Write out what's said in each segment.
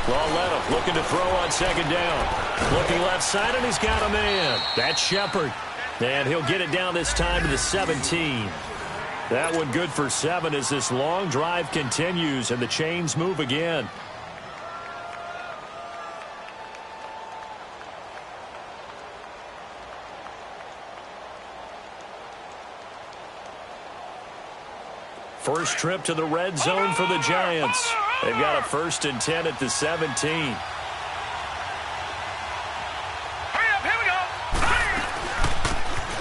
Well, let him. Looking to throw on second down. Looking left side, and he's got a man. That's Shepard. And he'll get it down this time to the 17. That one good for 7 as this long drive continues and the chains move again. First trip to the red zone for the Giants. They've got a 1st and 10 at the 17.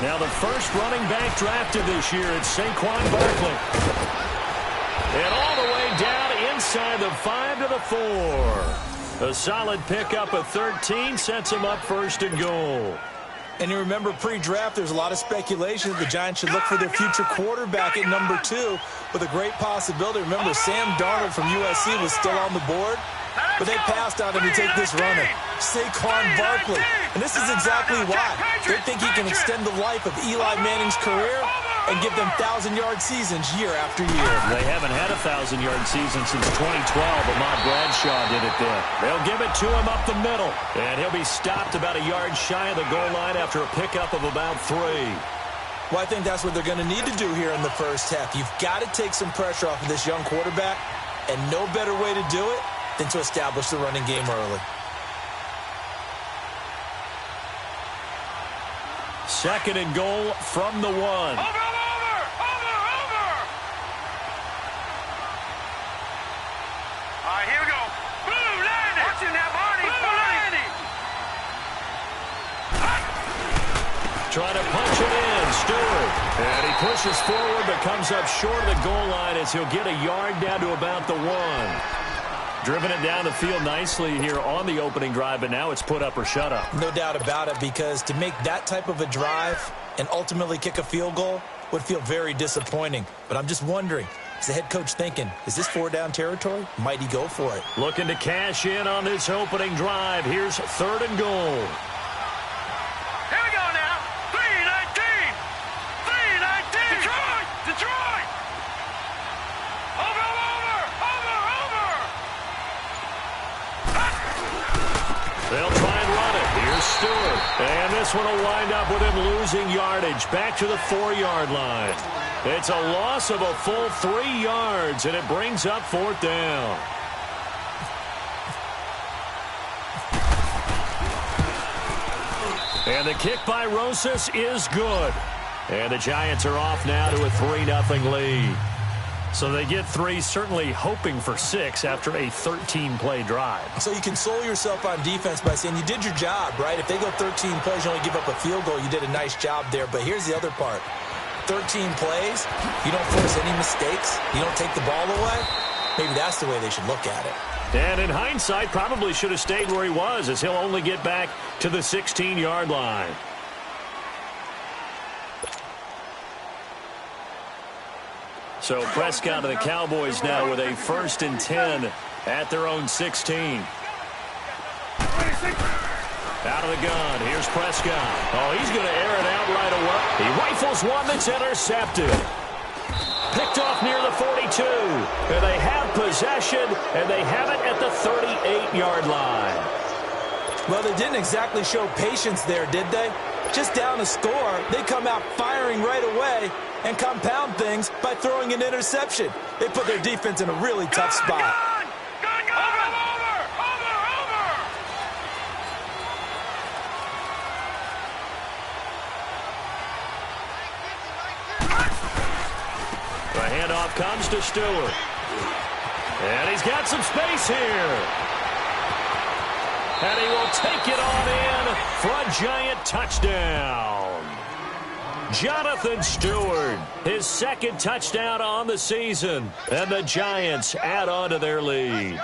Now the first running back drafted this year, it's Saquon Barkley. And all the way down inside the 5 to the 4. A solid pickup of 13 sets him up 1st and goal. And you remember pre-draft, there's a lot of speculation that the Giants should look for their future quarterback at number 2 with a great possibility. Remember, Sam Darnold from USC was still on the board, but they passed on him to take this runner, Saquon Barkley. And this is exactly why. They think he can extend the life of Eli Manning's career and give them 1,000-yard seasons year after year. They haven't had a 1,000-yard season since 2012. Ahmad Bradshaw did it then. They'll give it to him up the middle. And he'll be stopped about a yard shy of the goal line after a pickup of about 3. Well, I think that's what they're going to need to do here in the first half. You've got to take some pressure off of this young quarterback, and no better way to do it than to establish the running game early. 2nd and goal from the 1. Over! All right, here we go. Blue landing. Watching that body. Blue landing. Trying to punch it in, Stewart. And he pushes forward but comes up short of the goal line as he'll get a yard down to about the 1. Driven it down the field nicely here on the opening drive, but now it's put up or shut up. No doubt about it, because to make that type of a drive and ultimately kick a field goal would feel very disappointing. But I'm just wondering, is the head coach thinking, is this 4-down territory? Might he go for it? Looking to cash in on this opening drive. Here's 3rd and goal. Here we go now. 3-19. 3-19. Detroit. Over. They'll try and run it. Here's Stewart. And this one will wind up with him losing yardage back to the 4-yard line. It's a loss of a full 3 yards, and it brings up 4th down. And the kick by Rosas is good. And the Giants are off now to a 3-0 lead. So they get 3, certainly hoping for 6 after a 13-play drive. So you console yourself on defense by saying you did your job, right? If they go 13 plays, you only give up a field goal, you did a nice job there. But here's the other part. 13 plays, you don't force any mistakes, you don't take the ball away. Maybe that's the way they should look at it. And in hindsight, probably should have stayed where he was, as he'll only get back to the 16-yard line. So Prescott of the Cowboys now with a 1st and 10 at their own 16. Out of the gun. Here's Prescott. Oh, he's going to air it out right away. He rifles one that's intercepted. Picked off near the 42. And they have possession, and they have it at the 38-yard line. Well, they didn't exactly show patience there, did they? Just down a score, they come out firing right away and compound things by throwing an interception. They put their defense in a really tough spot. The handoff comes to Stewart. And he's got some space here. And he will take it on in for a Giant touchdown. Jonathan Stewart, his 2nd touchdown on the season. And the Giants add on to their lead.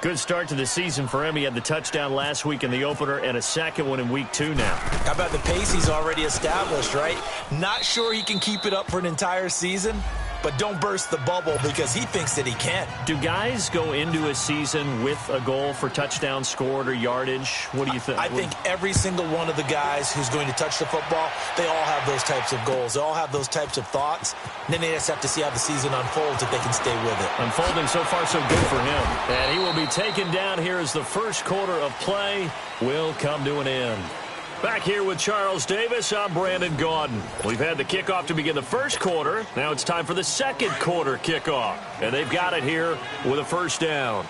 Good start to the season for him. He had the touchdown last week in the opener and a 2nd one in week 2 now. How about the pace he's already established, right? Not sure he can keep it up for an entire season, but don't burst the bubble because he thinks that he can. Do guys go into a season with a goal for touchdown scored or yardage? What do you think? I think every single one of the guys who's going to touch the football, they all have those types of goals. They all have those types of thoughts. And then they just have to see how the season unfolds if they can stay with it. Unfolding so far so good for him. And he will be taken down here as the first quarter of play will come to an end. Back here with Charles Davis, I'm Brandon Gaudin. We've had the kickoff to begin the first quarter. Now it's time for the second quarter kickoff. And they've got it here with a first down.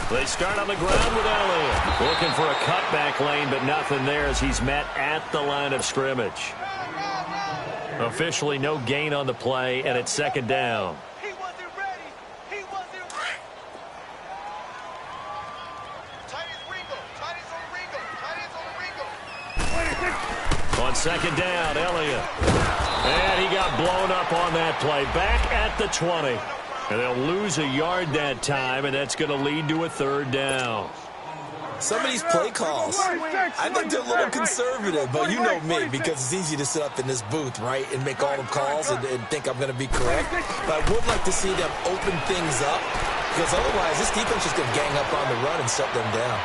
They start on the ground with Elliott. Looking for a cutback lane, but nothing there as he's met at the line of scrimmage. Officially no gain on the play, and it's second down. On second down, Elliott. And he got blown up on that play. Back at the 20. And they'll lose a yard that time, and that's going to lead to a third down. Some of these play calls, I think they're a little conservative, but you know me, because it's easy to sit up in this booth, right, and make all the calls and think I'm going to be correct. But I would like to see them open things up, because otherwise this defense is going to gang up on the run and shut them down.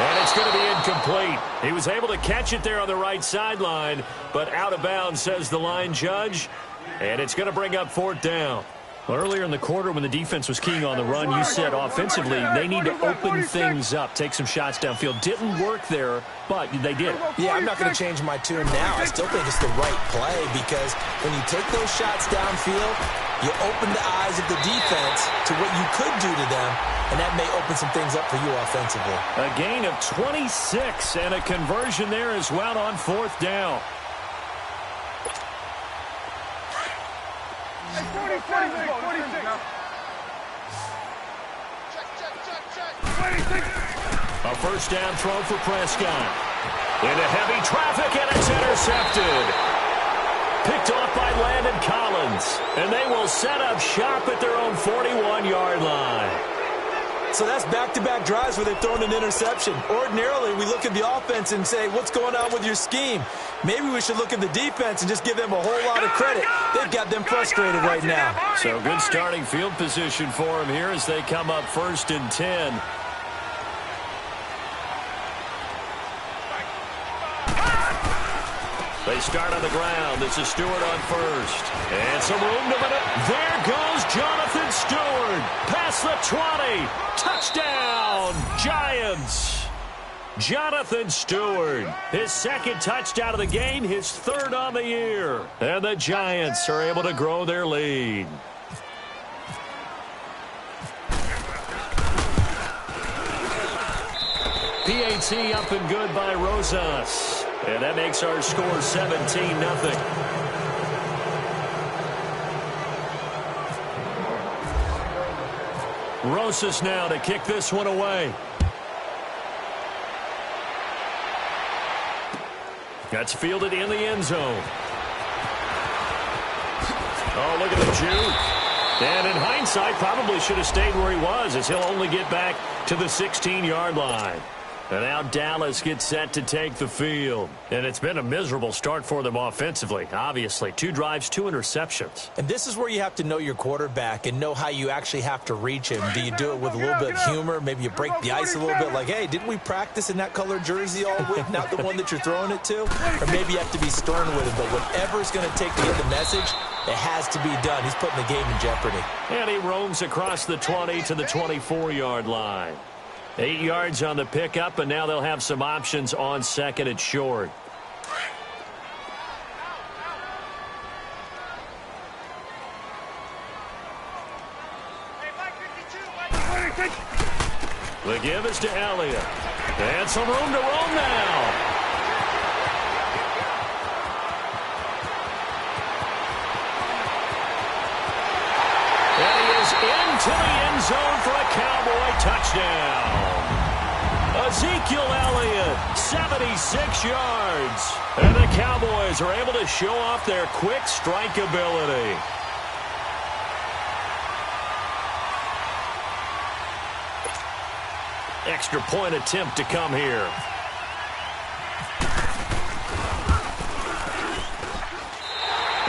And it's going to be incomplete. He was able to catch it there on the right sideline, but out of bounds, says the line judge. And it's going to bring up fourth down. Well, earlier in the quarter when the defense was keying on the run, you said offensively they need to open things up, take some shots downfield. Didn't work there, but they did. Yeah, I'm not going to change my tune now. I still think it's the right play because when you take those shots downfield, you open the eyes of the defense to what you could do to them, and that may open some things up for you offensively. A gain of 26 and a conversion there as well on fourth down. 46. A first down throw for Prescott. Into heavy traffic, and it's intercepted. Picked off by Landon Collins. And they will set up shop at their own 41-yard line. So that's back-to-back drives where they've thrown an interception. Ordinarily, we look at the offense and say, what's going on with your scheme? Maybe we should look at the defense and just give them a whole lot of credit. They've got them frustrated right now. So good starting field position for them here as they come up 1st and 10. They start on the ground. This is Stewart on first. And some room to it. There goes Jonathan Stewart. Past the 20. Touchdown, Giants. Jonathan Stewart, his second touchdown of the game, his third on the year. And the Giants are able to grow their lead. PAT up and good by Rosas. And that makes our score 17-0. Rosas now to kick this one away. That's fielded in the end zone. Oh, look at the juke. And in hindsight, probably should have stayed where he was as he'll only get back to the 16-yard line. And now Dallas gets set to take the field. And it's been a miserable start for them offensively. Obviously, 2 drives, 2 interceptions. And this is where you have to know your quarterback and know how you actually have to reach him. Do you do it with a little bit of humor? Maybe you break the ice a little bit like, hey, didn't we practice in that colored jersey all week, not the one that you're throwing it to? Or maybe you have to be stern with him. But whatever it's going to take to get the message, it has to be done. He's putting the game in jeopardy. And he roams across the 20 to the 24-yard line. 8 yards on the pickup, and now they'll have some options on second and short. The give is to Elliott. And some room to roam now. And he is into the end zone for a Cowboy touchdown. Ezekiel Elliott, 76 yards. And the Cowboys are able to show off their quick strike ability. Extra point attempt to come here.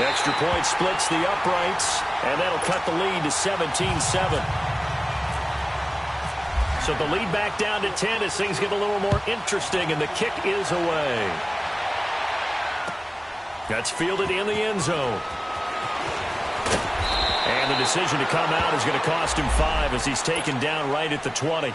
Extra point splits the uprights, and that'll cut the lead to 17-7. So the lead back down to 10 as things get a little more interesting, and the kick is away. That's fielded in the end zone. And the decision to come out is going to cost him 5 as he's taken down right at the 20.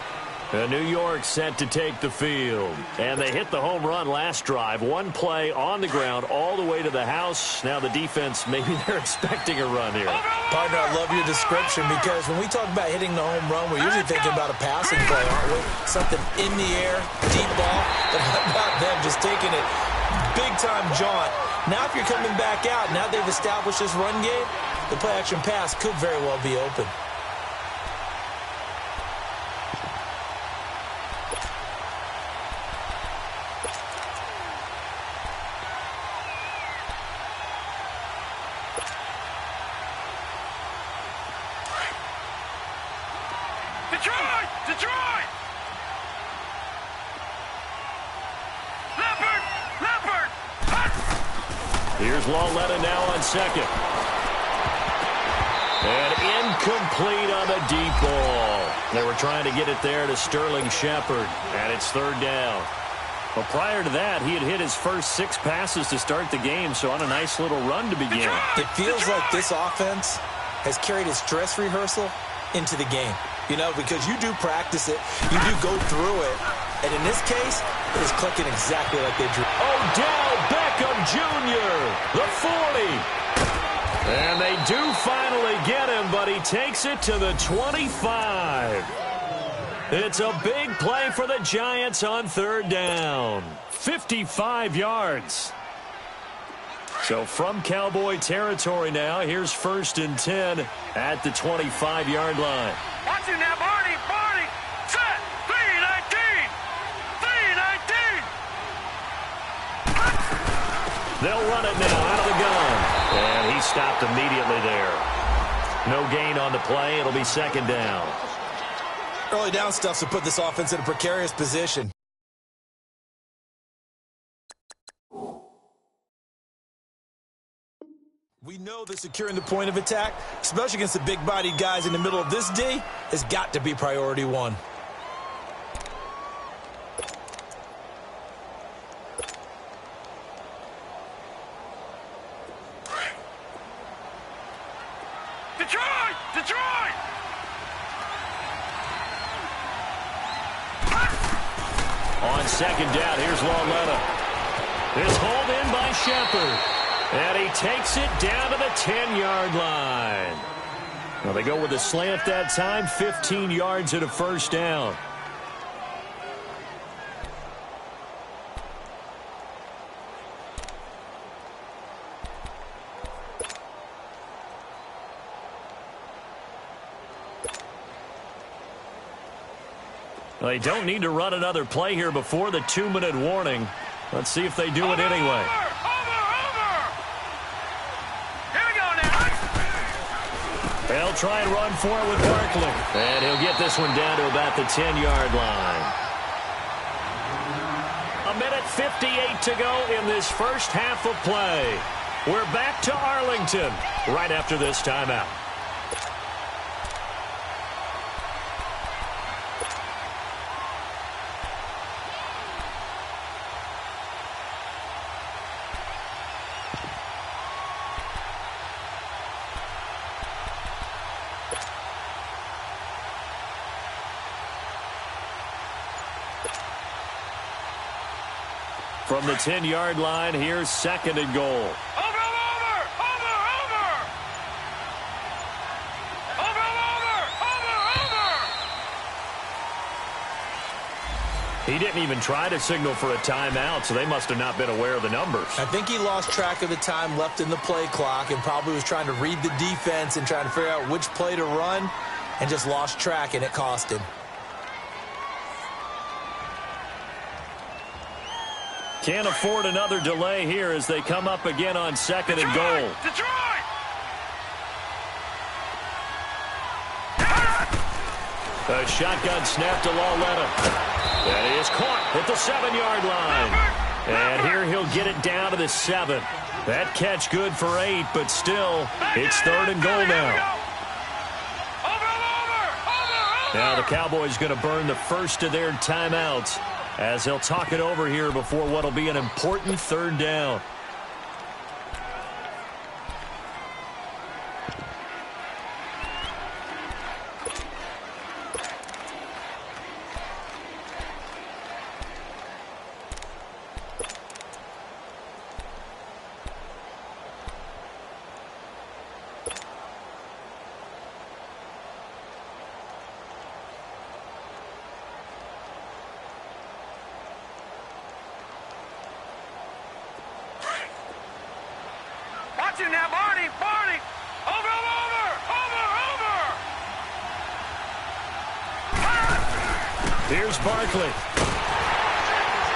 New York set to take the field. And they hit the home run last drive. One play on the ground all the way to the house. Now the defense, maybe they're expecting a run here. Partner, I love your description because when we talk about hitting the home run, we're usually thinking about a passing play, aren't we? Something in the air, deep ball. But how about them just taking it big-time jaunt? Now if you're coming back out, now they've established this run game, the play-action pass could very well be open. Detroit! Leopard! Here's Lauletta now on second. And incomplete on the deep ball. They were trying to get it there to Sterling Shepard, and it's third down. Well, prior to that, he had hit his first 6 passes to start the game, so on a nice little run to begin. It feels like this offense has carried its dress rehearsal into the game. You know, because you do practice it, you do go through it, and in this case, it is clicking exactly like they drew. Odell Beckham Jr., the 40. And they do finally get him, but he takes it to the 25. It's a big play for the Giants on third down. 55 yards. So from Cowboy territory now, here's 1st and 10 at the 25-yard line. Watch him now, Barney! Set! 3-19! They'll run it now out of the gun. And he stopped immediately there. No gain on the play. It'll be 2nd down. Early down stuff to put this offense in a precarious position. We know that securing the point of attack, especially against the big-bodied guys in the middle of this D, has got to be priority 1. Detroit! On 2nd down, here's Lauletta. It's hauled in by Shepard. And he takes it down to the 10-yard line. Well, they go with a slant that time, 15 yards and a 1st down. Well, they don't need to run another play here before the 2-minute warning. Let's see if they do it anyway. They'll try and run for it with Barkley. And he'll get this one down to about the 10-yard line. 1:58 to go in this first half of play. We're back to Arlington right after this timeout. From the 10-yard line, here's 2nd and goal. Over! He didn't even try to signal for a timeout, so they must have not been aware of the numbers. I think he lost track of the time left in the play clock and probably was trying to read the defense and trying to figure out which play to run and just lost track, and it cost him. Can't afford another delay here as they come up again on 2nd and goal. Detroit! A shotgun snap to Lauletta. That is caught at the 7-yard line. And here he'll get it down to the 7. That catch good for 8, but still, it's 3rd and goal now. Now the Cowboys going to burn the first of their timeouts as they'll talk it over here before what will be an important 3rd down. Now, Barney! Over! Here's Barkley.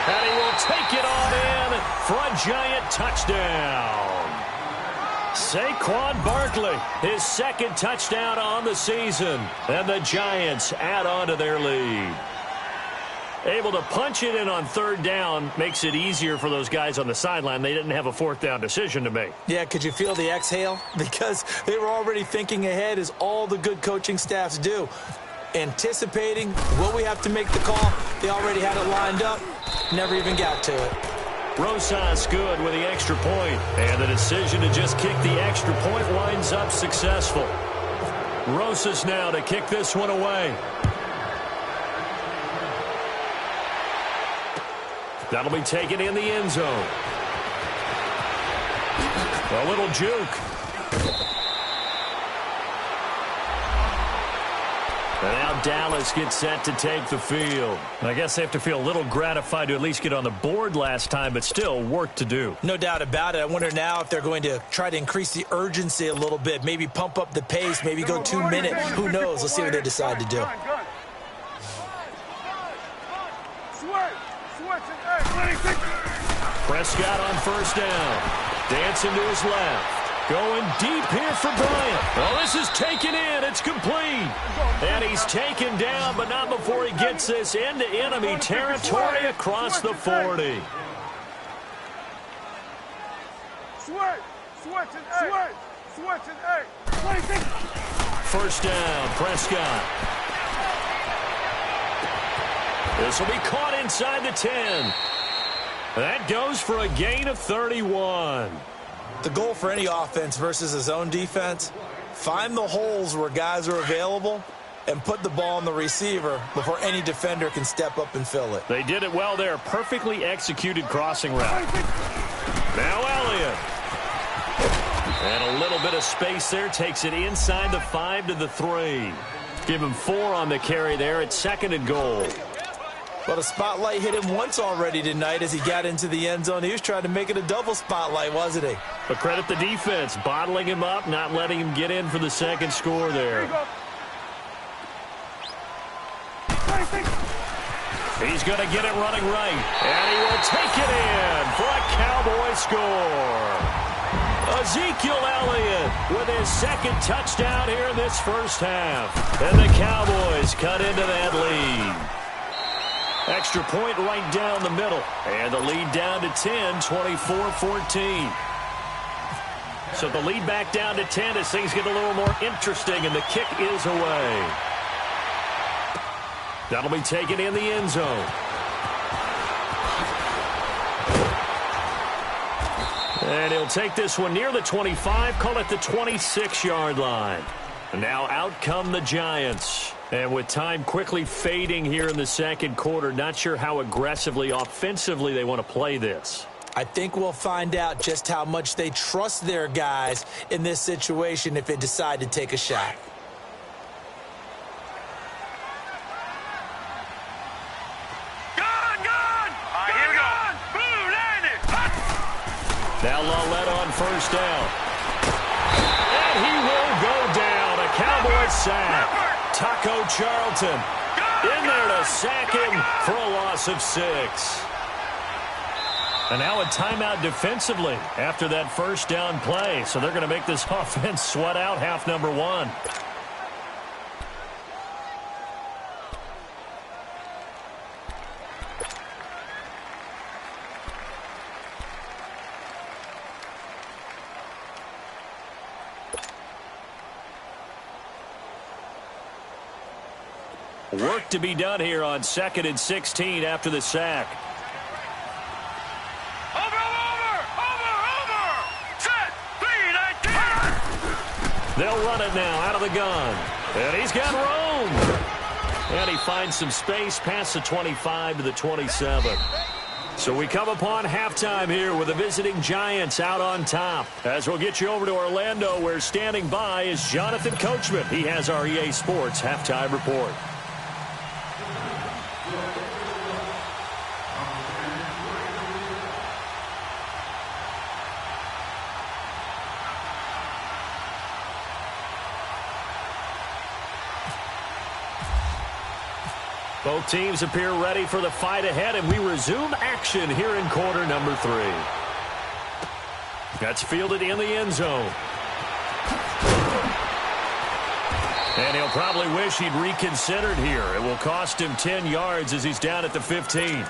And he will take it on in for a Giant touchdown. Saquon Barkley, his 2nd touchdown on the season. And the Giants add on to their lead. Able to punch it in on 3rd down makes it easier for those guys on the sideline. They didn't have a 4th down decision to make. Yeah, could you feel the exhale? Because they were already thinking ahead, as all the good coaching staffs do. Anticipating what we have to make the call. They already had it lined up. Never even got to it. Rosas good with the extra point. And the decision to just kick the extra point winds up successful. Rosas now to kick this one away. That'll be taken in the end zone. A little juke. And now Dallas gets set to take the field. I guess they have to feel a little gratified to at least get on the board last time, but still work to do. No doubt about it. I wonder now if they're going to try to increase the urgency a little bit, maybe pump up the pace, maybe go 2 minute. Who knows? Let's see what they decide to do. Prescott on 1st down. Dancing to his left. Going deep here for Bryant. Oh, this is taken in. It's complete. And he's taken down, but not before he gets this into enemy territory across the 40. First down, Prescott. This will be caught inside the 10. That goes for a gain of 31. The goal for any offense versus a zone defense, find the holes where guys are available and put the ball on the receiver before any defender can step up and fill it. They did it well there. Perfectly executed crossing route. Now Elliott. And a little bit of space there. Takes it inside the 5 to the 3. Give him 4 on the carry there. It's 2nd and goal. Well, the spotlight hit him once already tonight as he got into the end zone. He was trying to make it a double spotlight, wasn't he? But credit the defense, bottling him up, not letting him get in for the 2nd score there. He's going to get it running right. And he will take it in for a Cowboy score. Ezekiel Elliott with his 2nd touchdown here in this first half. And the Cowboys cut into that lead. Extra point right down the middle. And the lead down to 10, 24-14. So the lead back down to 10 as things get a little more interesting, and the kick is away. That'll be taken in the end zone. And he'll take this one near the 25, call it the 26-yard line. And now out come the Giants. And with time quickly fading here in the 2nd quarter, not sure how aggressively, offensively they want to play this. I think we'll find out just how much they trust their guys in this situation if they decide to take a shot. Now Lallett on 1st down. And he will go down. A Cowboy sack. Taco Charlton in there to sack him for a loss of 6. And now a timeout defensively after that 1st down play. So they're going to make this offense sweat out half number 1. Work to be done here on 2nd and 16 after the sack. Set, speed, They'll run it now out of the gun. And he's got room. And he finds some space past the 25 to the 27. So we come upon halftime here with the visiting Giants out on top. As we'll get you over to Orlando, where standing by is Jonathan Coachman. He has our EA Sports halftime report. Both teams appear ready for the fight ahead, and we resume action here in quarter number 3. That's fielded in the end zone. And he'll probably wish he'd reconsidered here. It will cost him 10 yards as he's down at the 15.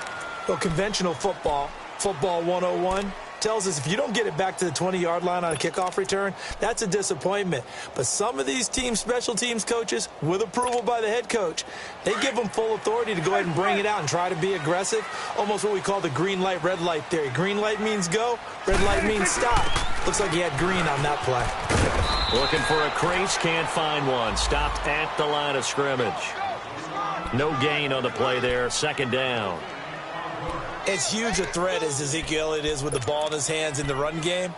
Well, conventional football 101, tells us if you don't get it back to the 20-yard line on a kickoff return, that's a disappointment. But some of these special teams coaches, with approval by the head coach, they give them full authority to go ahead and bring it out and try to be aggressive, almost what we call the green light, red light theory. Green light means go, red light means stop. Looks like he had green on that play. Looking for a crease, can't find one. Stopped at the line of scrimmage. No gain on the play there, 2nd down. As huge a threat as Ezekiel Elliott is with the ball in his hands in the run game,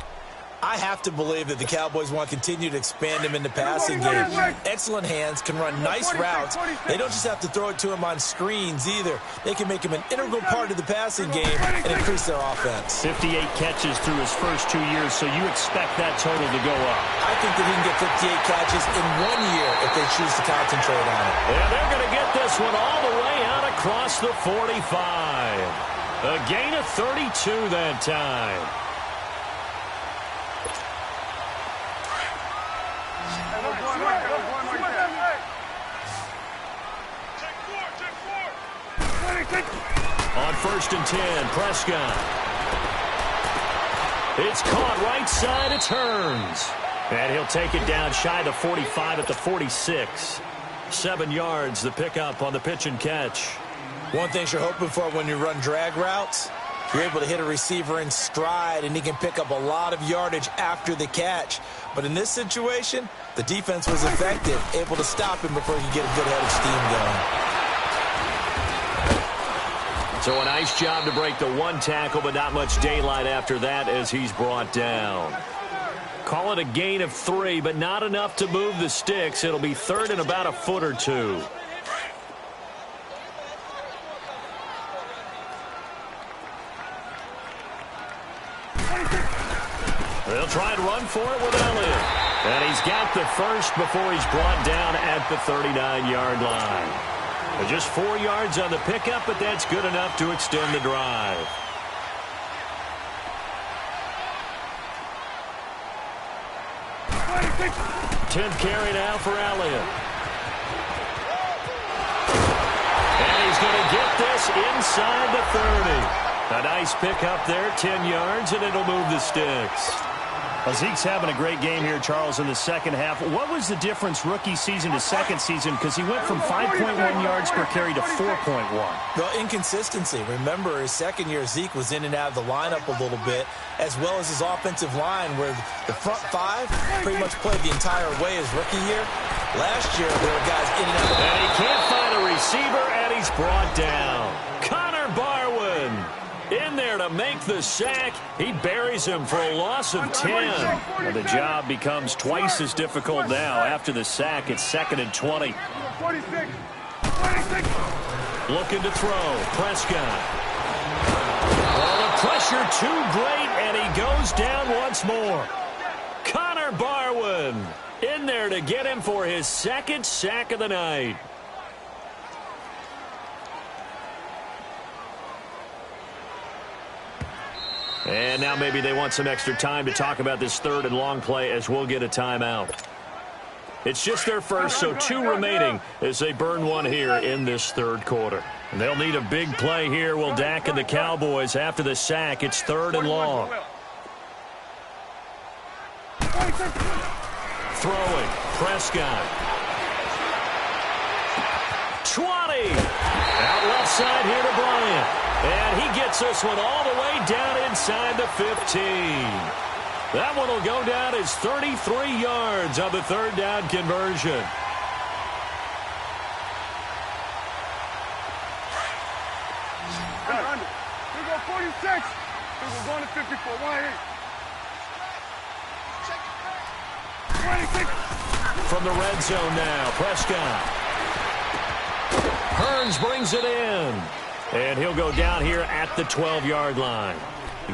I have to believe that the Cowboys want to continue to expand him in the passing game. Excellent hands, can run nice routes. They don't just have to throw it to him on screens either. They can make him an integral part of the passing game and increase their offense. 58 catches through his first 2 years, so you expect that total to go up. I think that he can get 58 catches in 1 year if they choose to concentrate on it. And they're going to get this one all the way out across the 45. A gain of 32 that time. On 1st and 10, Prescott. It's caught right side, it turns. And he'll take it down shy of the 45 at the 46. 7 yards, the pickup on the pitch and catch. One thing you're hoping for when you run drag routes, you're able to hit a receiver in stride, and he can pick up a lot of yardage after the catch. But in this situation, the defense was effective, able to stop him before he could get a good head of steam going. So a nice job to break the 1 tackle, but not much daylight after that as he's brought down. Call it a gain of 3, but not enough to move the sticks. It'll be 3rd and about a foot or 2. They'll try and run for it with Elliott. And he's got the first before he's brought down at the 39-yard line. Just 4 yards on the pickup, but that's good enough to extend the drive. Tenth carry now for Elliott. And he's going to get this inside the 30. A nice pickup there, 10 yards, and it'll move the sticks. Well, Zeke's having a great game here, Charles, in the second half. What was the difference rookie season to second season? Because he went from 5.1 yards per carry to 4.1. Well, inconsistency. Remember, his second year, Zeke was in and out of the lineup a little bit, as well as his offensive line, where the front 5 pretty much played the entire way his rookie year. Last year, there were guys in and out of the And he can't find a receiver, and he's brought down. Connor Barwin in there to make the sack. He buries him for a loss of 10. And the job becomes twice as difficult now. After the sack, it's 2nd and 20. Looking to throw. Prescott. Oh, the pressure too great, and he goes down once more. Connor Barwin in there to get him for his 2nd sack of the night. And now maybe they want some extra time to talk about this 3rd and long play as we'll get a timeout. It's just their first, so 2 remaining as they burn one here in this 3rd quarter. And they'll need a big play here, will Dak and the Cowboys after the sack. It's 3rd and long. Throwing, Prescott. 20. Out left side here to Bryant. And he gets this one all the way down inside the 15. That one will go down as 33 yards on the third down conversion. Here we go, 46. We're going to 54. 26. From the red zone now, Prescott. Hearns brings it in. And he'll go down here at the 12-yard line.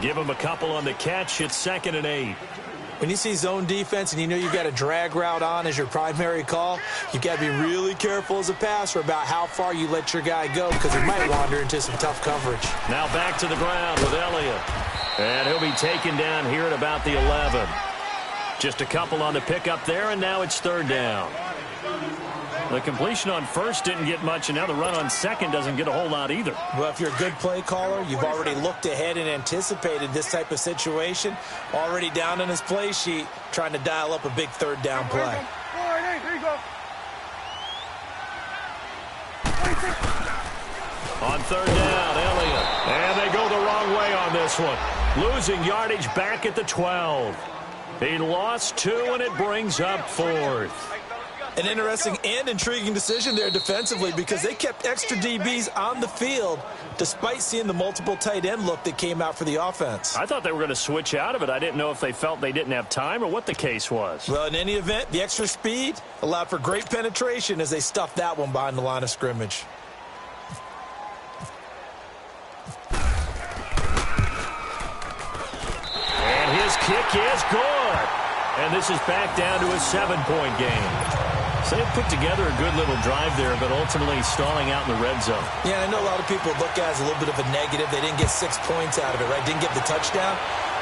Give him a couple on the catch. It's 2nd and 8. When you see zone defense and you know you've got a drag route on as your primary call, you've got to be really careful as a passer about how far you let your guy go because he might wander into some tough coverage. Now back to the ground with Elliott. And he'll be taken down here at about the 11. Just a couple on the pickup there, and now it's 3rd down. The completion on first didn't get much, and now the run on second doesn't get a whole lot either. Well, if you're a good play caller, you've already looked ahead and anticipated this type of situation. Already down on his play sheet, trying to dial up a big 3rd down play. There you go. On 3rd down, Elliott. And they go the wrong way on this one. Losing yardage back at the 12. He lost 2, and it brings up 4th. An interesting and intriguing decision there defensively because they kept extra DBs on the field despite seeing the multiple tight end look that came out for the offense. I thought they were going to switch out of it. I didn't know if they felt they didn't have time or what the case was. Well, in any event, the extra speed allowed for great penetration as they stuffed that one behind the line of scrimmage. And his kick is good. And this is back down to a 7-point game. So they put together a good little drive there, but ultimately stalling out in the red zone. Yeah, I know a lot of people look at it as a little bit of a negative. They didn't get 6 points out of it, right? Didn't get the touchdown.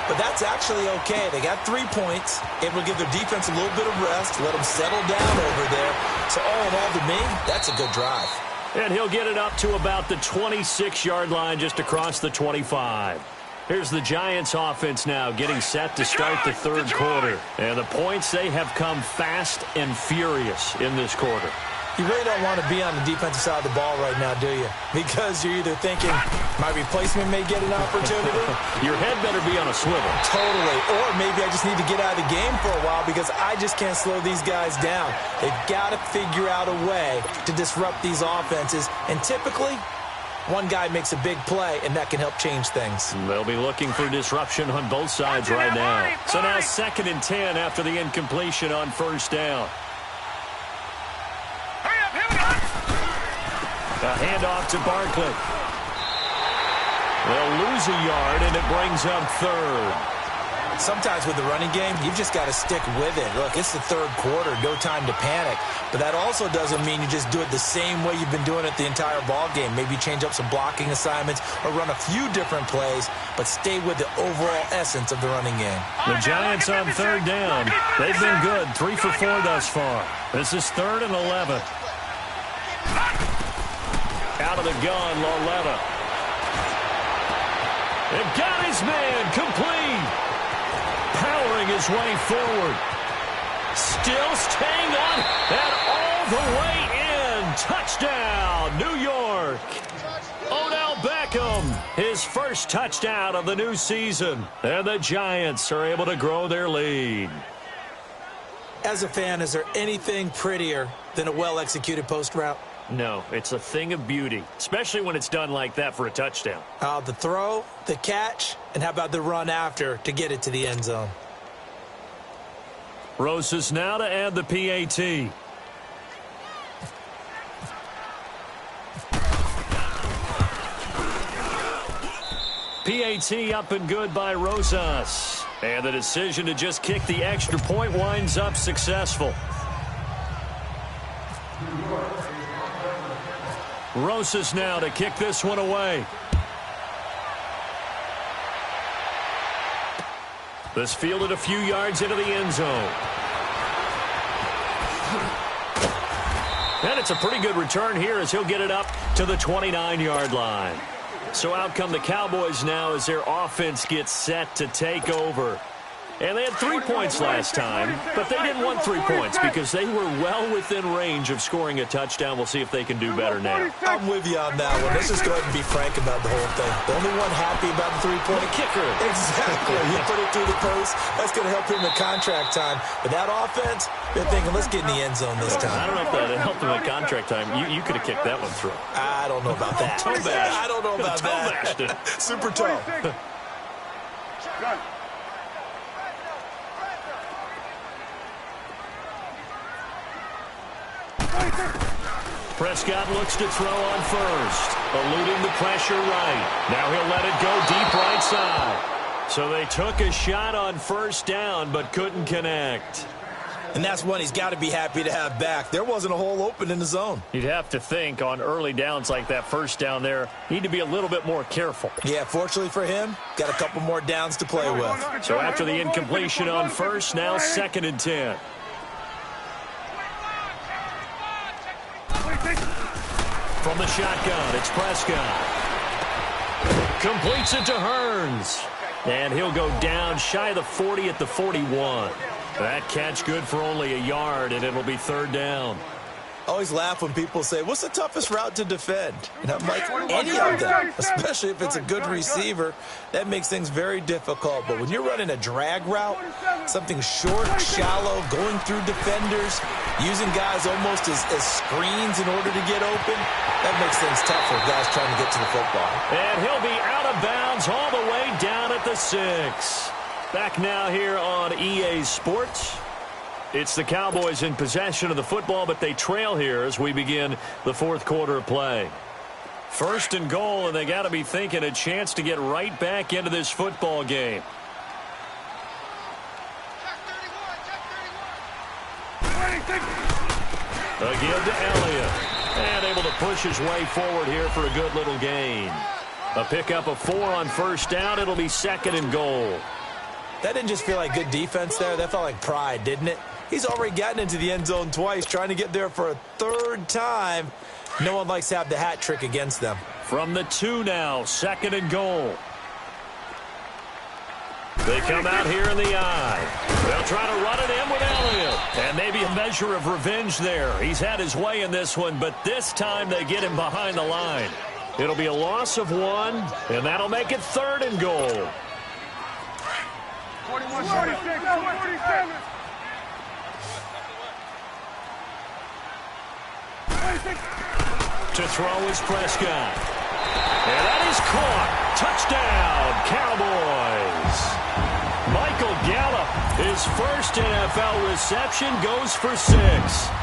But that's actually okay. They got 3 points. Able to give their defense a little bit of rest, let them settle down over there. So all in all, to me, that's a good drive. And he'll get it up to about the 26-yard line just across the 25. Here's the Giants offense now getting set to start the 3rd quarter. And the points, they have come fast and furious in this quarter. You really don't want to be on the defensive side of the ball right now, do you? Because you're either thinking, my replacement may get an opportunity. Your head better be on a swivel. Totally. Or maybe I just need to get out of the game for a while because I just can't slow these guys down. They've got to figure out a way to disrupt these offenses. And typically, one guy makes a big play, and that can help change things. They'll be looking for disruption on both sides right now. So now 2nd and 10 after the incompletion on 1st down. Hurry up, here we go. A handoff to Barkley. They'll lose a yard, and it brings up 3rd. Sometimes with the running game, you've just got to stick with it. Look, it's the 3rd quarter, no time to panic. But that also doesn't mean you just do it the same way you've been doing it the entire ball game. Maybe change up some blocking assignments or run a few different plays, but stay with the overall essence of the running game. The Giants on 3rd down. They've been good, 3 for 4 thus far. This is 3rd and 11. Out of the gun, Loletta. They've got his man complete. Powering his way forward. Still staying on and all the way in. Touchdown, New York. Odell Beckham, his first touchdown of the new season. And the Giants are able to grow their lead. As a fan, is there anything prettier than a well-executed post route? No, it's a thing of beauty, especially when it's done like that for a touchdown. The throw, the catch, and how about the run after to get it to the end zone? Rosas now to add the PAT. PAT up and good by Rosas. And the decision to just kick the extra point winds up successful. Rosas now to kick this one away. This fielded a few yards into the end zone. And it's a pretty good return here as he'll get it up to the 29-yard line. So out come the Cowboys now as their offense gets set to take over. And they had 3 points last time, but they didn't want 3 points because they were well within range of scoring a touchdown. We'll see if they can do better now. I'm with you on that one. Let's just go ahead and be frank about the whole thing. The only one happy about the three-point kicker. Exactly. He put it through the post. That's going to help him in contract time. But that offense, they're thinking, let's get in the end zone this time. I don't know if that helped him in contract time. You could have kicked that one through. I don't know about that. Toe bash. I don't know about that. Super toe. Prescott looks to throw on first, eluding the pressure right. Now he'll let it go deep right side. So they took a shot on first down, but couldn't connect. And that's one he's got to be happy to have back. There wasn't a hole open in the zone. You'd have to think on early downs like that first down there, need to be a little bit more careful. Yeah, fortunately for him, got a couple more downs to play with. So after the incompletion on first, now 2nd and 10. From the shotgun, it's Prescott. Completes it to Hearns. And he'll go down shy of the 40 at the 41. That catch good for only a yard, and it'll be 3rd down. I always laugh when people say, what's the toughest route to defend? And I'm like, any of them, especially if it's a good receiver. That makes things very difficult. But when you're running a drag route, something short, shallow, going through defenders, using guys almost as screens in order to get open, that makes things tough for guys trying to get to the football. And he'll be out of bounds all the way down at the 6. Back now here on EA Sports. It's the Cowboys in possession of the football, but they trail here as we begin the 4th quarter of play. 1st and goal, and they got to be thinking a chance to get right back into this football game. Again to Elliott. And able to push his way forward here for a good little gain. A pickup of 4 on first down. It'll be 2nd and goal. That didn't just feel like good defense there. That felt like pride, didn't it? He's already gotten into the end zone twice, trying to get there for a 3rd time. No one likes to have the hat trick against them. From the 2 now, 2nd and goal. They come out here in the eye. They'll try to run it in with Elliott. And maybe a measure of revenge there. He's had his way in this one, but this time they get him behind the line. It'll be a loss of 1, and that'll make it 3rd and goal. 47. To throw is Prescott. And that is caught. Touchdown, Cowboys. Michael Gallup, his first NFL reception, goes for 6.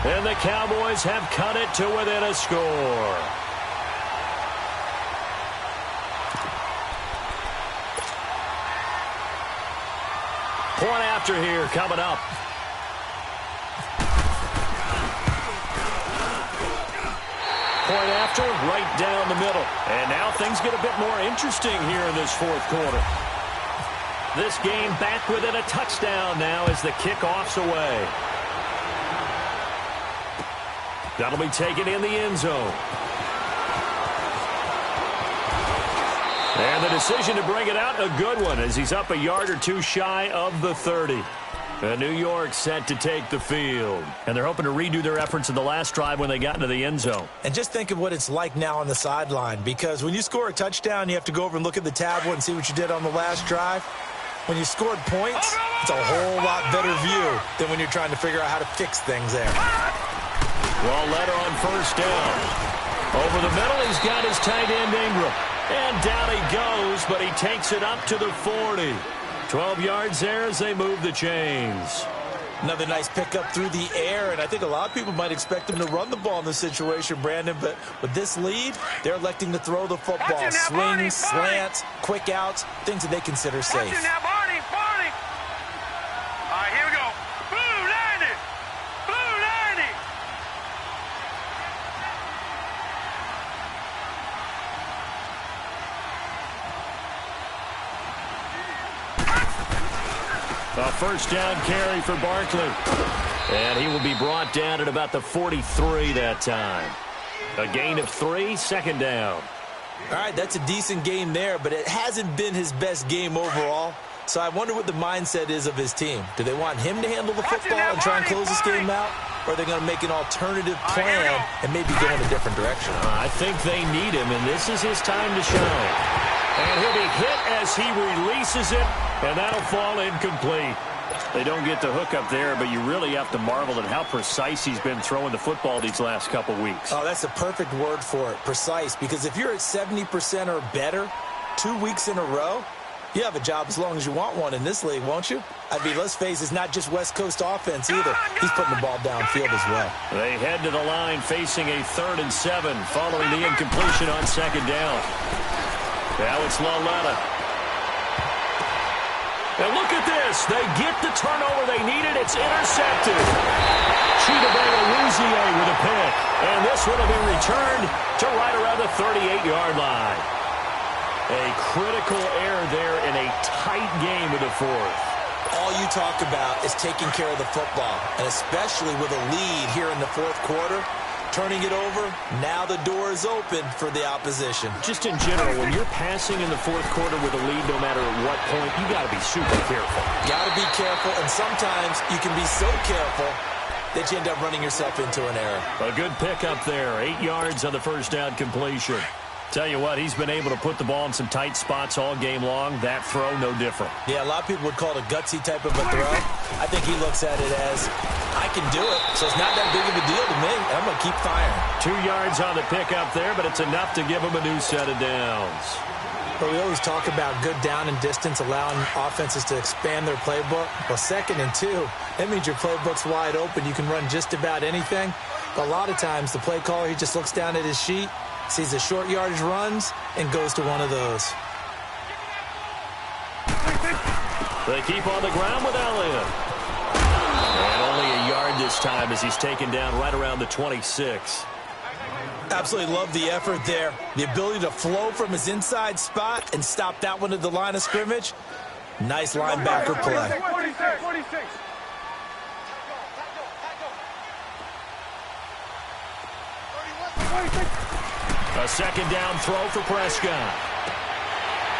And the Cowboys have cut it to within a score. Point after here coming up. Point after, right down the middle. And now things get a bit more interesting here in this 4th quarter. This game back within a touchdown now as the kickoff's away. That'll be taken in the end zone. And the decision to bring it out, a good one, as he's up a yard or 2 shy of the 30. And New York set to take the field. And they're hoping to redo their efforts in the last drive when they got into the end zone. And just think of what it's like now on the sideline, because when you score a touchdown, you have to go over and look at the tablet and see what you did on the last drive. When you scored points, it's a whole lot better view than when you're trying to figure out how to fix things there. Well, letter on first down. Over the middle, he's got his tight end Ingram. And down he goes, but he takes it up to the 40. 12 yards there as they move the chains. Another nice pickup through the air, and I think a lot of people might expect him to run the ball in this situation, Brandon, but with this lead, they're electing to throw the football. Swings, slants, quick outs, things that they consider safe. All right, here we go. Blue 90. Blue 90. A first down carry for Barkley. And he will be brought down at about the 43 that time. A gain of 3, 2nd down. All right, that's a decent game there, but it hasn't been his best game overall. So I wonder what the mindset is of his team. Do they want him to handle the football and try and close this game out? Or are they going to make an alternative plan and maybe go in a different direction? I think they need him, and this is his time to shine. And he'll be hit as he releases it, and that'll fall incomplete. They don't get the hook up there, but you really have to marvel at how precise he's been throwing the football these last couple weeks. Oh, that's a perfect word for it, precise, because if you're at 70% or better 2 weeks in a row, you have a job as long as you want one in this league, won't you? I mean, let's face it, it's not just West Coast offense either. He's putting the ball downfield as well. They head to the line facing a 3rd and 7 following the incompletion on 2nd down. Now it's Laletta. And look at this. They get the turnover they needed. It's intercepted. Chidobe-Awuzie with a pick. And this one will be returned to right around the 38-yard line. A critical error there in a tight game with the 4th. All you talk about is taking care of the football, and especially with a lead here in the 4th quarter. Turning it over, now the door is open for the opposition. Just in general, when you're passing in the 4th quarter with a lead, no matter at what point, you got to be super careful. Got to be careful, and sometimes you can be so careful that you end up running yourself into an error. A good pickup there, 8 yards on the 1st down completion. Tell you what, he's been able to put the ball in some tight spots all game long. That throw, no different. Yeah, a lot of people would call it a gutsy type of a throw. I think he looks at it as, I can do it, so it's not that big of a deal to me. I'm going to keep firing. 2 yards on the pickup there, but it's enough to give him a new set of downs. But we always talk about good down and distance, allowing offenses to expand their playbook. Well, 2nd and 2, that means your playbook's wide open. You can run just about anything. But a lot of times, the play caller, he just looks down at his sheet, sees the short yardage runs, and goes to one of those. They keep on the ground with Elliott. And only a yard this time as he's taken down right around the 26. Absolutely love the effort there. The ability to flow from his inside spot and stop that one at the line of scrimmage. Nice linebacker play. 46. A 2nd down throw for Prescott.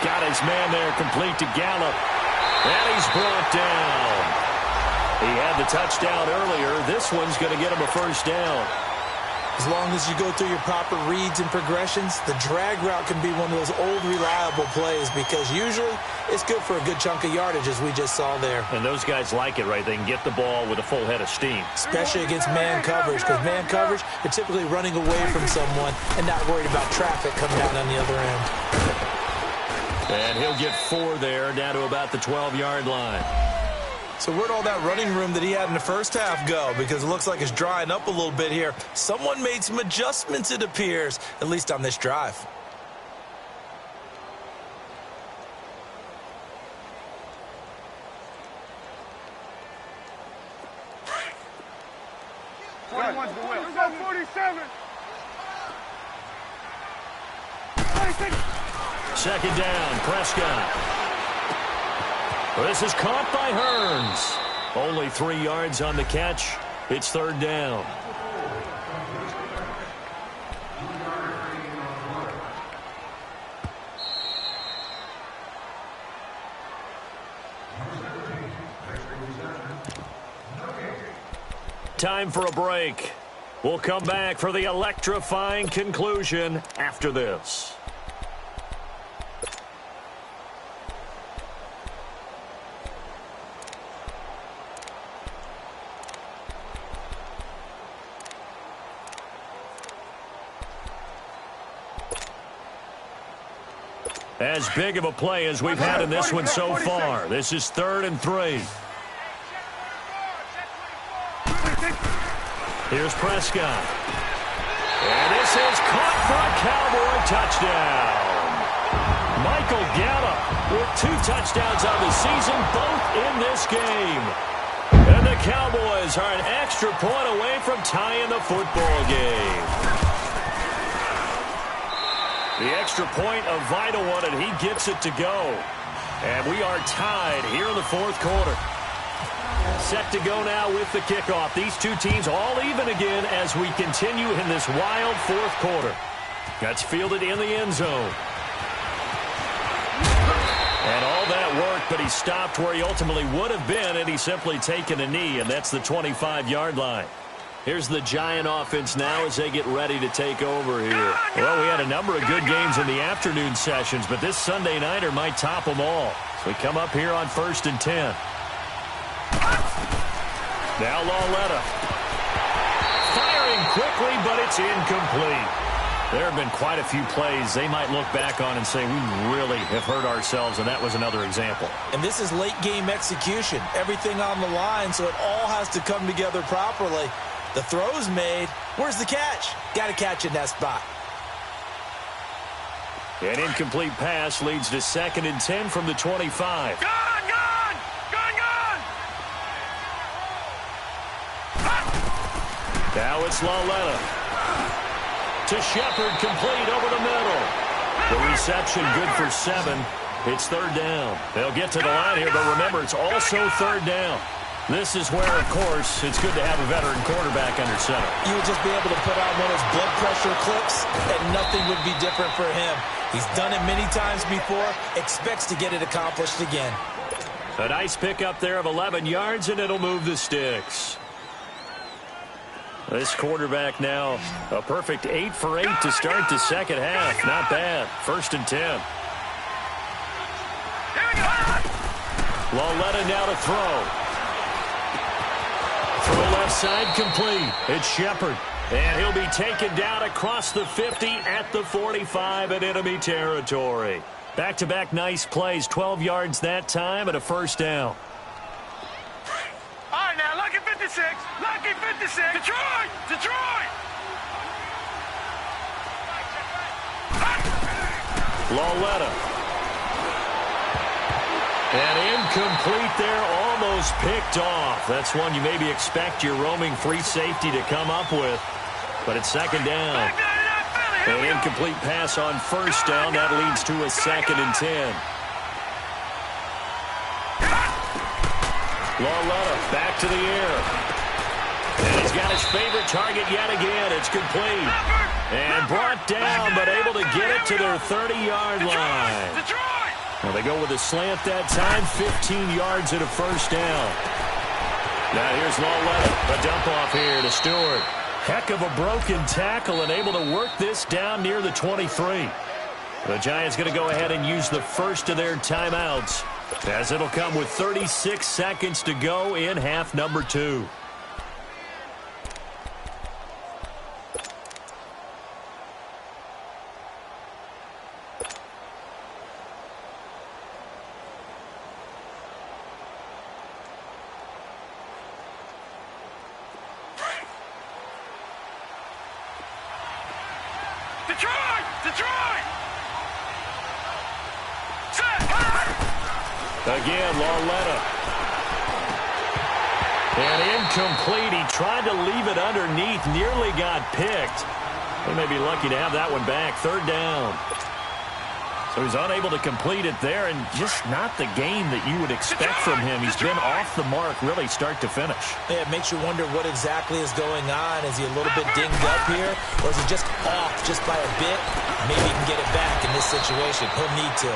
Got his man there complete to Gallup. And he's brought down. He had the touchdown earlier. This one's going to get him a 1st down. As long as you go through your proper reads and progressions, the drag route can be one of those old reliable plays because usually it's good for a good chunk of yardage as we just saw there. And those guys like it, right? They can get the ball with a full head of steam. Especially against man coverage, because man coverage, they're typically running away from someone and not worried about traffic coming down on the other end. And he'll get 4 there, down to about the 12-yard line. So where'd all that running room that he had in the first half go? Because it looks like it's drying up a little bit here. Someone made some adjustments, it appears, at least on this drive. Let's go 47. 2nd down, Prescott. This is caught by Hearns. Only 3 yards on the catch. It's 3rd down. Time for a break. We'll come back for the electrifying conclusion after this. As big of a play as we've had in this one so far. This is 3rd and 3. Here's Prescott. And this is caught for a Cowboy touchdown. Michael Gallup with 2 touchdowns on the season, both in this game. And the Cowboys are an extra point away from tying the football game. The extra point, a vital one, and he gets it to go. And we are tied here in the 4th quarter. Set to go now with the kickoff. These two teams all even again as we continue in this wild 4th quarter. That's fielded in the end zone. And all that work but he stopped where he ultimately would have been, and he's simply taken a knee, and that's the 25-yard line. Here's the Giant offense now as they get ready to take over here. Well, we had a number of good games in the afternoon sessions, but this Sunday nighter might top them all. So we come up here on 1st and 10. Now Lauletta. Firing quickly, but it's incomplete. There have been quite a few plays they might look back on and say, we really have hurt ourselves, and that was another example. And this is late-game execution. Everything on the line, so it all has to come together properly. The throw's made. Where's the catch? Got to catch in that spot. An incomplete pass leads to 2nd and 10 from the 25. Gone! Now it's Lauletta. To Shepard, complete over the middle. The reception good for 7. It's 3rd down. They'll get to the line here, but remember, it's also 3rd down. This is where, of course, it's good to have a veteran quarterback under center. You would just be able to put out one of those blood pressure clips, and nothing would be different for him. He's done it many times before, expects to get it accomplished again. A nice pickup there of 11 yards, and it'll move the sticks. This quarterback now a perfect 8 for 8 to start the second half. Not bad. 1st and 10. Lauletta now to throw. Throw left side complete. It's Shepard. And he'll be taken down across the 50 at the 45 in enemy territory. Back-to-back nice plays. 12 yards that time and a 1st down. All right, now, lucky 56. Lucky 56. Detroit! Detroit! Lauletta. And incomplete there, almost picked off. That's one you maybe expect your roaming free safety to come up with. But it's 2nd down. An incomplete pass on 1st down. That leads to a 2nd and 10. Lauletta back to the air. And he's got his favorite target yet again. It's complete. And brought down, but able to get it to their 30-yard line. Well, they go with a slant that time, 15 yards and a 1st down. Now here's Lauletta, a dump off here to Stewart. Heck of a broken tackle and able to work this down near the 23. The Giants going to go ahead and use the first of their timeouts, as it'll come with 36 seconds to go in half number 2. Again, Lauletta. And incomplete. He tried to leave it underneath. Nearly got picked. They may be lucky to have that one back. 3rd down. So he's unable to complete it there, and just not the game that you would expect from him. He's been off the mark really start to finish. Yeah, it makes you wonder what exactly is going on. Is he a little bit dinged up here, or is he just off just by a bit? Maybe he can get it back in this situation. He'll need to.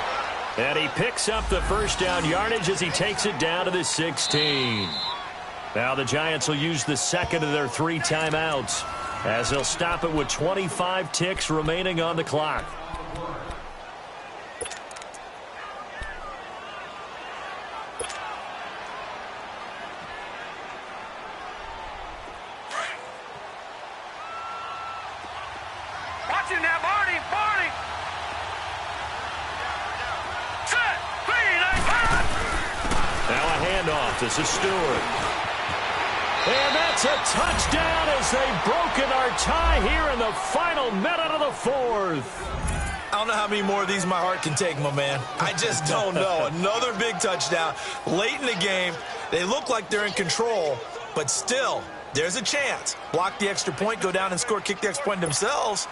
And he picks up the 1st down yardage as he takes it down to the 16. Now the Giants will use the 2nd of their 3 timeouts, as they'll stop it with 25 ticks remaining on the clock. Watching that, Barney! Now a handoff. This is Stewart. And that's a touchdown as they've broken our tie here in the final minute of the 4th. I don't know how many more of these my heart can take, my man. I just don't know. Another big touchdown late in the game. They look like they're in control, but still, there's a chance. Block the extra point, go down and score, kick the extra point themselves.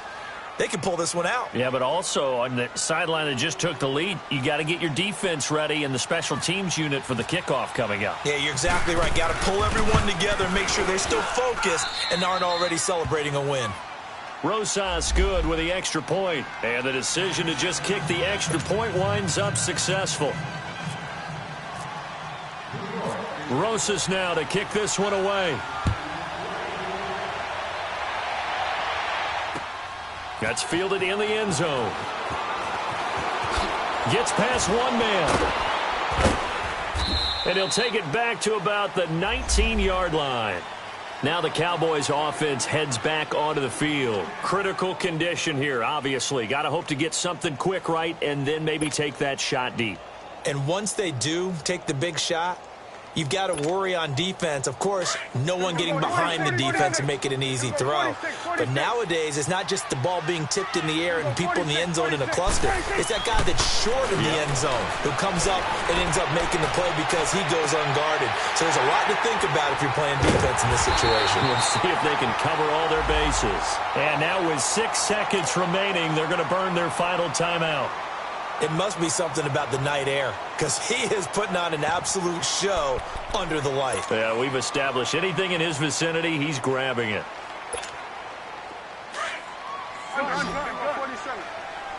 They can pull this one out. Yeah, but also on the sideline that just took the lead, you got to get your defense ready and the special teams unit for the kickoff coming up. Yeah, you're exactly right. Got to pull everyone together and make sure they're still focused and aren't already celebrating a win. Rosas good with the extra point, and the decision to just kick the extra point winds up successful. Rosas now to kick this one away. That's fielded in the end zone. Gets past one man. And he'll take it back to about the 19-yard line. Now the Cowboys offense heads back onto the field. Critical condition here, obviously. Got to hope to get something quick right and then maybe take that shot deep. And once they do take the big shot, you've got to worry on defense. Of course, no one getting behind the defense and make it an easy throw. But nowadays, it's not just the ball being tipped in the air and people in the end zone in a cluster. It's that guy that's short of the end zone who comes up and ends up making the play because he goes unguarded. So there's a lot to think about if you're playing defense in this situation. We'll see if they can cover all their bases. And now with 6 seconds remaining, they're going to burn their final timeout. It must be something about the night air because he is putting on an absolute show under the light. Yeah, we've established anything in his vicinity, he's grabbing it. Good. 47.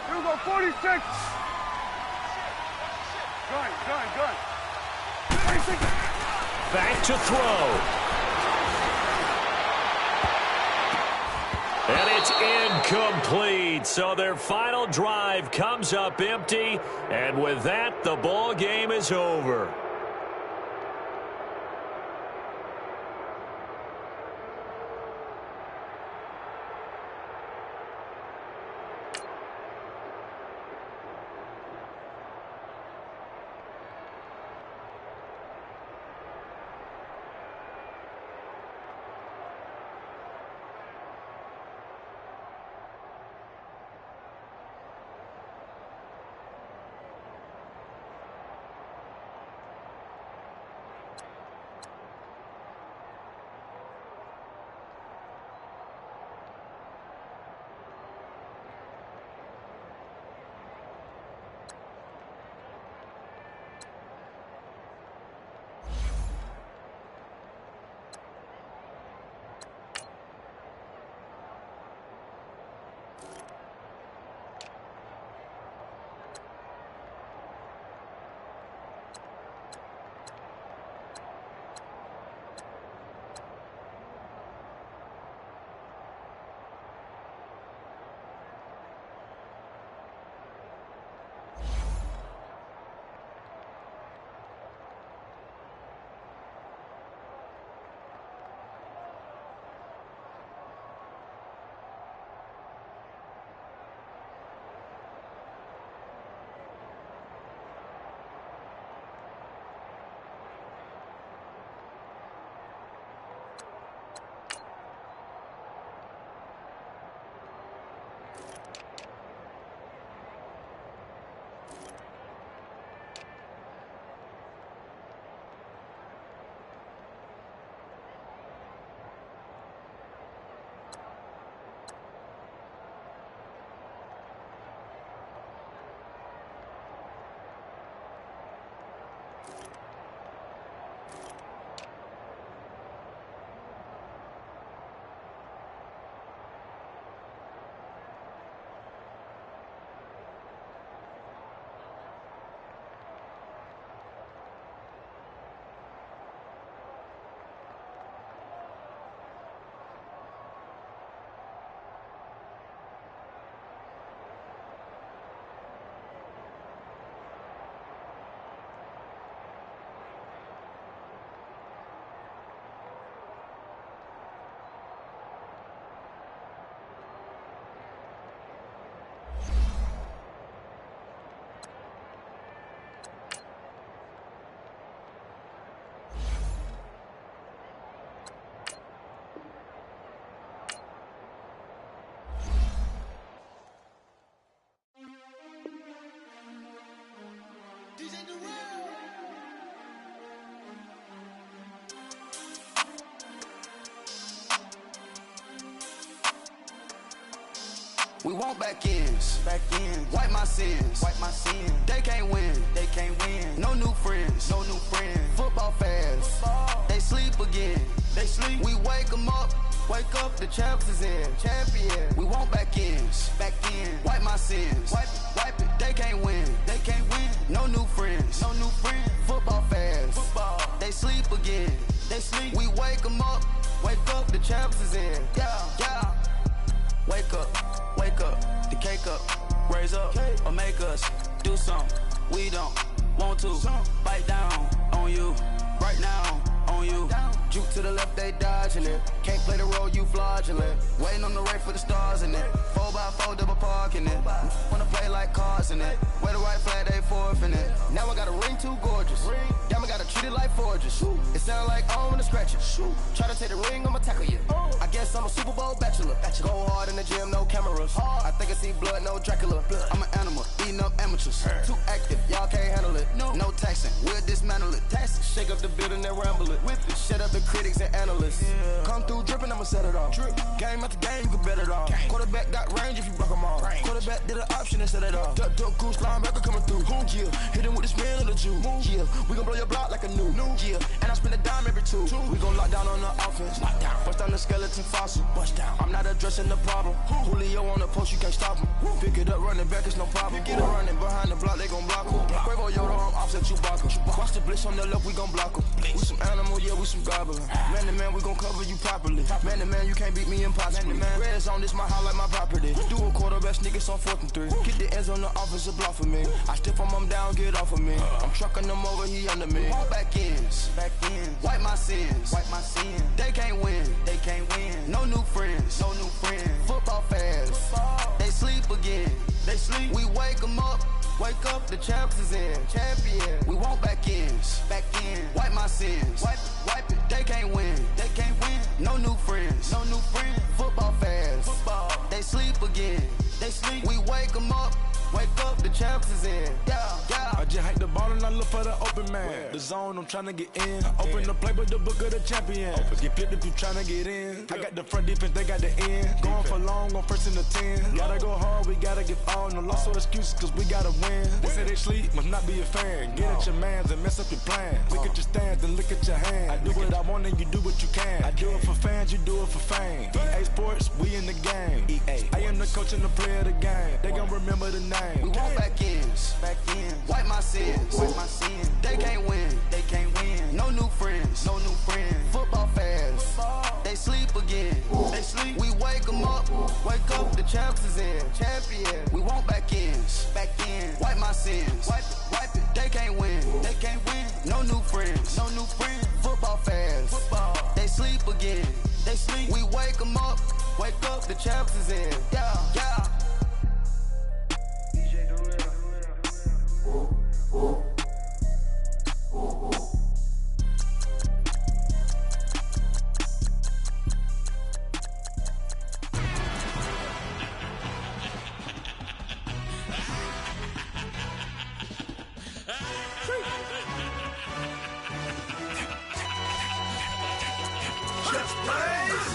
Here we go, 46. Good. 46. Back to throw. And it's incomplete. So their final drive comes up empty. And with that, the ball game is over. We want back ends. Wipe my sins. They can't win. No new friends. Football fans. They sleep again. We wake them up. Wake up, the champs is in. Champion. We want back ends. Wipe my sins. Wipe it. They can't win. No new friends. Football fans. They they sleep again. They sleep. We wake them up, the champs is in. Yeah. Wake up, the cake up, raise up, or make us do something we don't want to. Bite down on you, right now on you. Juke to the left, they dodging it. Can't play the role, you fraudulent. Waiting on the race for the stars in it. 4x4 double parking it. Wanna play like cars in it. Wear the right flag, they forfeiting it. Now I got a ring too gorgeous. Damn, I gotta treat it like forges. It sound like I wanna scratch it. Try to take the ring, I'ma tackle you. I guess I'm a Super Bowl bachelor. Go hard in the gym, no cameras. I think I see blood, no Dracula. I'm an animal, eating up amateurs. Too active, y'all can't handle it. No taxing, we'll dismantle it. Shake up the building and ramble it. Whip it, shut up the critics and analysts. Come through dripping, I'ma set it off. Game after game, you can bet it off. Quarterback got range if you block them off. Quarterback did an option and set it off. Duck goose, linebacker coming through. Yeah, hit him with the spin of the Jew. Yeah, we gon' blow your block like a new. Yeah, and I spend a dime every two. We gon' lock down on the offense. Bust down the skeleton fossil. Bust down. I'm not addressing the problem. Julio on the post, you can't stop him. Pick it up, running back, it's no problem. Get it running behind the block, they gon' block him. Quavo Yoda, I'm offset Chewbacca. Watch the blitz on the left, we gon' block him. We some animal, yeah, we some gobbler. Man to man, we gon' cover you properly. Man to man, you can't beat me impossibly. Red zone, this my highlight, my property. Do a quarterback sneakers on 4th and 3. Get the ends on the offensive block for me. I step on them down, get off of me. I'm trucking them over, he under me. Back ends, wipe my sins, They can't win, No new friends, Football fans, they sleep again. We wake them up, the champs is in. Champion, we want back ends, wipe my sins, wipe it. They can't win, No new friends, Football fans, they sleep again. We wake them up, the champs is in. Yeah. I just hike the ball and I look for the open man. The zone, I'm tryna get in. Open the play, but the book of the champion. Get flipped if you tryna get in. I got the front defense, they got the end. Going for long on 1st and the 10. Gotta go hard, we gotta give all. No loss or excuses, cause we gotta win. They say they sleep, must not be a fan. Get at your mans and mess up your plans. Look at your stands and look at your hands. I do what I want and you do what you can. I do it for fans, you do it for fame. EA Sports, we in the game. I am the coach and the player of the game. They gon' remember the name. We want back ends, wipe my sins, They can't win, No new friends, Football fans, they sleep again. We wake them up, the champs is in. Champion, we want back ends, wipe my sins, wipe it. They can't win, No new friends, Football fans, they sleep again. We wake them up, the champs is in. Yeah.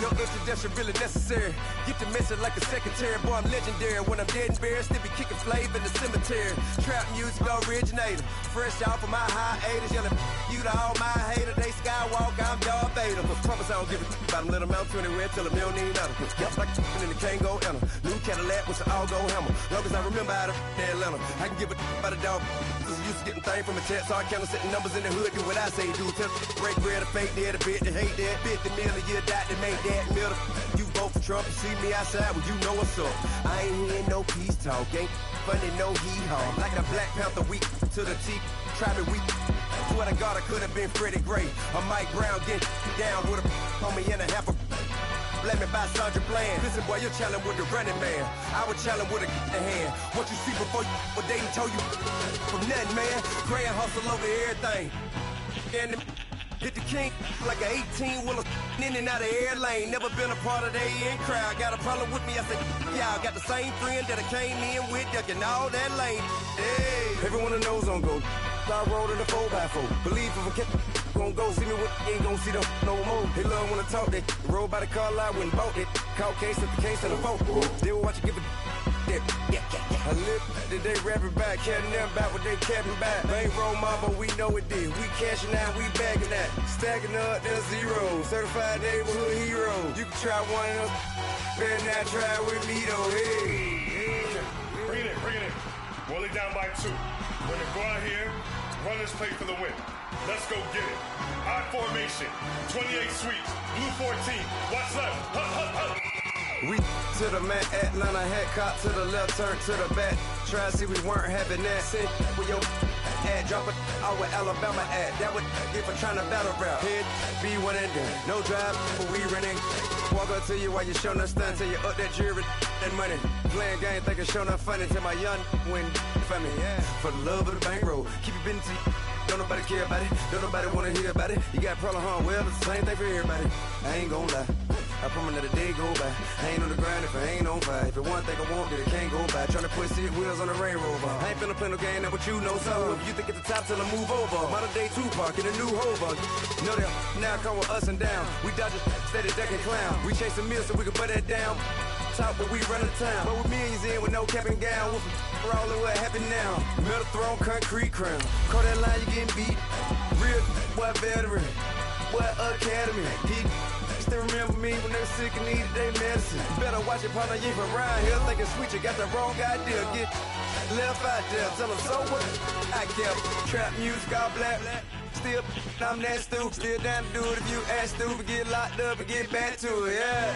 No introduction really necessary. Get the message like a secretary. Boy, I'm legendary. When I'm dead and buried, still be kicking flavor in the cemetery. Trap music originator. Fresh off of my hiatus. Yelling you to all my haters. They skywalk, I'm Darth Vader. Promise I don't give a about them. Let them out 20 red, tell them they don't need nothing. Yup, like in the Kango enter. New Cadillac with an all-go hammer. Long as I remember how to Atlanta. I can give a about a dog. I'm used to getting things from a text. So I count setting numbers in the hood. Do what I say, do. Tell break bread or fake dead, a bit to hate that. 50 million, you died to make that middle. You vote for Trump, you see me outside, well, you know what's up. I ain't hearing no peace talk, ain't funny, no hee-haw. Like the Black Panther, weak to the teeth, try me weak. Swear to God, I could have been Freddie Gray. Or Mike Brown getting down with a homie and a half a. Let me buy Sandra Bland. Listen, boy, you're challenging with the running man. I would challenge with a in hand. What you see before you, what they told you from nothing, man. Pray and hustle over everything. And hit the king like an 18-wheeler in and out of air lane. Never been a part of the in crowd. Got a problem with me, I said, y'all got the same friend that I came in with, ducking all that lane. Hey, everyone knows on go. I rolled in the 4x4. Believe if a cat gon' go see me with ain't gon' see them no more. They love when I talk, they roll by the car lot, went bought it. Caught case at the case of the phone. They will watch you give a I live that they rapping back, catting them back what they capping back. They ain't roll mama, we know it did. We cashing out, we bagging that. Stacking up, there's zero. Certified neighborhood hero. You can try one of them, better not try with me though. Hey. Bring it in. Roll it down by 2. We're gonna go out here, Runners play for the win. Let's go get it. I formation, 28 sweeps, blue 14. Watch left. Hup, hup, hup. We to the man, Atlanta head caught to the left, turn to the back. Try to see we weren't having that. Sit with your ad, drop it out with Alabama ad. That would get for trying to battle rap. Head, be one and done. No drive, but we running. Walk up to you while you showing us stunt till you up that jewelry and money. Playing game, thinking showing up funny till my young win for me. Yeah. For the love of the bankroll, keep it busy. Don't nobody care about it. Don't nobody wanna hear about it. You got problem, huh? Well, it's the same thing for everybody. I ain't gon' lie. I promise that a day go by. I ain't on the grind if I ain't on fire. If it one thing I want, then it can't go by. Tryna put seat wheels on the Range Rover. I ain't finna play no game, that what you know. So if you think at the top till I move over. Modern day Tupac in a new Hova. Know that now come with us and down. We dodge it, steady ducking clown. We chase a meal so we can put that down. Top, but we run the town. But with millions in with no cap and gown. We're all in what happened now. Metal throne, concrete crown. Call that line, you getting beat. Real, what veteran. What academy. He still remember me when they were sick and needed their medicine. Better watch it, partner, you from around here thinking sweet, you got the wrong idea. Get left out there, tell them so what I kept. Trap music, all black. Still, I'm that stupid. Still down to do it if you ask stupid. Get locked up and get back to it, yeah.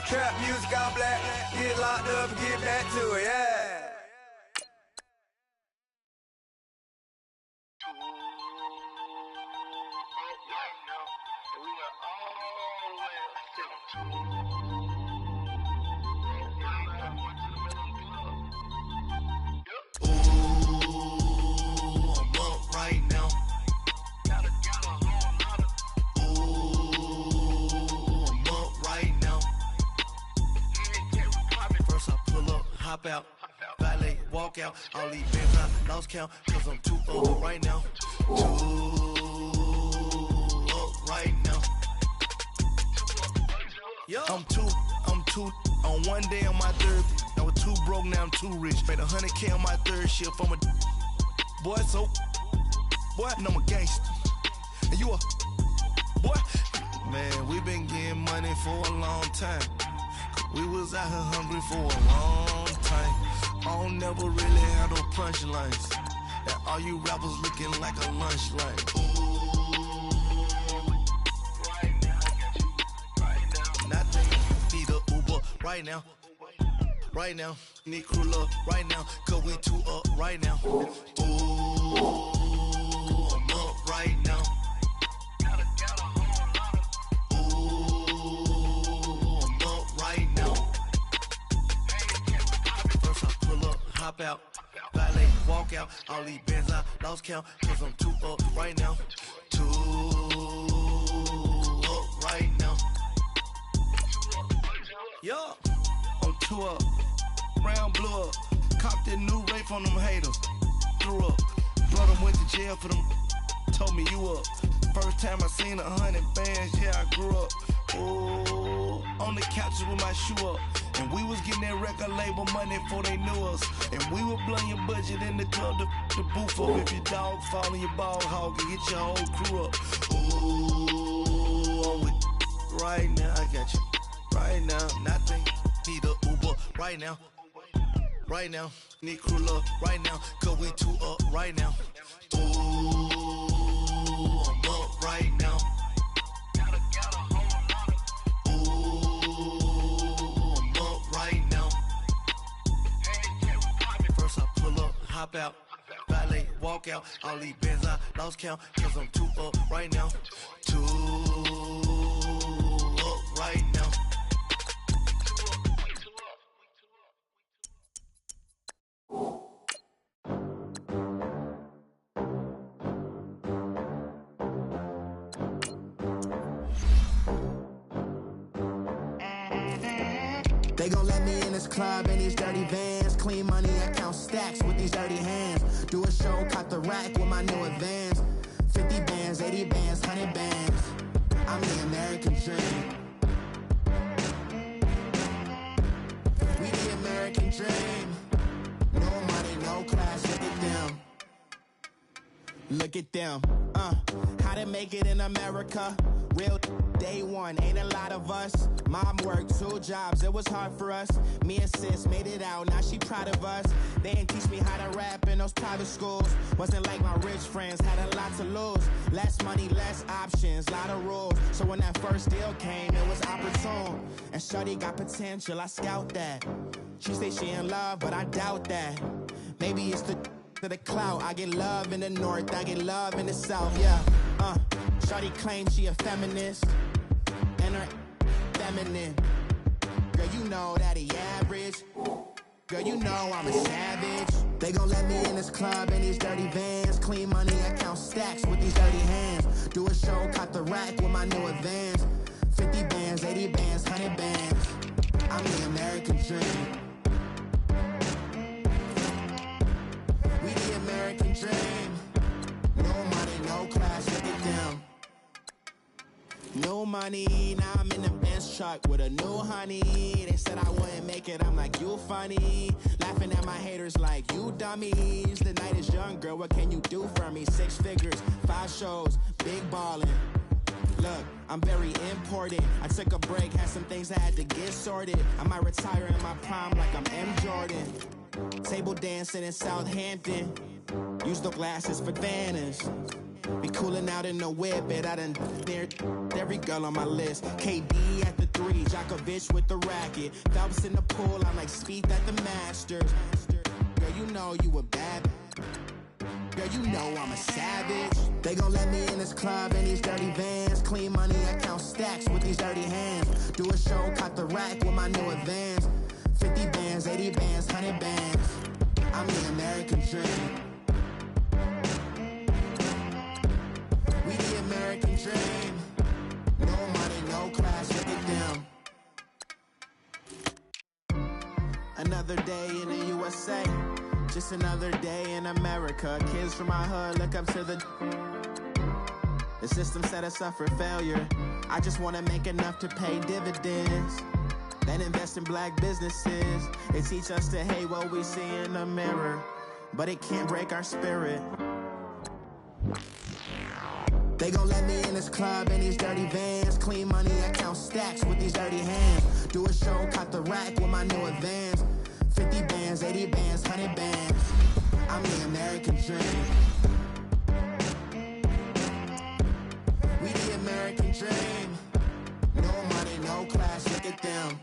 Trap music, all black. Get locked up and get back to it, yeah. Hop out, valet, walk out. All these bands I lost count, cause I'm too old right now. Too up right now. I'm too, on one day on my third. I was too broke, now I'm too rich. Made 100K on my third shift. I'm a boy, so, boy, and I'm a gangster. And you a, boy, man, we been getting money for a long time. We was out here hungry for a long time. I don't never really have no punchlines. And all you rappers looking like a lunch line. Right now, I got you. Right now. Nothing, need a Uber right now. Right now, need crew love right now. Cause we too up right now. Ooh, I'm up right now. Hop out, valet, walk out. All these bands I lost count, cause I'm too up right now. Too up right now. Yeah, I'm too up. Round blew up. Copped that new rape on them haters. Threw up. Brother went to jail for them. Told me you up. First time I seen 100 bands, yeah, I grew up. Ooh, on the couches with my shoe up. And we was getting that record label money before they knew us. And we were blowing your budget in the club to booth up. If your dog fall in your ball hog and get your whole crew up. Ooh, I'm with right now, I got you. Right now, nothing, need a Uber right now. Right now, need crew love right now. Cause we too up right now. Ooh, I'm up right now. Hop out, valet, walk out. All these bands I lost count, cause I'm too up right now. Too up right now. They gon' let me in this club in these dirty vans. Clean money, I count stacks with these dirty hands. Do a show, caught the rack with my new advance. 50 bands, 80 bands, 100 bands. I'm the American dream. We the American dream. No money, no class, look at them. Look at them, how to make it in America. Real day one, ain't a lot of us. Mom worked 2 jobs, it was hard for us. Me and sis made it out, now she proud of us. They didn't teach me how to rap in those private schools. Wasn't like my rich friends, had a lot to lose. Less money, less options, lot of rules. So when that first deal came, it was opportune. And shorty got potential, I scout that. She say she in love, but I doubt that. Maybe it's to the clout. I get love in the north, I get love in the south, yeah. Shorty claims she a feminist, and her feminine. Girl, you know that he average. Girl, you know I'm a savage. They gon' let me in this club in these dirty vans. Clean money, I count stacks with these dirty hands. Do a show, caught the rack with my new advance. 50 bands, 80 bands, 100 bands. I'm the American dream. We the American dream. No money, no class, look at them. No money, now I'm in the Benz truck with a new honey. They said I wouldn't make it, I'm like, you funny. Laughing at my haters like, you dummies. The night is young, girl, what can you do for me? 6 figures, 5 shows, big ballin'. Look, I'm very important. I took a break, had some things I had to get sorted. I might retire in my prime like I'm M. Jordan. Table dancing in Southampton. Use the glasses for Vannas. Be cooling out in the whip, but I done near every girl on my list. KD at the 3, Djokovic with the racket. Phelps in the pool, I'm like Spieth at the Masters. Girl, you know you a bad. Girl, you know I'm a savage. They gon' let me in this club in these dirty vans. Clean money, I count stacks with these dirty hands. Do a show, caught the rack with my new advance. 50 bands, 80 bands, 100 bands. I'm the American dream. We the American dream. No money, no class, look at them. Another day in the USA. Just another day in America. Kids from my hood look up to the system set us up for failure. I just wanna make enough to pay dividends. Then invest in black businesses. They teach us to hate what we see in the mirror, but it can't break our spirit. They gon' let me in this club in these dirty vans. Clean money, I count stacks with these dirty hands. Do a show, caught the rack with my new advance. 50 bands, 80 bands, 100 bands. I'm the American dream. We the American dream. No money, no class, look at them.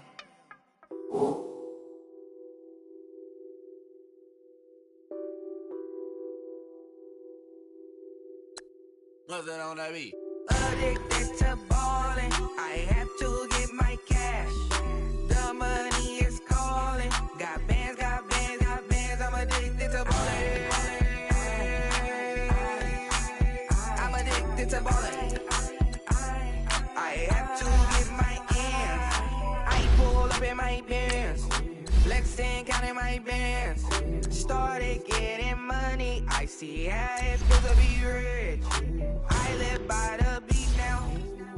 Nothing on that beat. Addicted to ballin', I have to get my cash. The money is calling. Got bands, got bands, got bands. I'm addicted to ballin'. I'm addicted to ballin'. I have to get my ends. I pull up in my bands, flexing, counting my bands. Started getting money. I see how it feels to be rich. I live by the beach now.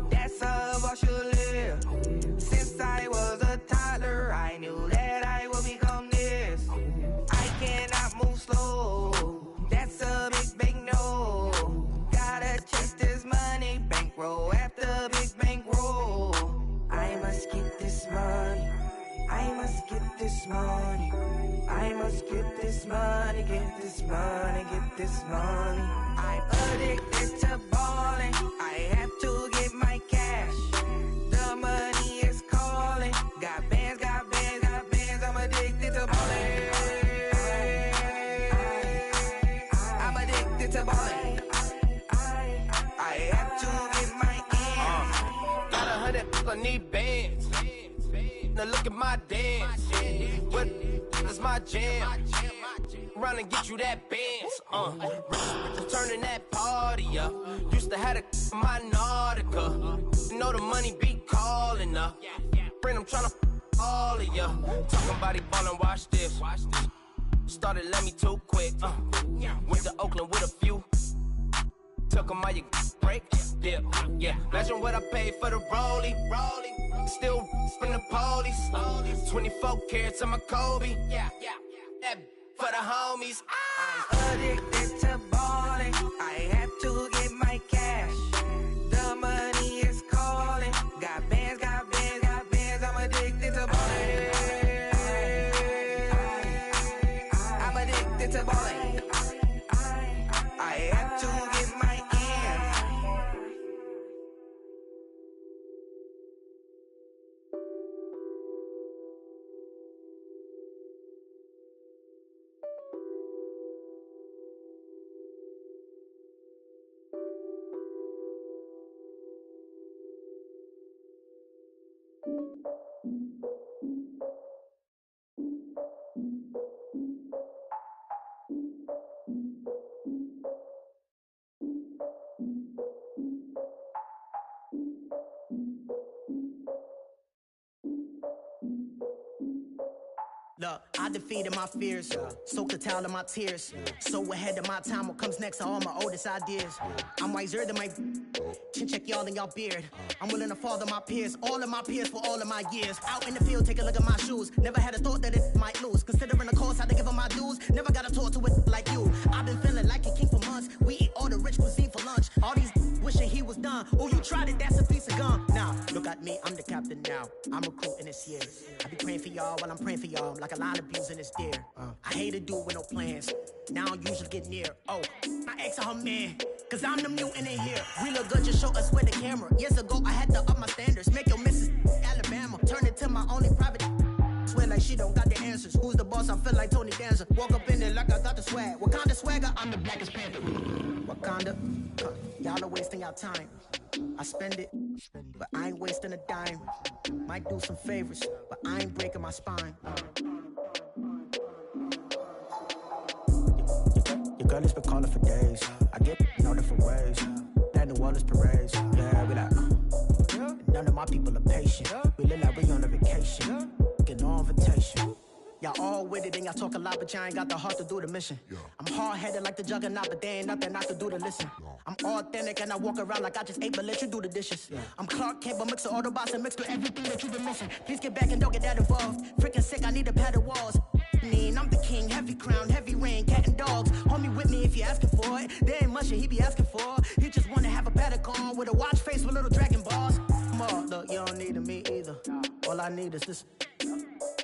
That's how I should live. Since I was a toddler, I knew that I would become this. I cannot move slow. That's a big no. Gotta chase this money, bankroll after big bankroll. I must get this money. I must get this money. I must get this money, get this money, get this money. I'm addicted to ballin'. I have to get my cash. The money is calling. Got bands, got bands, got bands. I'm addicted to ballin'. I'm addicted to ballin'. I have to get my ends. Got 100, I need bands. Now look at my dance. What is my jam? Run and get you that bands. Turning that party up. Used to have a my Nautica. You know the money be calling up. Friend, I'm tryna all of ya. Talking about he ballin', watch this. Started let me too quick. Went to Oakland with a few. Took 'em all you break. Yeah. Imagine what I paid for the rollie. Still from the police. 24 carats on my Kobe. That for the homies. I'm addicted to ballin'. I have to get my cash. The money is Look, I defeated my fears, soaked the towel of my tears. So ahead of my time, what comes next are all my oldest ideas. I'm wiser than my chin check y'all in y'all beard. I'm willing to father my peers, all of my peers for all of my years. Out in the field, take a look at my shoes. Never had a thought that it might lose. Considering the cost, I had to give them my dues. Never got a talk to it like you. I've been feeling like a king for months. We eat all the rich cuisine for lunch. All these wishing he was done. Oh, you tried it, that's a piece of gum. Now, look at me, I'm the captain now. I'm recruiting this year. I be praying for y'all while I'm praying for y'all. Like a line of bees in this deer. I hate to do with no plans. Now I usually get near. Oh, my ex are her man. Cause I'm the mutant in here. We look good, just show us where the camera. Years ago, I had to up my standards. Make your missus Alabama. Turn it to my only private. Swear like she don't got the answers. Who's the boss? I feel like Tony Danza. Walk up in there like I got the swag. What kind of swagger? I'm the blackest panther. Wakanda. Y'all are wasting our time. I spend it, but I ain't wasting a dime. Might do some favors, but I ain't breaking my spine. Your girl has been calling for days. I get in all different ways. That New Orleans parades. Yeah, we like, none of my people are patient. We live like we on a vacation. Get no invitation. Y'all all with it and y'all talk a lot, but y'all ain't got the heart to do the mission. I'm hard-headed like the juggernaut, but there ain't nothing I can do to listen. I'm authentic and I walk around like I just ate, but let you do the dishes. I'm Clark Kent, but mix of Autobots and mix with everything that you've been missing. Please get back and don't get that involved. Freaking sick, I need to pad the walls. I'm the king, heavy crown, heavy rain, cat and dogs. Homie with me if you're asking for it. There ain't much that he be asking for. He just wanna have a paddock on with a watch face with little dragon balls. Look, you don't need me either. All I need is this.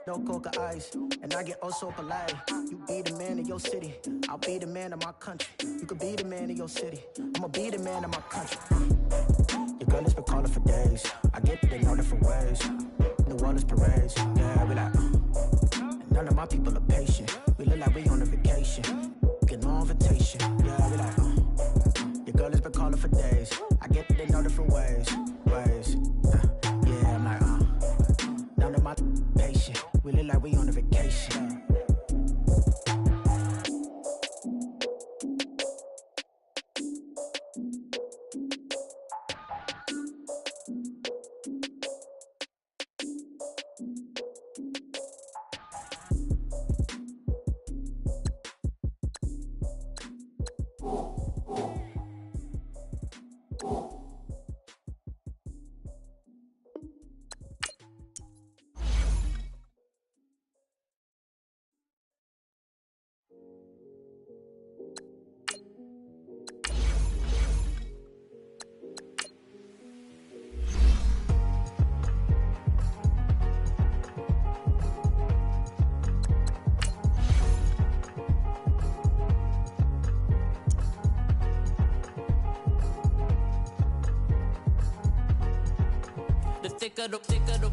No coca ice, and I get oh so polite. You be the man of your city, I'll be the man of my country. You could be the man of your city, I'ma be the man of my country. Your girl has been calling for days. I get it in all different ways. New Orleans parades, yeah, we like. None of my people are patient. We look like we on a vacation. Get no invitation, yeah, we like. Your girl has been calling for days. I get it in all different ways. Yeah, I'm like, none of my patient. We look like we on a vacation.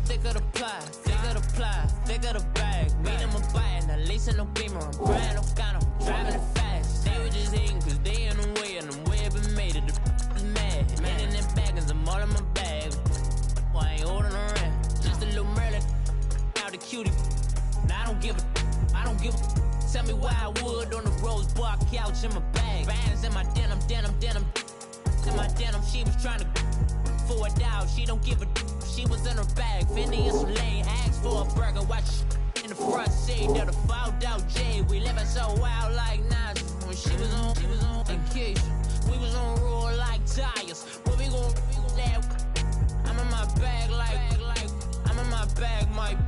Thicker the ply, thicker the bag. Meet them a bite, now lace in the beamer. I'm Brian O'Connor, driving it fast. They were just hating cause they in the way, and the way I've been made it, the is mad. Man in them baggins, I'm all in my bag. Well, I ain't holding around, just a little Merlin, out the cutie. Now I don't give a, tell me why I would on the rose bar couch in my bag. Bands in my denim. In my denim, she was trying to for it out, she don't give a. She was in her bag, Fendi and some lane, asked for a burger, watch in the front seat of the fouled out J. We living so wild like Nas. When she was on vacation, we was on roll like tires. What we gon' I'm in my bag like I'm in my bag, Mike.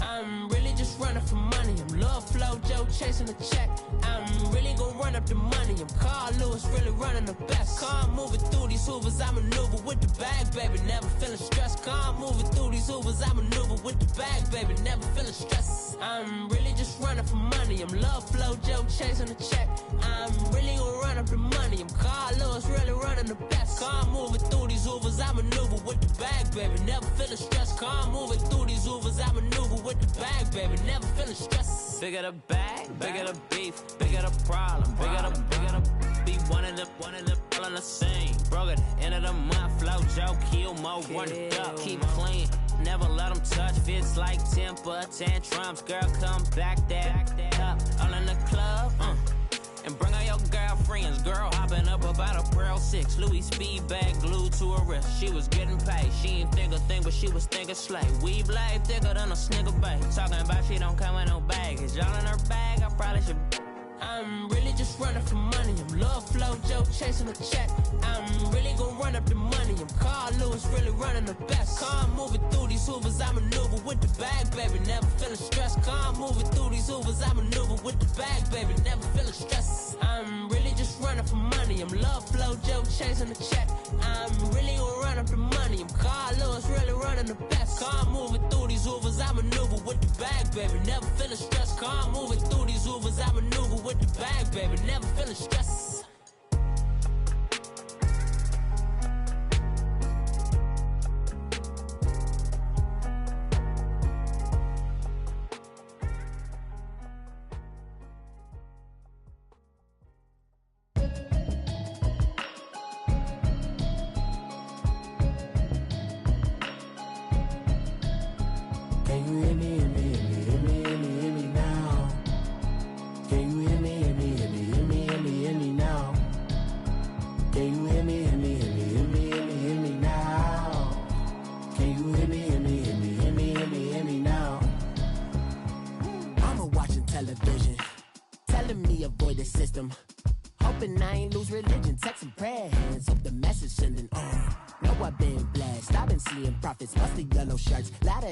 I'm really just running for money. I'm Love Flow Joe chasing the check. I'm really gon' run up the money. I'm Carl Lewis, really running the best. Car moving through these hoovers, I maneuver with the bag, baby. Never feeling stressed. Car moving through these hoovers, I maneuver with the bag, baby. Never feeling stressed. I'm really just running for money. I'm Love Flow Joe chasing the check. I'm really gon' run up the money. I'm Carl Lewis, really running the best. Car moving through these hoovers, I maneuver with the bag, baby. Never feeling stressed. Car moving through these hoovers, I maneuver with the bag, baby. Never feeling stressed. Bigger the bag, bigger the beef, bigger the problem, bigger the be one of them all on the same. Broke at the end of the month, Flow Joe, kill more, run it up, keep clean. never let them touch. Fits like temper tantrums. Girl, come back that up. All in the club, and bring out your girlfriends. Girl hopping up about a Pearl 6. Louis speed bag glued to her wrist. She was getting paid. She ain't think a thing, but she was thinking slay. We blade thicker than a snigger bag. Talking about she don't come with no baggage. Y'all in her bag, I probably should. I'm really just running for money. I'm love flow, Joe chasing a check. I'm really gonna run up the money. I'm Carl Lewis, really running the best. Car moving through these hoovers, I maneuver with the bag, baby. Never feeling stressed. Car moving through these hoovers, I maneuver with the bag, baby. Never feeling stressed. I'm really just running for money. I'm love flow, Joe chasing the check. I'm really gonna run up the money. I'm Carl Lewis, really running the best. Car moving through these hoovers, I maneuver with the bag, baby. Never feeling stressed. Car moving through these hoovers, I maneuver with the bag, baby. Never feeling stressed.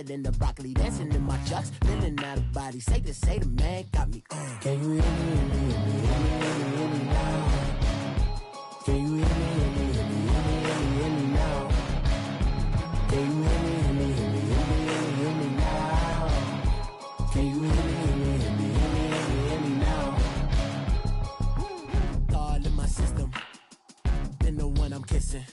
In the broccoli, dancing in my chucks, feeling out of body. Say the man got me on. Can you hear me, hear me, hear me, hear me, hear me, hear me now? Can you hear me, hear me, hear me, hear me, hear me, hear me now? Can you hear me, hear me, hear me, hear me, hear me, hear me now? Can you hear me, hear me, hear me, hear me, hear me, hear me now? All in my system, been the one I'm kissing.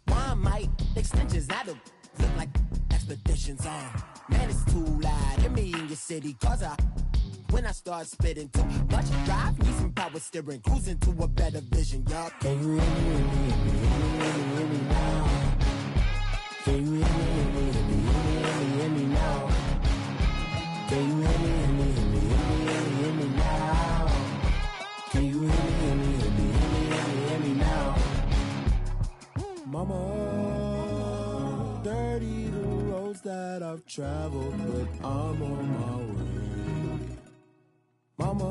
Why might extensions out of look like expeditions on? Man, it's too loud. Hear me in your city, cause when I start spitting too much drive, need some power steering, cruising to a better vision, y'all. Can you hear me, hear me, hear me, hear me, hear me, hear me now? Can you hear me, hear me, hear me, hear me, hear me, hear me now? Can you hear me, hear me, hear me, hear me, hear me, hear me now? Can you hear me, hear me, hear me, hear me, hear me, hear me now? Mama, dirty the roads that I've traveled, but I'm on my way. Mama,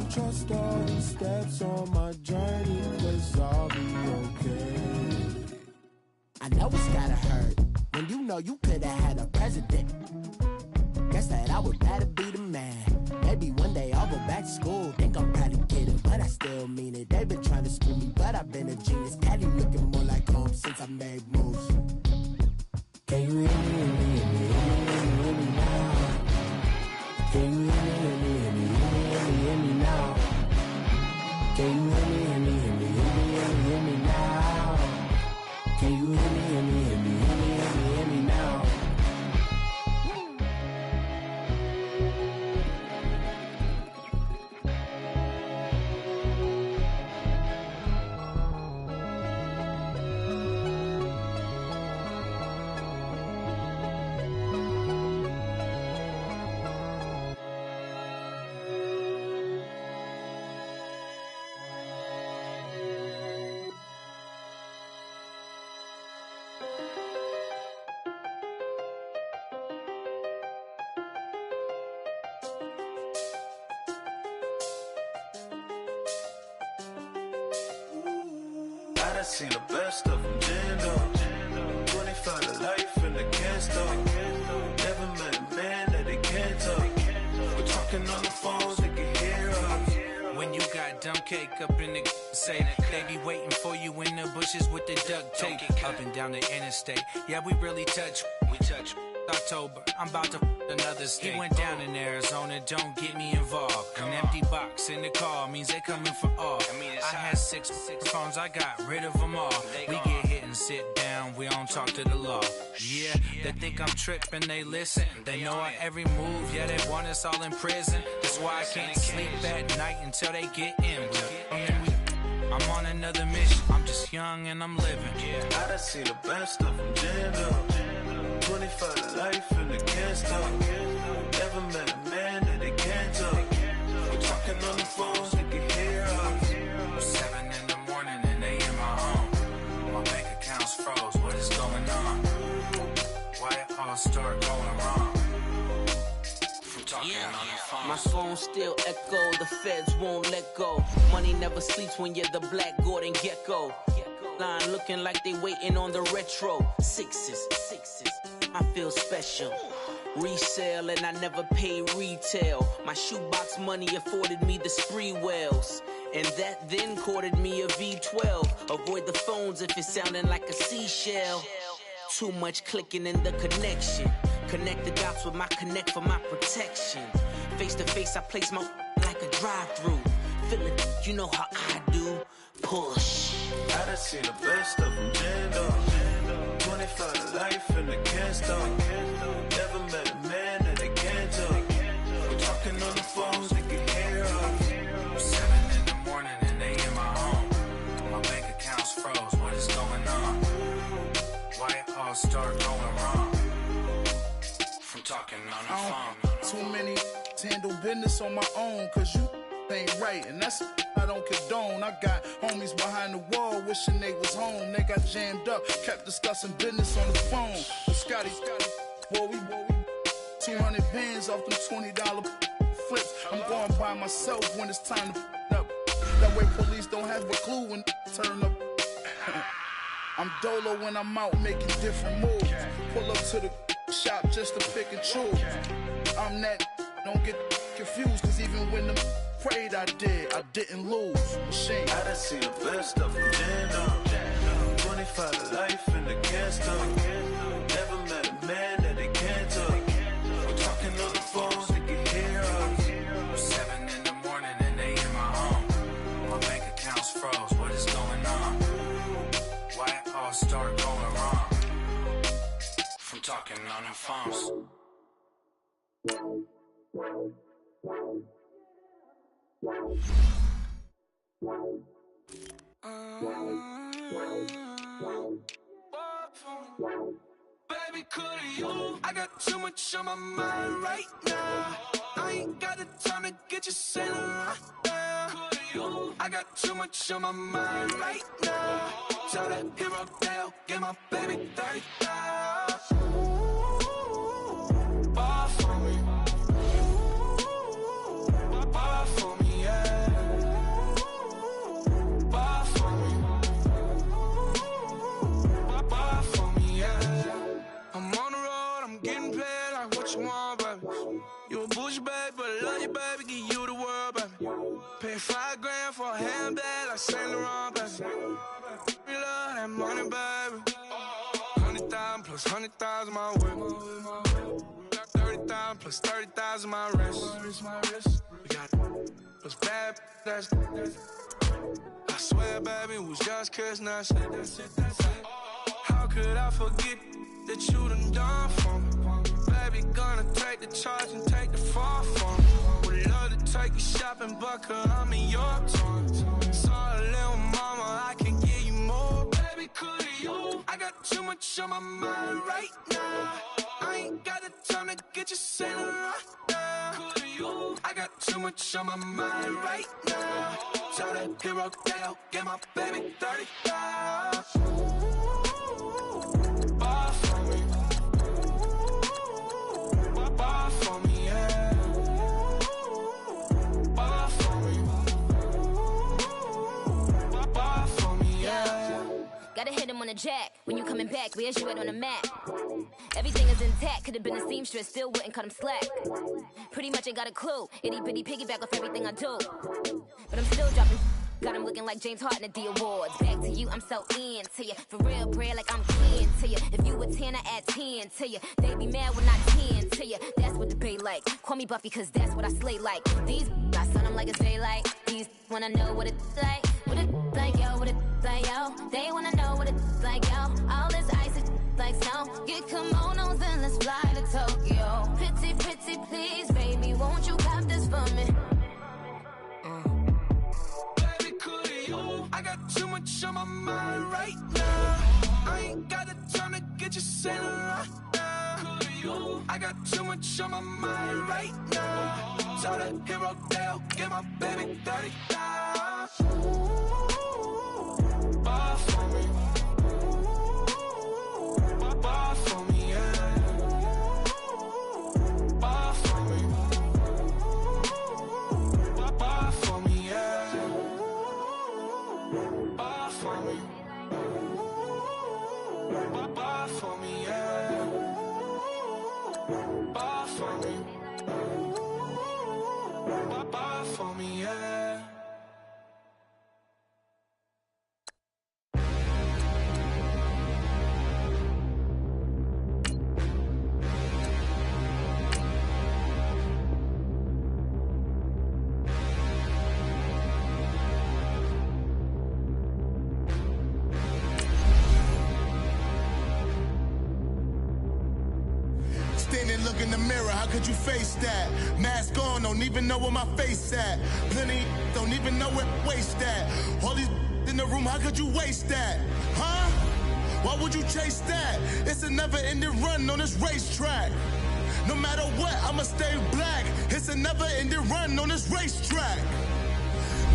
trust all the steps on my journey, 'cause I'll be okay. I know it's gotta hurt when you know you could've had a president. Guess that I would rather be the man. Maybe one day I'll go back to school. Think I'm probably kidding, but I still mean it. They've been trying to school me, but I've been a genius. Caddy looking more like home since I made moves. Can you hear me, hear me, hear me, hear me, hear me, hear me now? Can you hear me, hear me, hear me, hear me, hear me, hear me now? Can you hear me, hear me, hear me, hear me, hear me, hear me now? Can you hear me, hear me, hear me, hear me, hear me, hear me now? I seen the best of them, Jando. 25 to life and they can't stop. Never met a man that they can't talk. We're talking on the phones, they can hear us. When you got dumb cake up in the say that they be waiting for you in the bushes with the duct tape. Up and down the interstate, yeah, we really touch. We touch. October, I'm about to another state. He went down in Arizona, don't get me involved. An empty box in the car means they coming for all. I had six phones, I got rid of them all. We get hit and sit down, we don't talk to the law. Yeah, they think I'm tripping, they listen. They know our every move, yeah, they want us all in prison. That's why I can't sleep at night until they get in. I'm on another mission, I'm just young and I'm living. I done seen the best of them, Jando. 25 to life and they can't stop. Never met a man that they can't talk. We're talking on the phones, they can hear us. 7 in the morning and they in my home. My bank account's froze, what is going on? Why it all start going wrong? From talking on the phone. My phone still echo, the feds won't let go. Money never sleeps when you're the Black Gordon Gecko. Line looking like they waiting on the retro. Sixes, I feel special. Resale and I never pay retail. My shoebox money afforded me the spree wells. And that then courted me a V12. Avoid the phones if it's sounding like a seashell. Too much clicking in the connection. Connect the dots with my connect for my protection. Face to face, I place my like a drive-through. Feeling, you know how I do. Push. I done seen the best of them jammed up. 25 to life and they can't stop. Never met a man that they can't talk. We're talking on the phones, they can hear us. 7 in the morning and they in my home. My bank account's froze, what is going on? Why it all start going wrong? From talking on the phone. Too many handle business on my own, cause you ain't right, and that's I don't condone. I got homies behind the wall wishing they was home. They got jammed up, kept discussing business on the phone. But Scotty, boy, we 200 bands off them $20 flips. I'm going by myself when it's time to up. That way police don't have a clue when turn up. I'm dolo when I'm out making different moves. Pull up to the shop just to pick and choose. I'm that, don't get confused, cause even when the prayed I didn't lose. Machine. I done seen the best of them jammed up. 25 to life and they can't stop. Never met a man that they can't talk. We're talking on the phones, they can hear us. 7 in the morning and they in my home. My bank account's froze, what is going on? Why it all start going wrong? From talking on the phones. Baby, could you? I got too much on my mind right now. I ain't got the time to get you sailing right now. I got too much on my mind right now. Tell that hero Dale, get my baby 30,000. Bar for me. Bar for me, yeah. Bar for me. Bar for me, yeah. I'm on the road, I'm getting paid like what you want, baby. You a bougie, baby, but I love you, baby, give you the world, baby. Pay $5 grand for a handbag like Saint Laurent, baby. We love that money, baby. 100,000 plus 100,000 my whip. 30,000 plus 30,000 my wrist. We got those bad, that's I swear, baby, it was just kissing us. How could I forget that you done for me? Baby, gonna take the charge and take the fall from me. Would love to take you shopping, but I'm in your town. Sorry, little mama, I can give you more. Baby, could you? I got too much on my mind right now. I ain't got the time to get you sailing right now. Could you? I got too much on my mind right now. Tell that hero Dale, get my baby 30,000. Bar for me. Bar for me, yeah. Bar for me. Bar for me, yeah. Gotta hit him on the jack. When you coming back, where's you at on the map? Everything is intact. Could've been a seamstress, still wouldn't cut him slack. Pretty much ain't got a clue. Itty bitty piggyback off everything I do. But I'm still dropping. Got him looking like James Harden at the awards. Back to you, I'm so into you. For real, bread, like I'm kin to you. If you a 10, I add 10 to you. They be mad when I 10 to you. That's what the bay like. Call me Buffy, cause that's what I slay like. These, I son them like it's daylight. These wanna know what it's like. What it like, yo, what it like, yo. They wanna know what it's like, yo. All this ice is like snow. Get kimonos and let's fly to Tokyo. Pretty, pretty, please, baby, won't you cop this for me? I got too much on my mind right now. I ain't got the time to get you sailing right now. I got too much on my mind right now. Tell that hero Dale, give my baby 30,000. Ball for me. Ball for me, yeah. Ball for me. Ball for me, yeah. Ball for me. Ball for me, yeah. Ball for me. Ball for me, yeah. Standing, look in the mirror, how could you face that? Mask on, don't even know where my face at. Plenty, don't even know where waste at. All these in the room, how could you waste that? Huh? Why would you chase that? It's a never-ending run on this racetrack. No matter what, I'ma stay black. It's a never-ending run on this racetrack.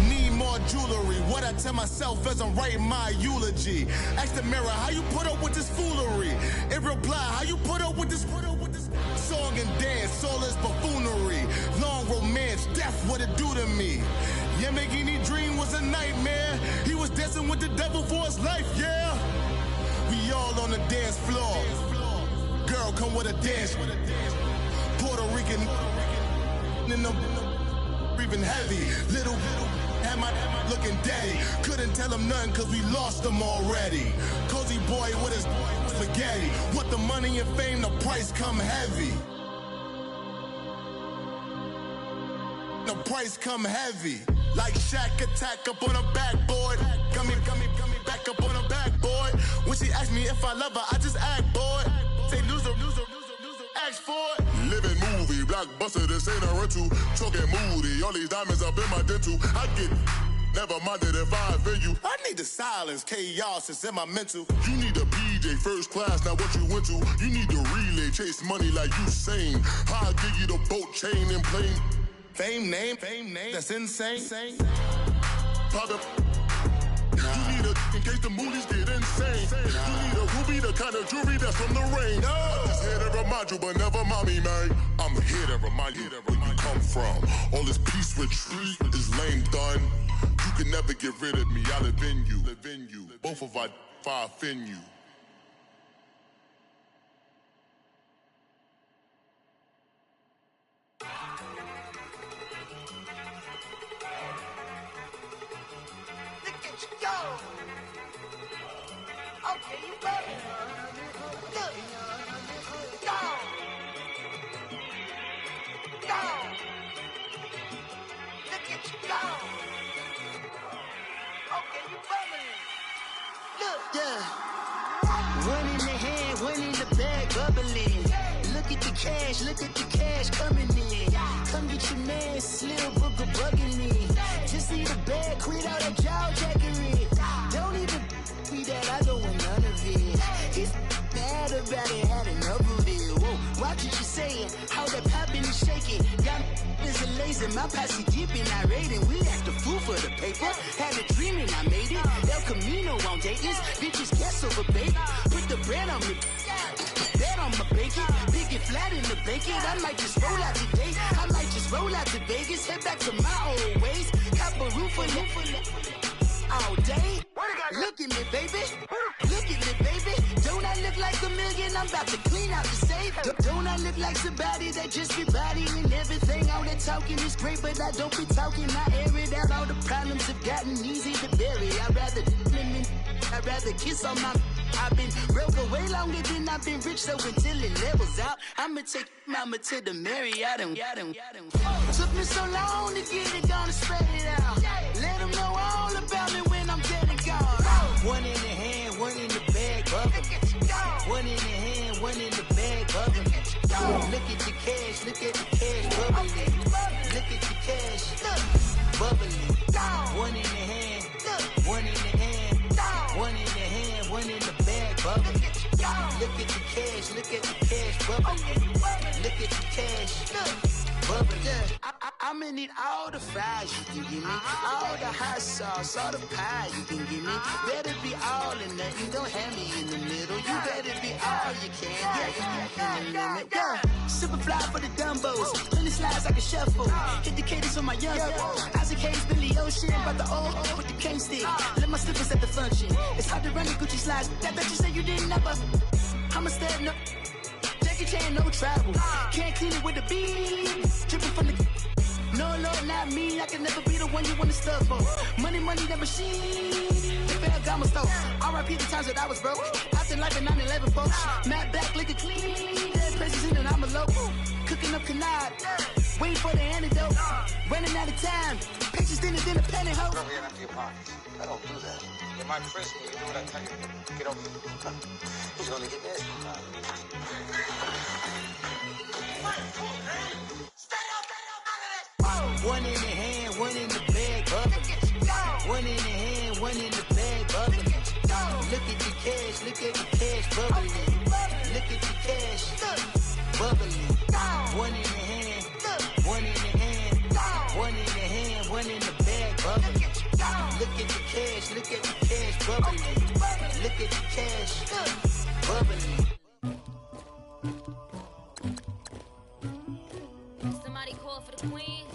Need more jewelry, what I tell myself as I'm writing my eulogy. Ask the mirror, how you put up with this foolery? It reply, how you put up with this song and dance, all this buffoonery. Long romance, death, what it do to me? Yamagini dream was a nightmare. He was dancing with the devil for his life, yeah. We all on the dance floor. Girl, come with a dance. Puerto Rican in the breathing heavy. Little had my looking daddy. Couldn't tell him nothing cause we lost him already. Cozy boy with his spaghetti. What the money and fame, the price come heavy. The price come heavy. Like Shaq attack up on a backboard. Coming back up on a backboard. When she asked me if I love her, I just act bored. Say loser, ask for it. Living movie, blockbuster, this ain't a rental. Choking moody, all these diamonds up in my dental. I get never minded if I offend you. I need the silence, chaos is in my mental. You need a PJ, first class, not what you went to. You need the relay, chase money like you sane. How I give you the boat chain and plane. Fame name, that's insane. Pop you need a in case the movies get insane. You need a ruby, the kind of jewelry that's from the rain. No. I'm just here to remind you, but never mommy, man. I'm here to remind you where you come from. All this peace retreat is lame done. You can never get rid of me. I live in you. Both of our fire offend you. Go! Okay, you better. Look. Go! Go! Look at you go! Okay, you bubbling. Look. Yeah. One in the hand, one in the bag, bubbling. Look at the cash coming in. Come get your man, Slim Booker bugging me. Just need a bag, quit all that jaw jackery. Don't even be that, I don't want none of it. He's mad about it, had enough of it. Whoa, watch what you saying, how that poppin' and shaking. Y'all is a lazy, my posse deep and I raiding. We act the fool for the paper, had a dream and I made it. El Camino on Dayton's, bitches guess over baby. Put the bread on me, bet on my bacon. Big and flat in the bacon, I might just roll out today. I might just roll out to Vegas, head back to my old ways. Cop a roof for all day. Look at me, baby. Look at me, baby. Don't I look like a million? I'm about to clean out the safe. Don't I look like somebody that just be bodying everything? All that talking is great, but I don't be talking. I air it out. All the problems have gotten easy to bury. I'd rather kiss on my. I've been broke way longer than I've been rich, so until it levels out, I'ma take mama to the Marriott and took me so long to get it, gonna spread it out. Let them know all about me when I'm dead and gone. One in the hand, one in the bag, bubba. One in the hand, one in the bag, bubba. Look at the cash, bubbling. Look at the cash, bubbling. One in the hand, one in the hand, one in the hand, one in the bag, bubbling. Look at the cash, bubbling. Look at the cash, bubbling. I'ma need all the fries you can give me, all the hot sauce, all the pie you can give me. Better be all or nothing, don't have me in the middle. You better be all you can, in the limit. Yeah, super fly for the Dumbos, plenty slides like a shuffle. Hit the cadence on my young Isaac Hayes, Billy Ocean, but the old with the cane stick. Let my slippers at the function. It's hard to run the Gucci slides. That bet you say you didn't never. I'm a step no. Jackie Chan, no travel. Can't clean it with the beat. Dripping from the. No, not me. I can never be the one you want to stuff for. Money, the machine. The Ferragamo store. R.I.P. the times that I was broke. Acting like a 9/11 folks. Matte black, liquor clean. Dead places in and I'm a local. Cooking up canard. Waiting for the antidote. Running out of time. Pictures thinner than a pantyhose. Over here and empty your pockets. I don't do that. In my prison, you do what I tell you. Get over here. He's gonna get nasty. One in the hand, one in the bag, bubbling. One in the hand, one in the bag, bubbling. Look at the cash, bubbling. Look at the cash, bubbling. One in the hand, one in the hand, one in the hand, one in the bag, bubbling. Look at the cash, bubbling. Look at the cash, bubbling. Somebody call for the queen.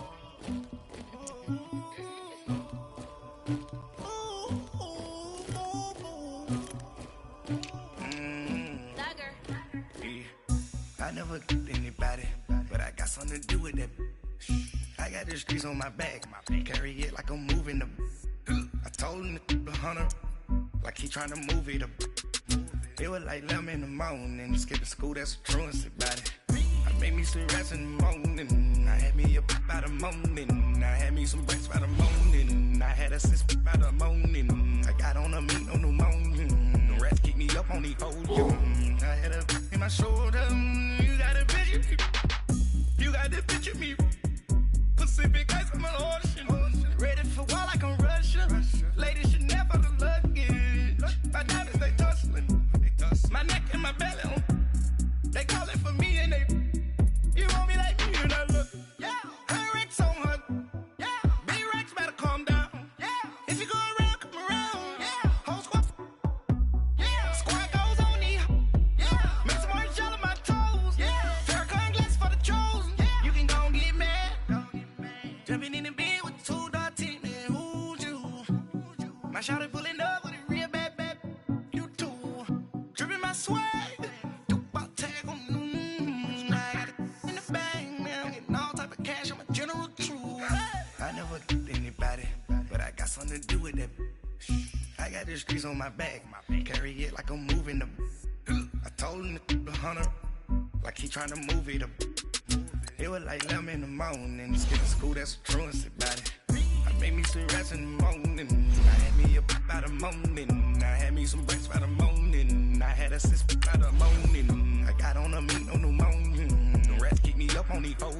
I never did anybody, but I got something to do with that. I got the streets on my back, carry it like I'm moving the. I told him the hunter, like he trying to move it up. It was like 11 in the morning, skipping school, that's a truancy about it. I made me some rest in the morning, I had me up by the morning, I had me some breaks by the morning, I had a sis by the morning, I got on a meat, no pneumonia, the rats keep me up on the whole I had a in my shoulder, you got a picture, you got the picture me, Pacific ice on my ocean, ready for war like I'm Russian, ladies should never the luggage, my diamonds they tussling, my neck and my belly on, they calling for me and they, you want me like me and I look, yeah, her Rex on her, yeah, big Rex better calm down, yeah, if you go around, come around, yeah, whole squad, yeah, squad goes on me, yeah, make some orange gel on my toes, yeah, Farrakhan glass for the chosen, yeah, you can go and get mad, jumping in the bed with 2 dark teeth, man, who's you, my shawty pulling up with a real bad, you too, dripping my swag, something to do with that. I got the streets on my back, carry it like I'm moving the. I told him the hunter, like he trying to move it up. It was like 11 in the morning, skipping school, that's a truancy about it. I made me some rest in the morning, I had me up by the morning, I had me some breaks by the morning, I had a sis by the morning, I got on a meat, no pneumonia, the rats keep me up on the whole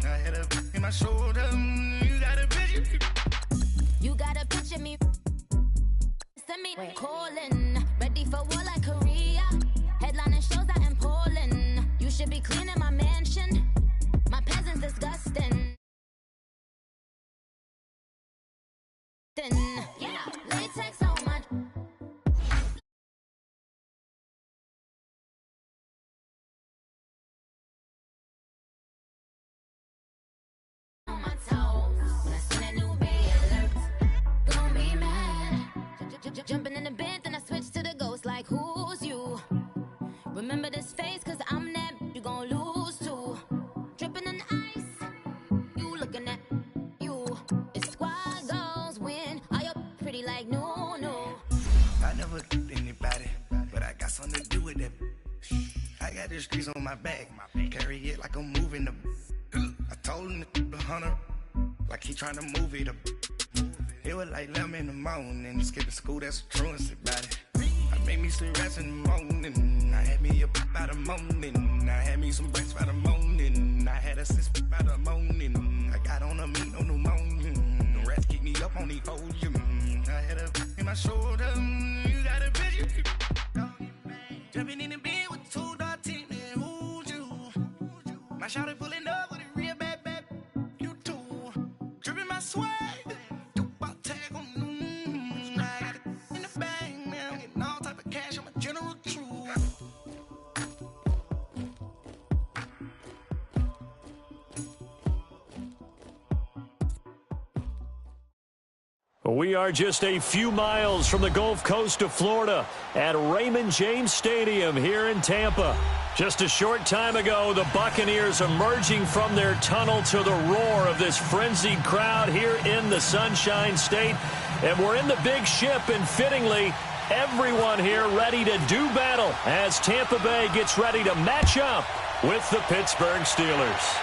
I had a in my shoulder, you got a picture. You gotta picture me. Send me calling. Ready for war like Korea. Headlining shows out in Poland. You should be cleaning my mansion. My peasants disgusting. Yeah, latex on my. On my toes. When I see that new jumping in the bed, then I switch to the ghost like who's you? Remember this face, cause I'm that you gon' lose too. Dripping in ice, you looking at you. It's squad goes when I up pretty like no. I never did anybody, but I got something to do with that. I got the streets on my back, carry it like I'm moving the. I told him the hunter, like he trying to move it up. It was like 11 in the morning, skipping school, that's a truancy about it. I made me some rest in the morning, I had me up by the morning, I had me some breaks by the morning, I had a sis by the morning, I got on a meat, no pneumonia, the rats keep me up on the whole I had a in my shoulder, you got a picture, Jumping in the bed with 2 dark teeth, man, who's you? My shawty pulling up with a real bad, you too. Dripping my swag, about tag on, I got it in the bag, man, I'm getting all type of cash, I'm a general truth. We are just a few miles from the Gulf Coast of Florida at Raymond James Stadium here in Tampa. Just a short time ago, the Buccaneers emerging from their tunnel to the roar of this frenzied crowd here in the Sunshine State. And we're in the big ship, and fittingly, everyone here ready to do battle as Tampa Bay gets ready to match up with the Pittsburgh Steelers.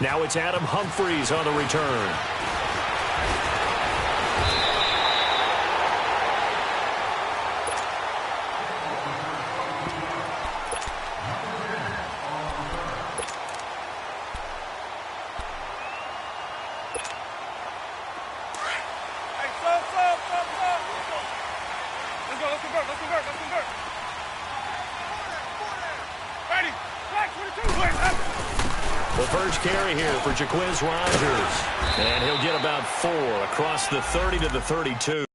Now it's Adam Humphries on the return. The first carry here for Jaquiz Rogers. And he'll get about 4 across the 30 to the 32.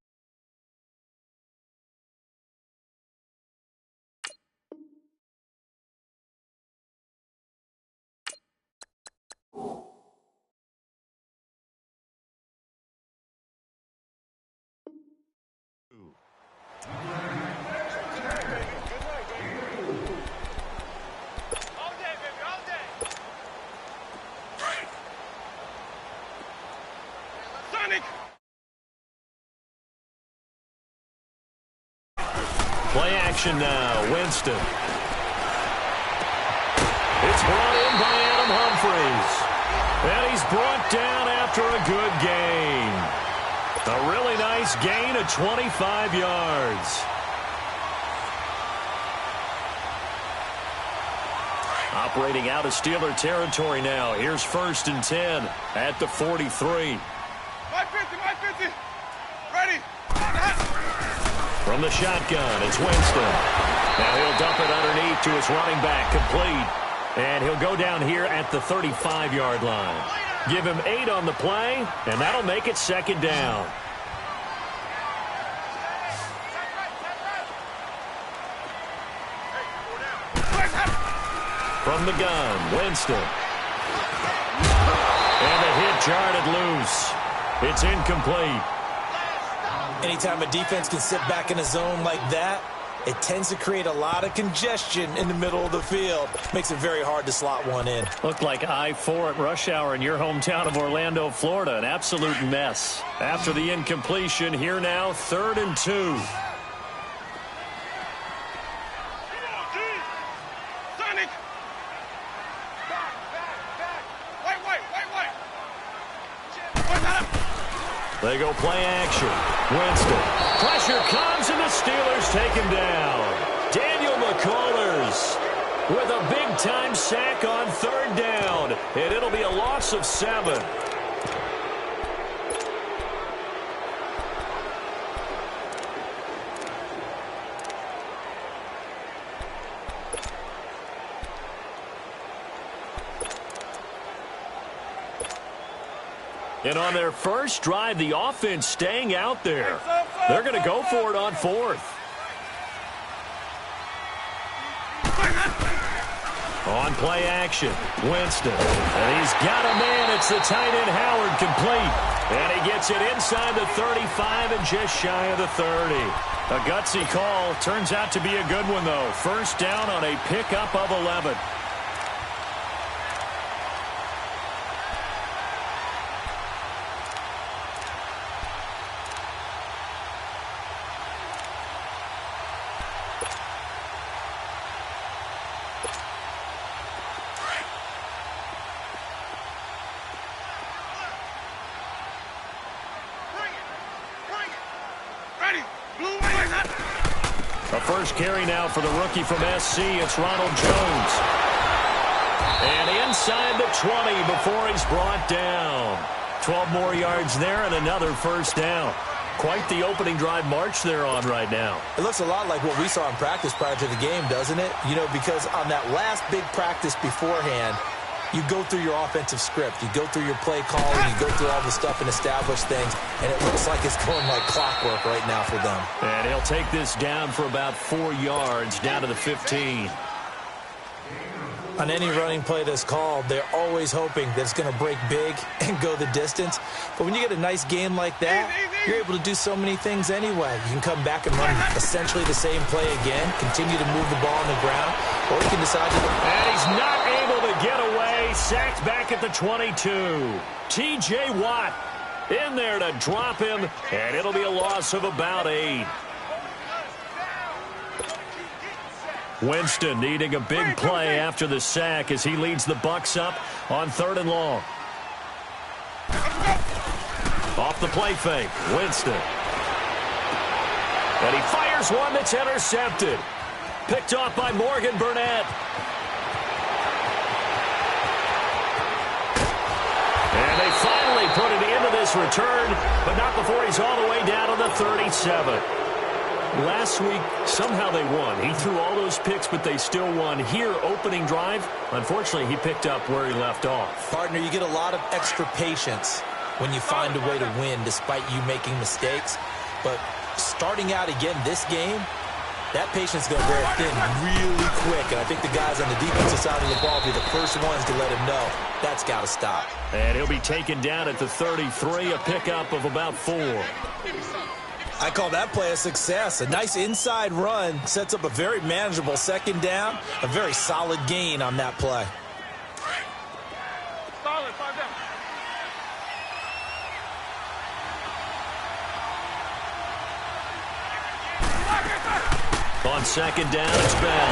Play action now, Winston. It's brought in by Adam Humphries. And he's brought down after a good gain. A really nice gain of 25 yards. Operating out of Steeler territory now. Here's 1st and 10 at the 43. My 50. Ready. From the shotgun, it's Winston. Now he'll dump it underneath to his running back, complete. And he'll go down here at the 35-yard line. Give him 8 on the play, and that'll make it 2nd down. From the gun, Winston. And the hit jarred loose. It's incomplete. Anytime a defense can sit back in a zone like that, it tends to create a lot of congestion in the middle of the field. Makes it very hard to slot one in. Looked like I-4 at rush hour in your hometown of Orlando, Florida. An absolute mess. After the incompletion, here now, 3rd and 2. They go play action. Winston. Pressure comes, and the Steelers take him down. Daniel McCullers with a big-time sack on 3rd down. And it'll be a loss of 7. And on their first drive, the offense staying out there. They're going to go for it on 4th. On play action, Winston. And he's got a man. It's the tight end, Howard, complete. And he gets it inside the 35 and just shy of the 30. A gutsy call. Turns out to be a good one, though. 1st down on a pickup of 11. A first carry now for the rookie from SC. It's Ronald Jones. And inside the 20 before he's brought down. 12 more yards there and another 1st down. Quite the opening drive march they're on right now. It looks a lot like what we saw in practice prior to the game, doesn't it? You know, because on that last big practice beforehand, you go through your offensive script. You go through your play calling. You go through all the stuff and establish things. And it looks like it's going like clockwork right now for them. And he'll take this down for about 4 yards, down to the 15. On any running play that's called, they're always hoping that it's going to break big and go the distance. But when you get a nice game like that, you're able to do so many things anyway. You can come back and run essentially the same play again, continue to move the ball on the ground, or you can decide to... And he's not able to get away. Sacked back at the 22. T.J. Watt in there to drop him, and it'll be a loss of about 8. Winston needing a big play after the sack as he leads the Bucs up on 3rd and long. Off the play fake, Winston. And he fires one that's intercepted. Picked off by Morgan Burnett. And they finally put it into this return, but not before he's all the way down to the 37. Last week, somehow they won. He threw all those picks, but they still won. Here, opening drive, unfortunately, he picked up where he left off. Partner, you get a lot of extra patience when you find a way to win despite you making mistakes. But starting out again this game, that patience is going to wear thin really quick. And I think the guys on the defensive side of the ball will be the first ones to let him know that's got to stop. And he'll be taken down at the 33, a pickup of about 4. I call that play a success. A nice inside run sets up a very manageable 2nd down. A very solid gain on that play. Solid, 5 down. On 2nd down, it's Bell.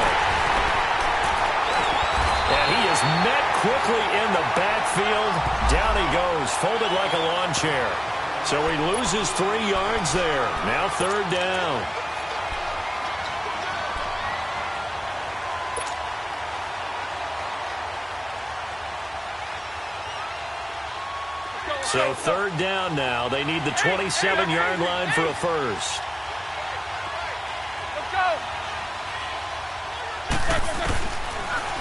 And he is met quickly in the backfield. Down he goes, folded like a lawn chair. So he loses 3 yards there. Now 3rd down. So 3rd down now. They need the 27-yard line for a first.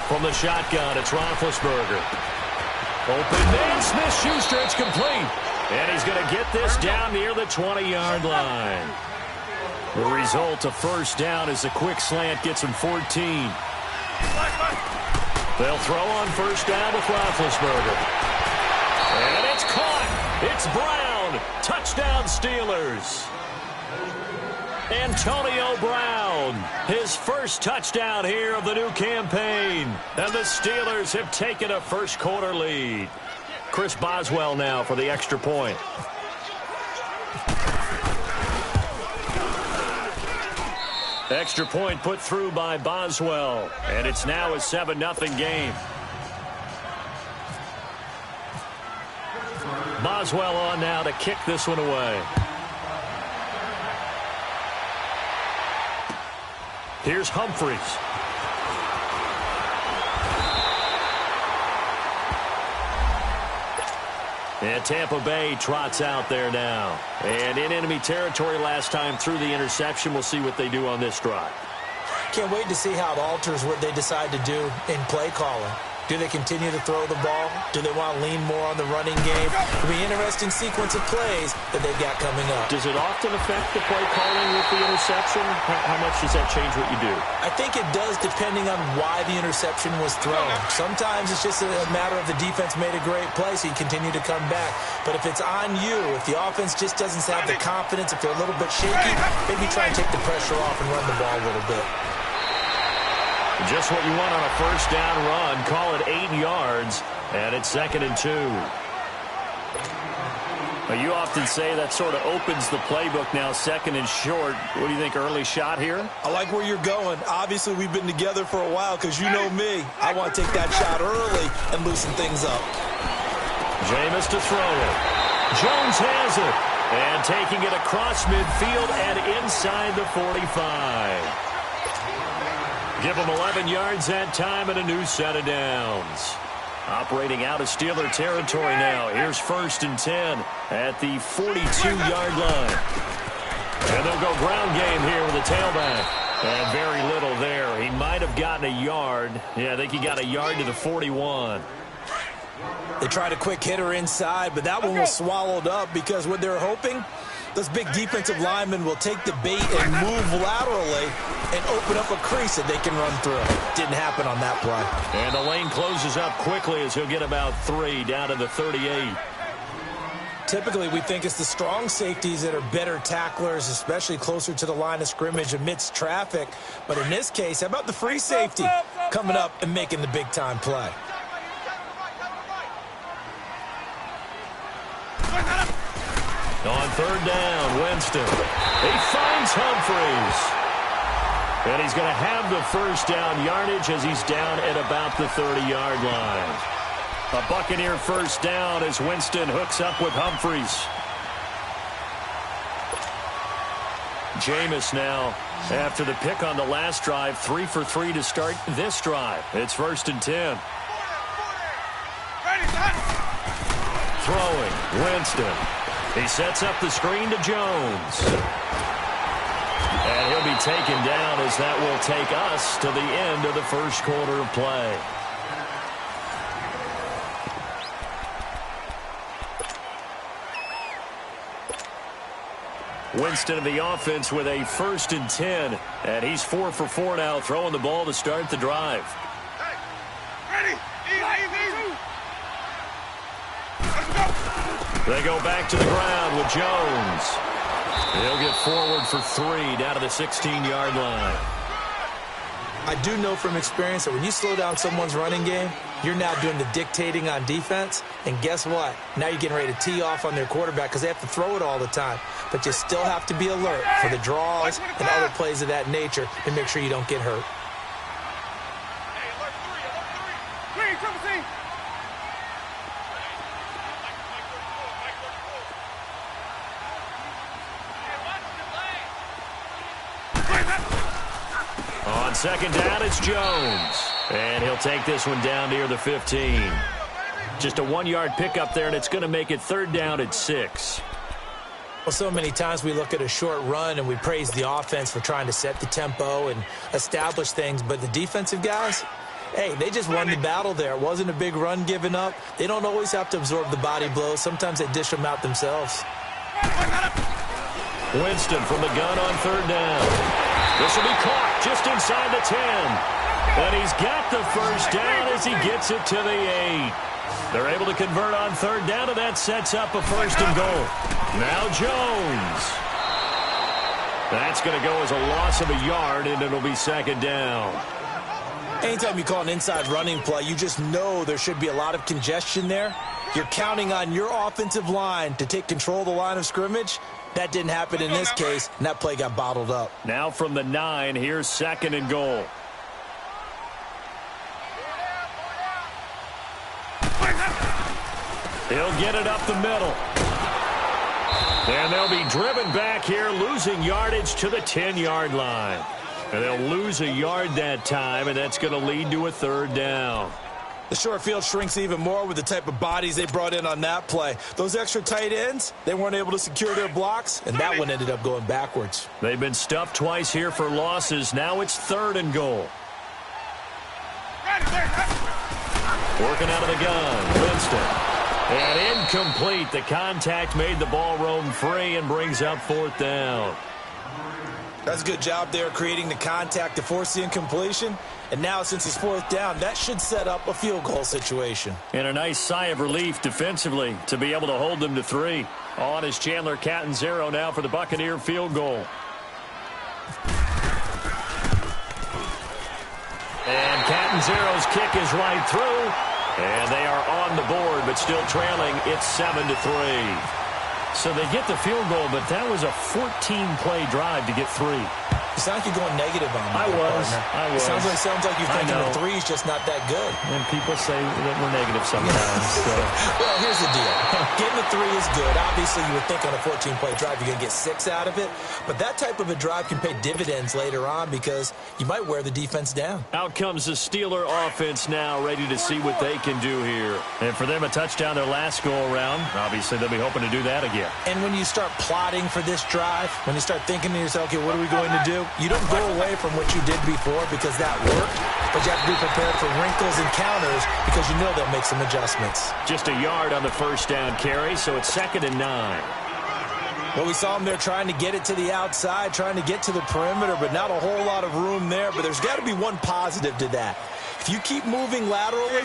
From the shotgun, it's Roethlisberger. Open man, Smith-Schuster, it's complete. And he's going to get this down near the 20-yard line. The result of 1st down is a quick slant gets him 14. They'll throw on 1st down with Roethlisberger. And it's caught. It's Brown. Touchdown Steelers. Antonio Brown, his first touchdown here of the new campaign. And the Steelers have taken a first-quarter lead. Chris Boswell now for the extra point. Extra point put through by Boswell. And it's now a 7-0 game. Boswell on now to kick this one away. Here's Humphries. And Tampa Bay trots out there now. And in enemy territory last time through the interception. We'll see what they do on this drive. Can't wait to see how it alters what they decide to do in play calling. Do they continue to throw the ball? Do they want to lean more on the running game? It'll be an interesting sequence of plays that they've got coming up. Does it often affect the play calling with the interception? How much does that change what you do? I think it does depending on why the interception was thrown. Sometimes it's just a matter of the defense made a great play, so you continue to come back. But if it's on you, if the offense just doesn't have the confidence, if they're a little bit shaky, maybe try and take the pressure off and run the ball a little bit. Just what you want on a first down run. Call it 8 yards, and it's 2nd and 2. Now, you often say that sort of opens the playbook now, 2nd and short. What do you think, early shot here? I like where you're going. Obviously, we've been together for a while because you know me. I want to take that shot early and loosen things up. Jameis to throw it. Jones has it. And taking it across midfield and inside the 45. Give them 11 yards that time and a new set of downs. Operating out of Steeler territory now. Here's 1st and 10 at the 42-yard line. And they'll go ground game here with a tailback. And very little there. He might have gotten a yard. Yeah, I think he got a yard to the 41. They tried a quick hitter inside, but that one was swallowed up because what they're hoping, those big defensive linemen will take the bait and move laterally and open up a crease that they can run through. Didn't happen on that play. And the lane closes up quickly as he'll get about 3 down to the 38. Typically, we think it's the strong safeties that are better tacklers, especially closer to the line of scrimmage amidst traffic. But in this case, how about the free safety coming up and making the big-time play? On 3rd down, Winston. He finds Humphries. And he's going to have the 1st down yardage as he's down at about the 30-yard line. A Buccaneer 1st down as Winston hooks up with Humphries. Jameis now, after the pick on the last drive, 3 for 3 to start this drive. It's 1st and 10. Throwing, Winston. He sets up the screen to Jones. And he'll be taken down as that will take us to the end of the 1st quarter of play. Winston of the offense with a 1st and 10. And he's 4 for 4 now, throwing the ball to start the drive. Ready? Easy. Let's go. They go back to the ground with Jones. He'll get forward for 3 down to the 16-yard line. I do know from experience that when you slow down someone's running game, you're now doing the dictating on defense. And guess what? Now you're getting ready to tee off on their quarterback because they have to throw it all the time. But you still have to be alert for the draws and other plays of that nature and make sure you don't get hurt. On 2nd down, it's Jones. And he'll take this one down near the 15. Just a 1-yard pickup there, and it's going to make it 3rd down at 6. Well, so many times we look at a short run and we praise the offense for trying to set the tempo and establish things. But the defensive guys, hey, they just won the battle there. It wasn't a big run given up. They don't always have to absorb the body blows. Sometimes they dish them out themselves. Winston from the gun on 3rd down. This will be caught just inside the 10. And he's got the 1st down as he gets it to the 8. They're able to convert on 3rd down, and that sets up a 1st and goal. Now Jones. That's going to go as a loss of a yard, and it'll be 2nd down. Anytime you call an inside running play, you just know there should be a lot of congestion there. You're counting on your offensive line to take control of the line of scrimmage. That didn't happen in this case, and that play got bottled up. Now from the 9, here's 2nd and goal. He'll get it up the middle. And they'll be driven back here, losing yardage to the 10-yard line. And they'll lose a yard that time, and that's going to lead to a 3rd down. The short field shrinks even more with the type of bodies they brought in on that play. Those extra tight ends, they weren't able to secure their blocks, and that one ended up going backwards. They've been stuffed twice here for losses. Now it's 3rd and goal. Working out of the gun, Winston. And incomplete. The contact made the ball roam free and brings up 4th down. That's a good job there creating the contact to force the incompletion. And now, since it's 4th down, that should set up a field goal situation. And a nice sigh of relief defensively to be able to hold them to 3. On is Chandler Catanzaro now for the Buccaneer field goal. And Catanzaro's kick is right through. And they are on the board, but still trailing. It's 7-3. So they get the field goal, but that was a 14-play drive to get 3. sound like you're going negative on me. I was. Sounds like you're thinking the three's just not that good. And people say that we're negative sometimes. So. Well, here's the deal. Getting the three is good. Obviously, you would think on a 14-play drive you're going to get 6 out of it. But that type of a drive can pay dividends later on because you might wear the defense down. Out comes the Steeler offense now, ready to see what they can do here. And for them, a touchdown their last go-around. Obviously, they'll be hoping to do that again. And when you start plotting for this drive, when you start thinking to yourself, okay, what are we going to do? You don't go away from what you did before because that worked, but you have to be prepared for wrinkles and counters because you know they'll make some adjustments. Just a yard on the first down carry, so it's 2nd and 9. Well, we saw them there trying to get it to the outside, trying to get to the perimeter, but not a whole lot of room there. But there's got to be one positive to that. If you keep moving laterally,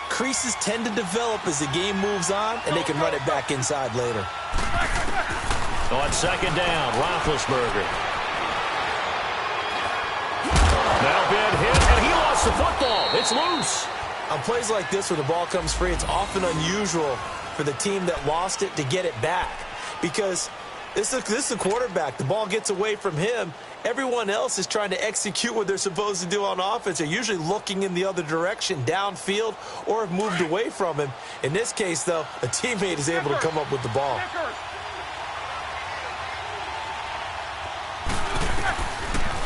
creases tend to develop as the game moves on, and they can run it back inside later. On 2nd down, Roethlisberger. Now been hit, and he lost the football. It's loose. On plays like this where the ball comes free, it's often unusual for the team that lost it to get it back because this is the quarterback. The ball gets away from him. Everyone else is trying to execute what they're supposed to do on offense. They're usually looking in the other direction, downfield, or have moved away from him. In this case, though, a teammate is able to come up with the ball.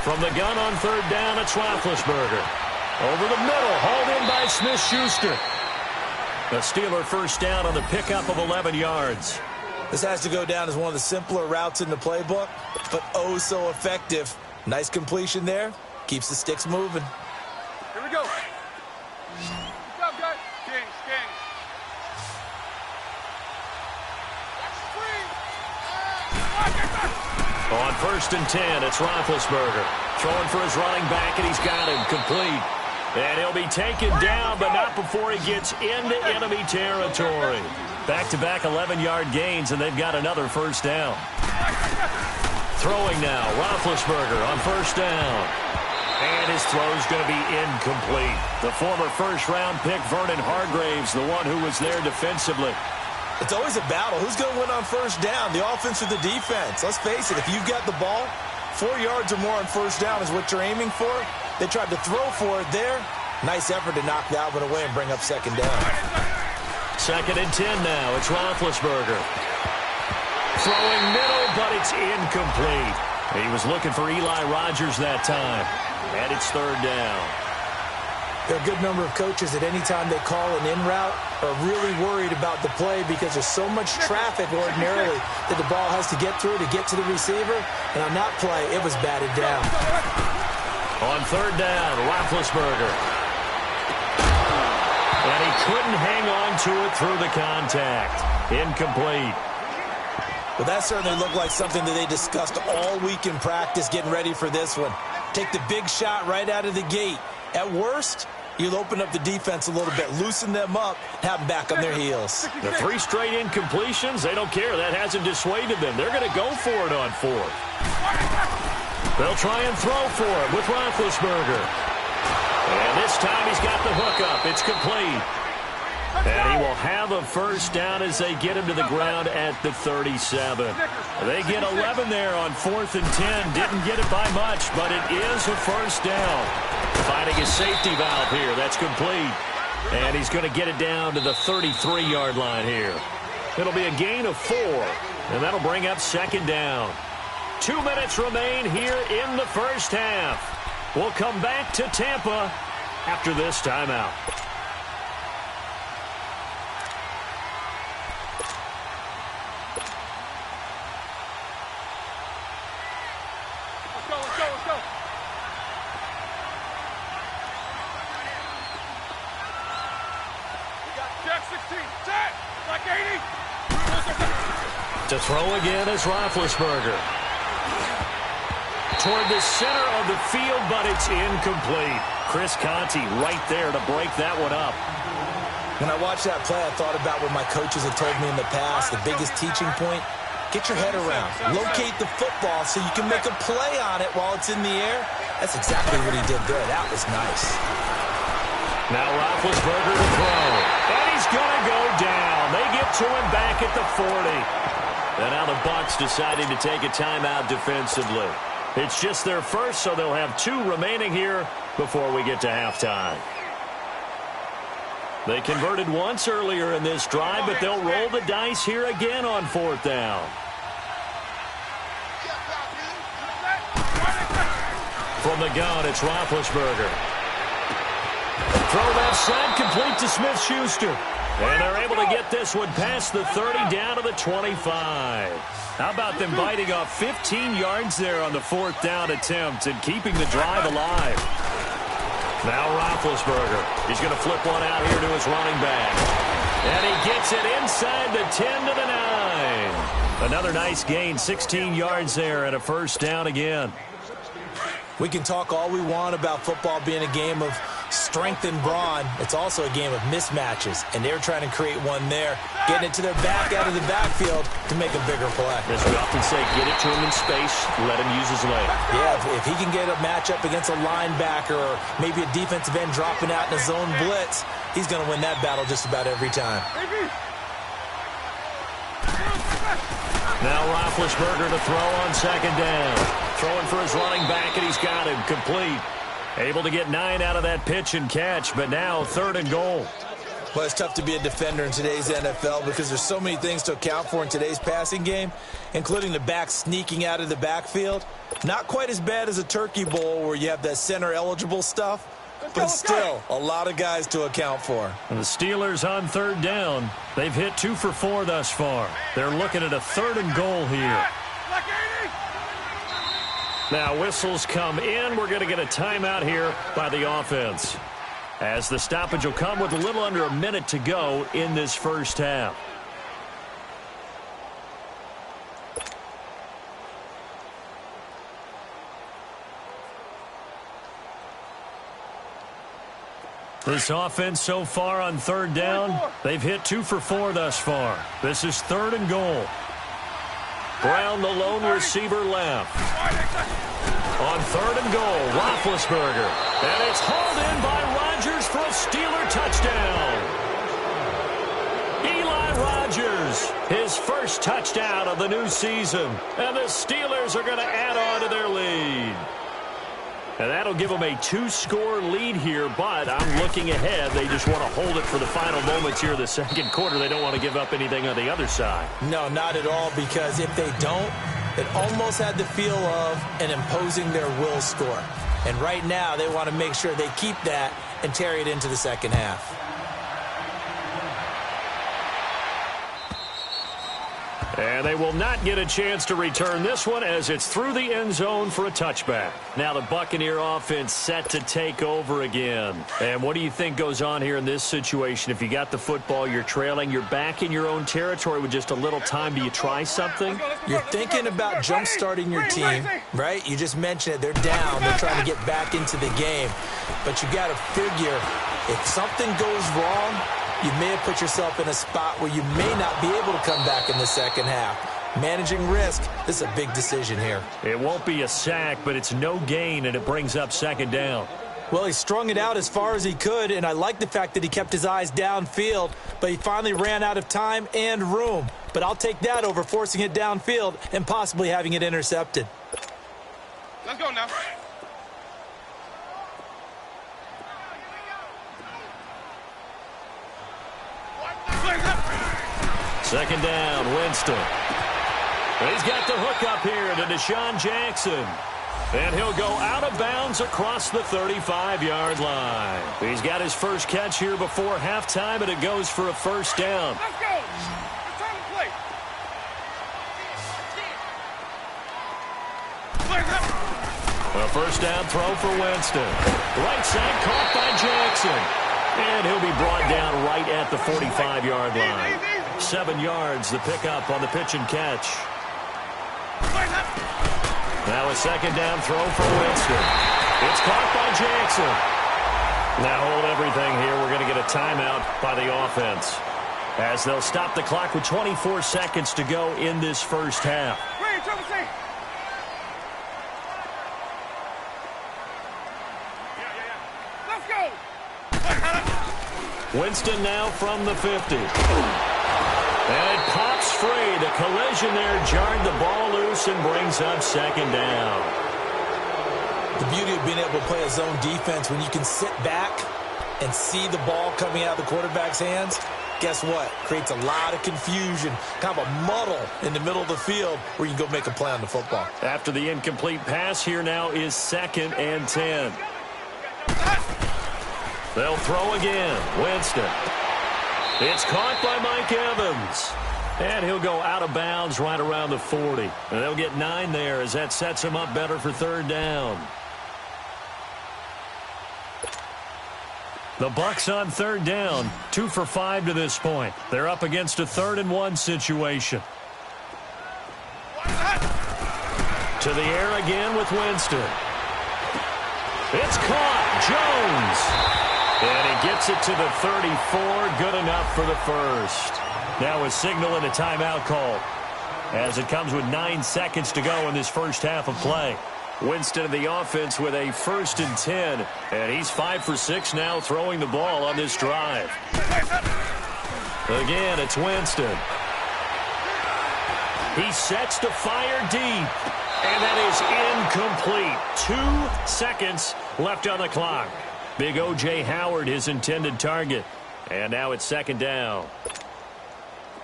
From the gun on 3rd down, it's Roethlisberger. Over the middle, hauled in by Smith-Schuster. The Steeler first down on the pickup of 11 yards. This has to go down as one of the simpler routes in the playbook, but oh so effective. Nice completion there. Keeps the sticks moving. Here we go. Good job, guys. Kings. On 1st and 10, it's Roethlisberger. Throwing for his running back, and he's got him complete. And he'll be taken down, but not before he gets into enemy territory. Back-to-back 11-yard gains, and they've got another first down. Throwing now, Roethlisberger on 1st down. And his throw's going to be incomplete. The former first-round pick, Vernon Hargreaves, the one who was there defensively. It's always a battle. Who's going to win on 1st down, the offense or the defense? Let's face it, if you've got the ball, 4 yards or more on 1st down is what you're aiming for. They tried to throw for it there. Nice effort to knock that one away and bring up 2nd down. 2nd and 10 now. It's Roethlisberger. Throwing middle, but it's incomplete. He was looking for Eli Rogers that time. And it's 3rd down. There are a good number of coaches at any time they call an in route are really worried about the play because there's so much traffic ordinarily that the ball has to get through to get to the receiver. And on that play, it was batted down. On 3rd down, Roethlisberger. And he couldn't hang on to it through the contact. Incomplete. Well, that certainly looked like something that they discussed all week in practice getting ready for this one. Take the big shot right out of the gate. At worst, you'll open up the defense a little bit, loosen them up, have them back on their heels. The 3 straight incompletions, they don't care. That hasn't dissuaded them. They're going to go for it on 4th. They'll try and throw for it with Roethlisberger. And this time he's got the hook up. It's complete. And he will have a first down as they get him to the ground at the 37. They get 11 there on 4th and 10. Didn't get it by much, but it is a first down. Finding a safety valve here. That's complete. And he's going to get it down to the 33-yard line here. It'll be a gain of 4, and that'll bring up 2nd down. 2 minutes remain here in the first half. We'll come back to Tampa after this timeout. Let's go. We got Jack 16. Set. Like 80. To throw again is Roethlisberger. Toward the center of the field, but it's incomplete. Chris Conte right there to break that one up. When I watched that play, I thought about what my coaches had told me in the past. The biggest teaching point, get your head around. Locate the football so you can make a play on it while it's in the air. That's exactly what he did there. That was nice. Now Roethlisberger to throw. And he's going to go down. They get to him back at the 40. And now the Bucs deciding to take a timeout defensively. It's just their first, so they'll have 2 remaining here before we get to halftime. They converted once earlier in this drive, but they'll roll the dice here again on 4th down. From the gun, it's Roethlisberger. Throw left side, complete to Smith-Schuster. And they're able to get this one past the 30 down to the 25. How about them biting off 15 yards there on the 4th down attempt and keeping the drive alive? Now Roethlisberger. He's going to flip one out here to his running back. And he gets it inside the 10 to the 9. Another nice gain, 16 yards there and a 1st down again. We can talk all we want about football being a game of strength and brawn. It's also a game of mismatches, and they're trying to create one there, getting it to their back out of the backfield to make a bigger play. As we often say, get it to him in space, let him use his leg. Yeah, if he can get a matchup against a linebacker or maybe a defensive end dropping out in a zone blitz, he's going to win that battle just about every time. Now Roethlisberger to throw on 2nd down. Throwing for his running back, and he's got him complete. Able to get 9 out of that pitch and catch, but now 3rd and goal. Well, it's tough to be a defender in today's NFL because there's so many things to account for in today's passing game, including the back sneaking out of the backfield. Not quite as bad as a turkey bowl where you have that center-eligible stuff, but still a lot of guys to account for. And the Steelers on 3rd down. They've hit 2 for 4 thus far. They're looking at a 3rd and goal here. Now whistles come in. We're going to get a timeout here by the offense, as the stoppage will come with a little under a minute to go in this 1st half. This offense so far on 3rd down, they've hit 2 for 4 thus far. This is 3rd and goal. Brown, the lone receiver, left. On 3rd and goal, Roethlisberger. And it's hauled in by Rodgers for a Steeler touchdown. Eli Rodgers, his 1st touchdown of the new season. And the Steelers are going to add on to their lead. And that'll give them a 2-score lead here, but I'm looking ahead. They just want to hold it for the final moments here of the 2nd quarter. They don't want to give up anything on the other side. No, not at all, because if they don't, it almost had the feel of an imposing their will score. And right now, they want to make sure they keep that and carry it into the 2nd half. And they will not get a chance to return this one as it's through the end zone for a touchback. Now the Buccaneer offense set to take over again. And what do you think goes on here in this situation? If you got the football, you're trailing, you're back in your own territory with just a little time. Do you try something? You're thinking about jump-starting your team, right? You just mentioned it. They're down. They're trying to get back into the game. But you got to figure if something goes wrong, you may have put yourself in a spot where you may not be able to come back in the 2nd half. Managing risk, this is a big decision here. It won't be a sack, but it's no gain, and it brings up 2nd down. Well, he strung it out as far as he could, and I like the fact that he kept his eyes downfield, but he finally ran out of time and room. But I'll take that over forcing it downfield and possibly having it intercepted. Let's go now. 2nd down, Winston. He's got the hook up here to Deshaun Jackson. And he'll go out of bounds across the 35-yard line. He's got his 1st catch here before halftime, and it goes for a 1st down. Let's go. It's time to play. A 1st down throw for Winston. Right side caught by Jackson. And he'll be brought down right at the 45-yard line. 7 yards, the pickup on the pitch and catch. Now a 2nd down throw for Winston. It's caught by Jackson. Now hold everything here. We're going to get a timeout by the offense, as they'll stop the clock with 24 seconds to go in this 1st half. Let's go. Winston now from the 50. And it pops free. The collision there jarred the ball loose and brings up 2nd down. beauty of being able to play a zone defense. When you can sit back and see the ball coming out of the quarterback's hands, guess what? Creates a lot of confusion, kind of a muddle in the middle of the field where you can go make a play on the football. After the incomplete pass, here now is 2nd and 10. They'll throw again. Winston. It's caught by Mike Evans. And he'll go out of bounds right around the 40. And they'll get 9 there as that sets him up better for 3rd down. The Bucs on 3rd down, 2 for 5 to this point. They're up against a 3rd and 1 situation. To the air again with Winston. It's caught. Jones. And he gets it to the 34. Good enough for the first. Now a signal and a timeout call as it comes with 9 seconds to go in this first half of play. Winston of the offense with a 1st and 10. And he's 5 for 6 now throwing the ball on this drive. Again, it's Winston. He sets to fire deep. And that is incomplete. 2 seconds left on the clock. Big O.J. Howard, his intended target. And now it's 2nd down.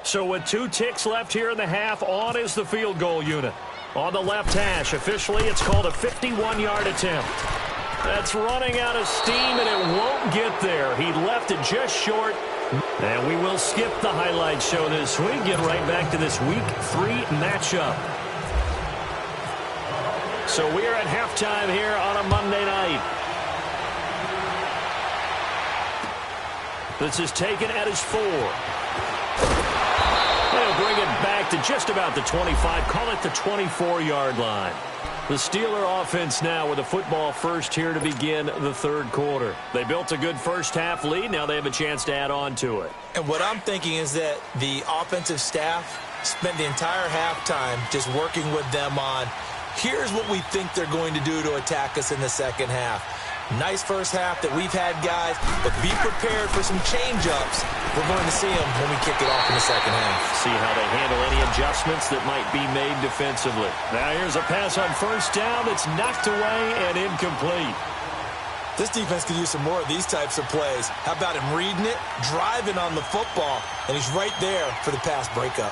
So with 2 ticks left here in the half, on is the field goal unit. On the left hash, officially it's called a 51-yard attempt. That's running out of steam, and it won't get there. He left it just short. And we will skip the highlight show this week. Get right back to this Week 3 matchup. So we are at halftime here on a Monday night. This is taken at his 4. They'll bring it back to just about the 25. Call it the 24-yard line. The Steeler offense now with a football first here to begin the 3rd quarter. They built a good first half lead. Now they have a chance to add on to it. And what I'm thinking is that the offensive staff spent the entire halftime just working with them on, here's what we think they're going to do to attack us in the second half. Nice first half that we've had, guys, but be prepared for some change-ups. We're going to see them when we kick it off in the second half. See how they handle any adjustments that might be made defensively. Now here's a pass on 1st down that's knocked away and incomplete. This defense could use some more of these types of plays. How about him reading it, driving on the football, and he's right there for the pass breakup.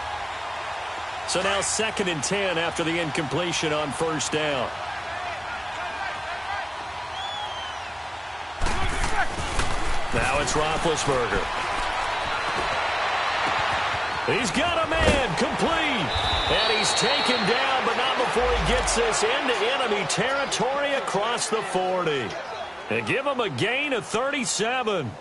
So now 2nd and 10 after the incompletion on 1st down. Now it's Roethlisberger. He's got a man complete. And he's taken down, but not before he gets this into enemy territory across the 40. And give him a gain of 37.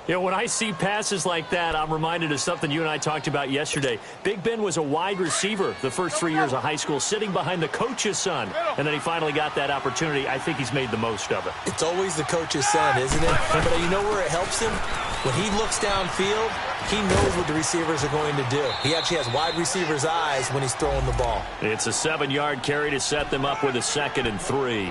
You know, when I see passes like that, I'm reminded of something you and I talked about yesterday. Big Ben was a wide receiver the first 3 years of high school, sitting behind the coach's son. And then he finally got that opportunity. I think he's made the most of it. It's always the coach's son, isn't it? But you know where it helps him? When he looks downfield, he knows what the receivers are going to do. He actually has wide receivers' eyes when he's throwing the ball. It's a 7-yard carry to set them up with a 2nd and 3.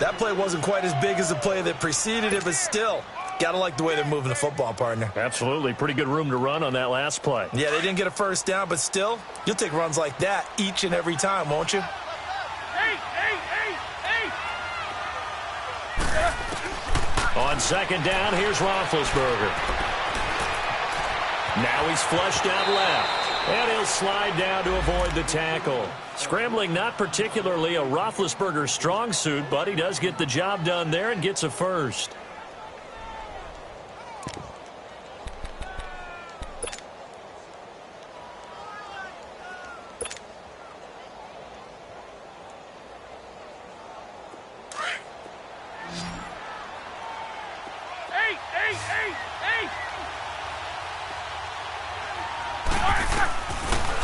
That play wasn't quite as big as the play that preceded it, but still, gotta like the way they're moving the football, partner. Absolutely. Pretty good room to run on that last play. Yeah, they didn't get a 1st down, but still, you'll take runs like that each and every time, won't you? On 2nd down, here's Roethlisberger. Now he's flushed out left. And he'll slide down to avoid the tackle. Scrambling not particularly a Roethlisberger strong suit, but he does get the job done there and gets a first.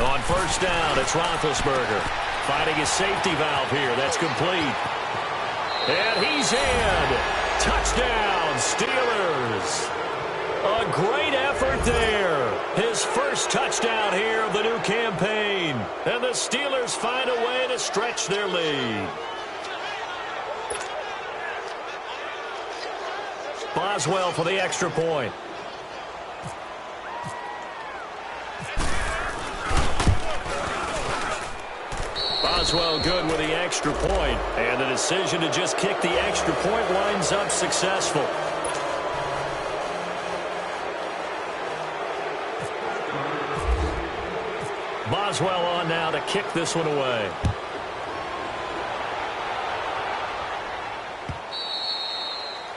On 1st down, it's Roethlisberger finding his safety valve here. That's complete. And he's in. Touchdown, Steelers. A great effort there. His first touchdown here of the new campaign. And the Steelers find a way to stretch their lead. Boswell for the extra point. Boswell good with the extra point, and the decision to just kick the extra point winds up successful. Boswell on now to kick this one away.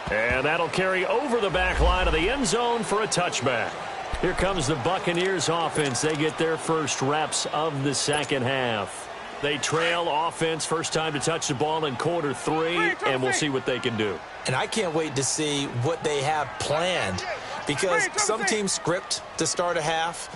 And that'll carry over the back line of the end zone for a touchback. Here comes the Buccaneers offense. They get their first reps of the second half. They trail offense, first time to touch the ball in quarter 3, and we'll see what they can do. And I can't wait to see what they have planned, because some teams script to start a half.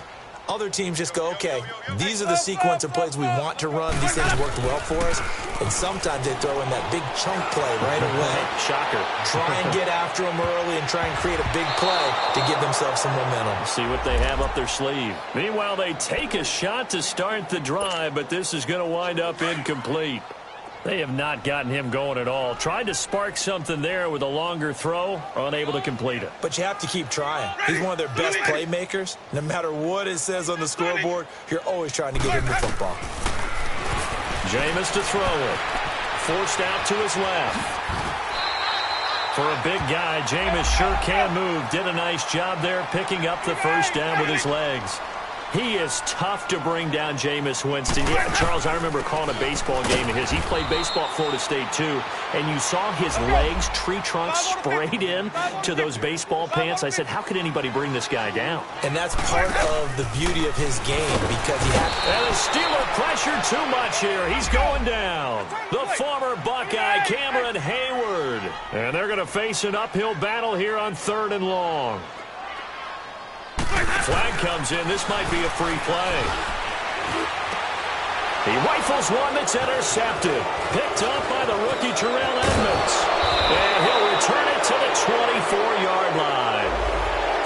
Other teams just go, okay, these are the sequence of plays we want to run. These things worked well for us. And sometimes they throw in that big chunk play right away. Shocker. Try and get after them early and try and create a big play to give themselves some momentum. See what they have up their sleeve. Meanwhile, they take a shot to start the drive, but this is going to wind up incomplete. They have not gotten him going at all. Tried to spark something there with a longer throw, unable to complete it. But you have to keep trying. He's one of their best playmakers. No matter what it says on the scoreboard, you're always trying to get him the football. Jameis to throw it. Forced out to his left. For a big guy, Jameis sure can move. Did a nice job there picking up the first down with his legs. He is tough to bring down, Jameis Winston. Yeah, Charles, I remember calling a baseball game of his. He played baseball at Florida State, too, and you saw his legs, tree trunks sprayed in to those baseball pants. I said, how could anybody bring this guy down? And that's part of the beauty of his game, because he had... And the Steeler pressure too much here. He's going down. The former Buckeye, Cameron Hayward. And they're going to face an uphill battle here on 3rd and long. Flag comes in. This might be a free play. He rifles one that's intercepted. Picked up by the rookie Terrell Edmonds. And he'll return it to the 24-yard line.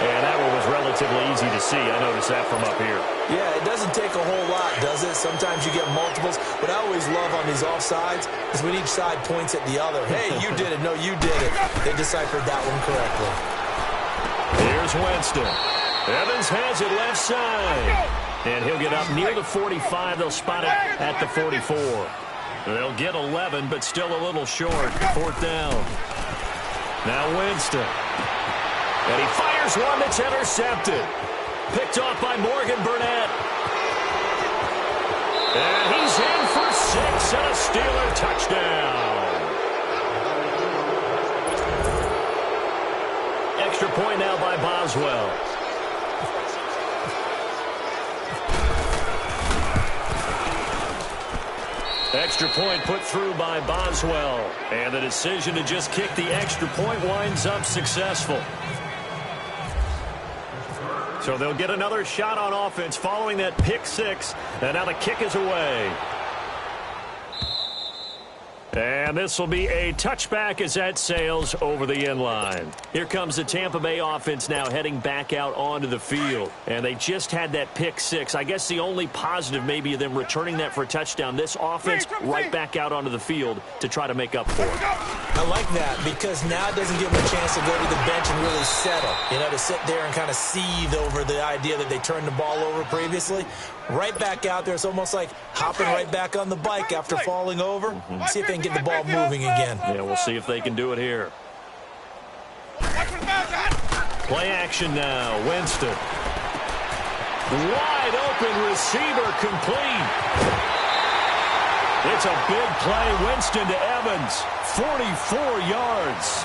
And that one was relatively easy to see. I noticed that from up here. Yeah, it doesn't take a whole lot, does it? Sometimes you get multiples. What I always love on these offsides is when each side points at the other. Hey, you did it. No, you did it. They deciphered that one correctly. Here's Winston. Evans has it left side. And he'll get up near the 45. They'll spot it at the 44. They'll get 11, but still a little short. 4th down. Now Winston. And he fires one that's intercepted. Picked off by Morgan Burnett. And he's in for 6 and a Steeler touchdown. Extra point now by Boswell. Extra point put through by Boswell. And the decision to just kick the extra point winds up successful. So they'll get another shot on offense following that pick 6. And now the kick is away. And this will be a touchback as that sails over the end line. Here comes the Tampa Bay offense now heading back out onto the field. And they just had that pick 6. I guess the only positive maybe of them returning that for a touchdown. This offense right back out onto the field to try to make up for it. I like that, because now it doesn't give them a chance to go to the bench and really settle. You know, to sit there and kind of seethe over the idea that they turned the ball over previously. Right back out there. It's almost like hopping right back on the bike after falling over. See if they can get the ball moving again. Yeah, we'll see if they can do it here. Play action now. Winston. Wide open receiver complete. It's a big play. Winston to Evans. 44 yards.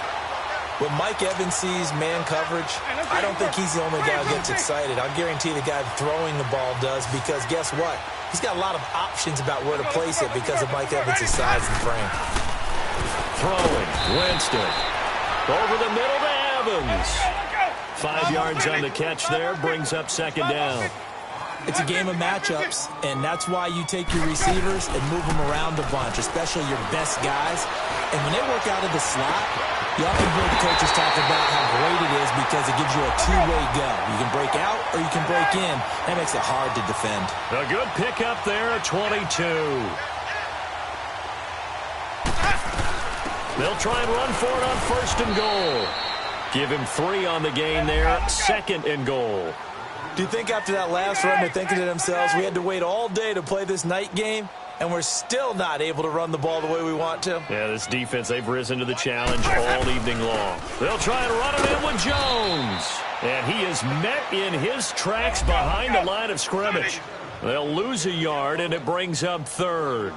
When Mike Evans sees man coverage, I don't think he's the only guy who gets excited. I guarantee the guy throwing the ball does, because guess what? He's got a lot of options about where to place it because of Mike Evans' size and frame. Throwing. Winston. Over the middle to Evans. 5 yards on the catch there. Brings up 2nd down. It's a game of matchups, and that's why you take your receivers and move them around a bunch, especially your best guys. And when they work out of the slot, you often hear the coaches talk about how great it is because it gives you a two-way go. You can break out or you can break in. That makes it hard to defend. A good pickup there, 22. They'll try and run for it on 1st and goal. Give him 3 on the game there, 2nd and goal. Do you think after that last run they're thinking to themselves, we had to wait all day to play this night game? and we're still not able to run the ball the way we want to. Yeah, this defense, they've risen to the challenge all evening long. They'll try and run it in with Jones. And he is met in his tracks behind the line of scrimmage. They'll lose a yard, and it brings up third.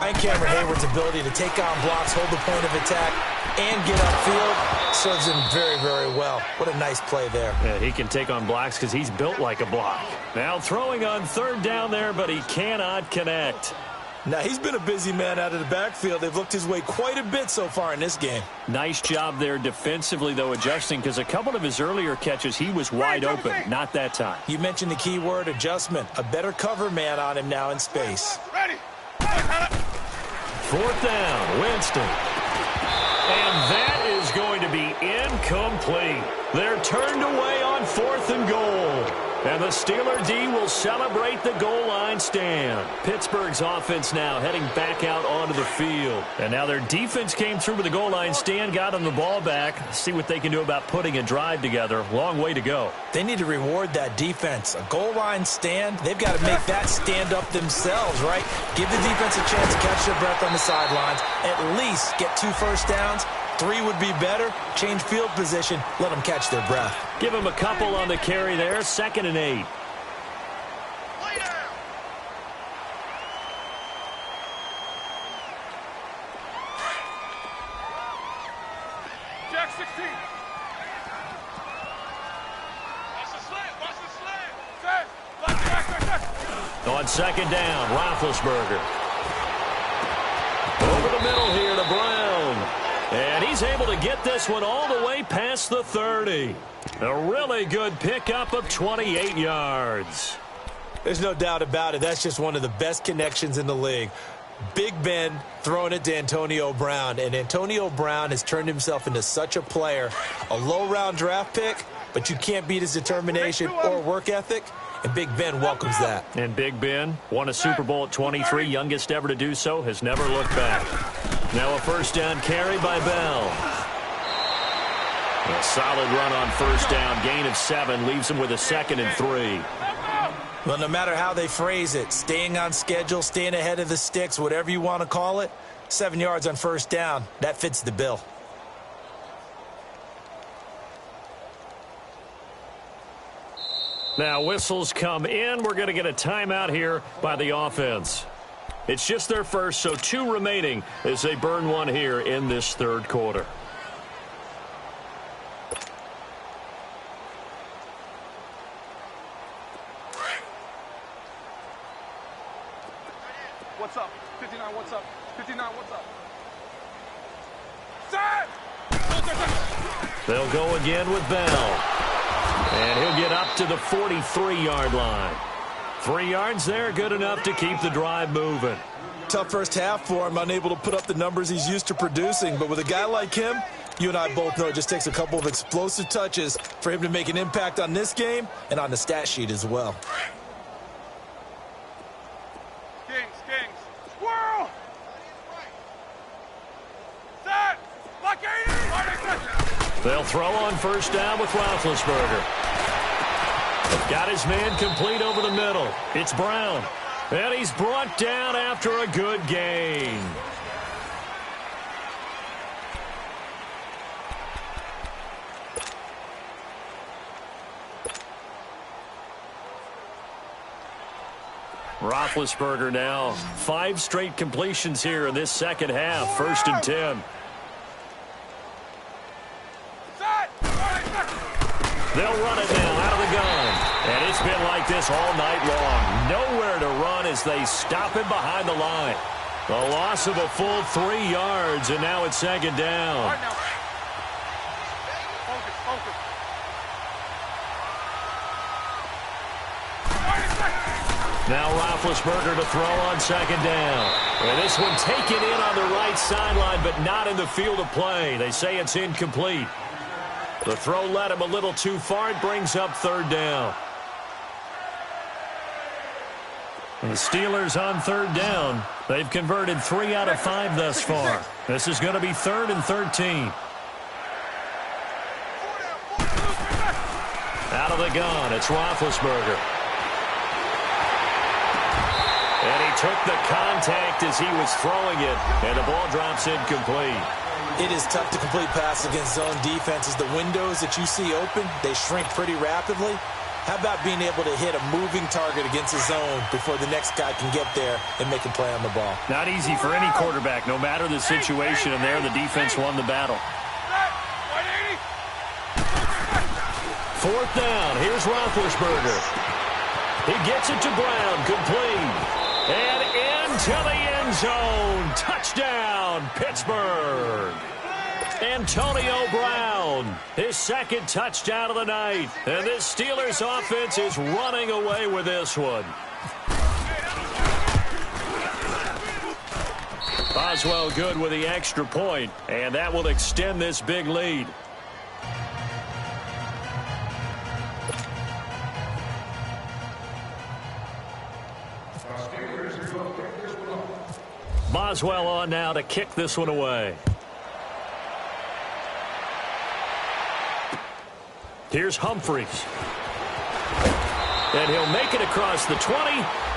I think Cameron Hayward's ability to take on blocks, hold the point of attack, and get upfield serves him very, very well. What a nice play there. Yeah, he can take on blocks because he's built like a block. Now throwing on third down there, but he cannot connect. Now, he's been a busy man out of the backfield. They've looked his way quite a bit so far in this game. Nice job there defensively, though, adjusting, because a couple of his earlier catches, he was wide open. Not that time. You mentioned the key word, adjustment. A better cover man on him now in space. Ready. Fourth down, Winston. And that is going to be incomplete. They're turned away on fourth and goal. And the Steeler D will celebrate the goal line stand. Pittsburgh's offense now heading back out onto the field. And now their defense came through with the goal line stand, got them the ball back. See what they can do about putting a drive together. Long way to go. They need to reward that defense. A goal line stand, they've got to make that stand up themselves, right? Give the defense a chance to catch their breath on the sidelines. At least get 2 first downs. 3 would be better. Change field position. Let them catch their breath. Give them a couple on the carry there. 2nd and 8. Jack 16. Watch the slant. Watch the slant. Set. Back. On 2nd down, Roethlisberger. Over the middle here to Brown. And he's able to get this one all the way past the 30. A really good pickup of 28 yards. There's no doubt about it. That's just one of the best connections in the league. Big Ben throwing it to Antonio Brown. And Antonio Brown has turned himself into such a player. A low-round draft pick, but you can't beat his determination or work ethic. And Big Ben welcomes that. And Big Ben won a Super Bowl at 23, youngest ever to do so, has never looked back. Now a first down carry by Bell. A solid run on first down, gain of 7, leaves him with a 2nd and 3. Well, no matter how they phrase it, staying on schedule, staying ahead of the sticks, whatever you want to call it, 7 yards on first down, that fits the bill. Now whistles come in. We're going to get a timeout here by the offense. It's just their first, so 2 remaining as they burn one here in this third quarter. What's up? 59, what's up? 59, what's up? Set! They'll go again with Bell. And he'll get up to the 43-yard line. 3 yards there, good enough to keep the drive moving. Tough first half for him, unable to put up the numbers he's used to producing. But with a guy like him, you and I both know it just takes a couple of explosive touches for him to make an impact on this game and on the stat sheet as well. Kings. Squirrel! Set! Lock 80! They'll throw on first down with Roethlisberger. Got his man complete over the middle. It's Brown. And he's brought down after a good gain. Roethlisberger now 5 straight completions here in this second half. 1st and 10. They'll run it now out of the gun. And it's been like this all night long. Nowhere to run as they stop him behind the line. A loss of a full 3 yards, and now it's 2nd down. Right now. Focus. Now Roethlisberger to throw on 2nd down. And this one taken in on the right sideline, but not in the field of play. They say it's incomplete. The throw led him a little too far. It brings up 3rd down. And the Steelers on 3rd down. They've converted 3 out of 5 thus far. This is going to be 3rd and 13. Out of the gun, it's Roethlisberger. And he took the contact as he was throwing it, and the ball drops incomplete. It is tough to complete passes against zone defenses. The windows that you see open, they shrink pretty rapidly. How about being able to hit a moving target against a zone before the next guy can get there and make a play on the ball? Not easy for any quarterback, no matter the situation, and there the defense won the battle. Fourth down. Here's Roethlisberger. He gets it to Brown, complete. And into the end zone. Touchdown, Pittsburgh. Antonio Brown, his second touchdown of the night. And this Steelers offense is running away with this one. Boswell good with the extra point, and that will extend this big lead. Boswell on now to kick this one away. Here's Humphreys. And he'll make it across the 20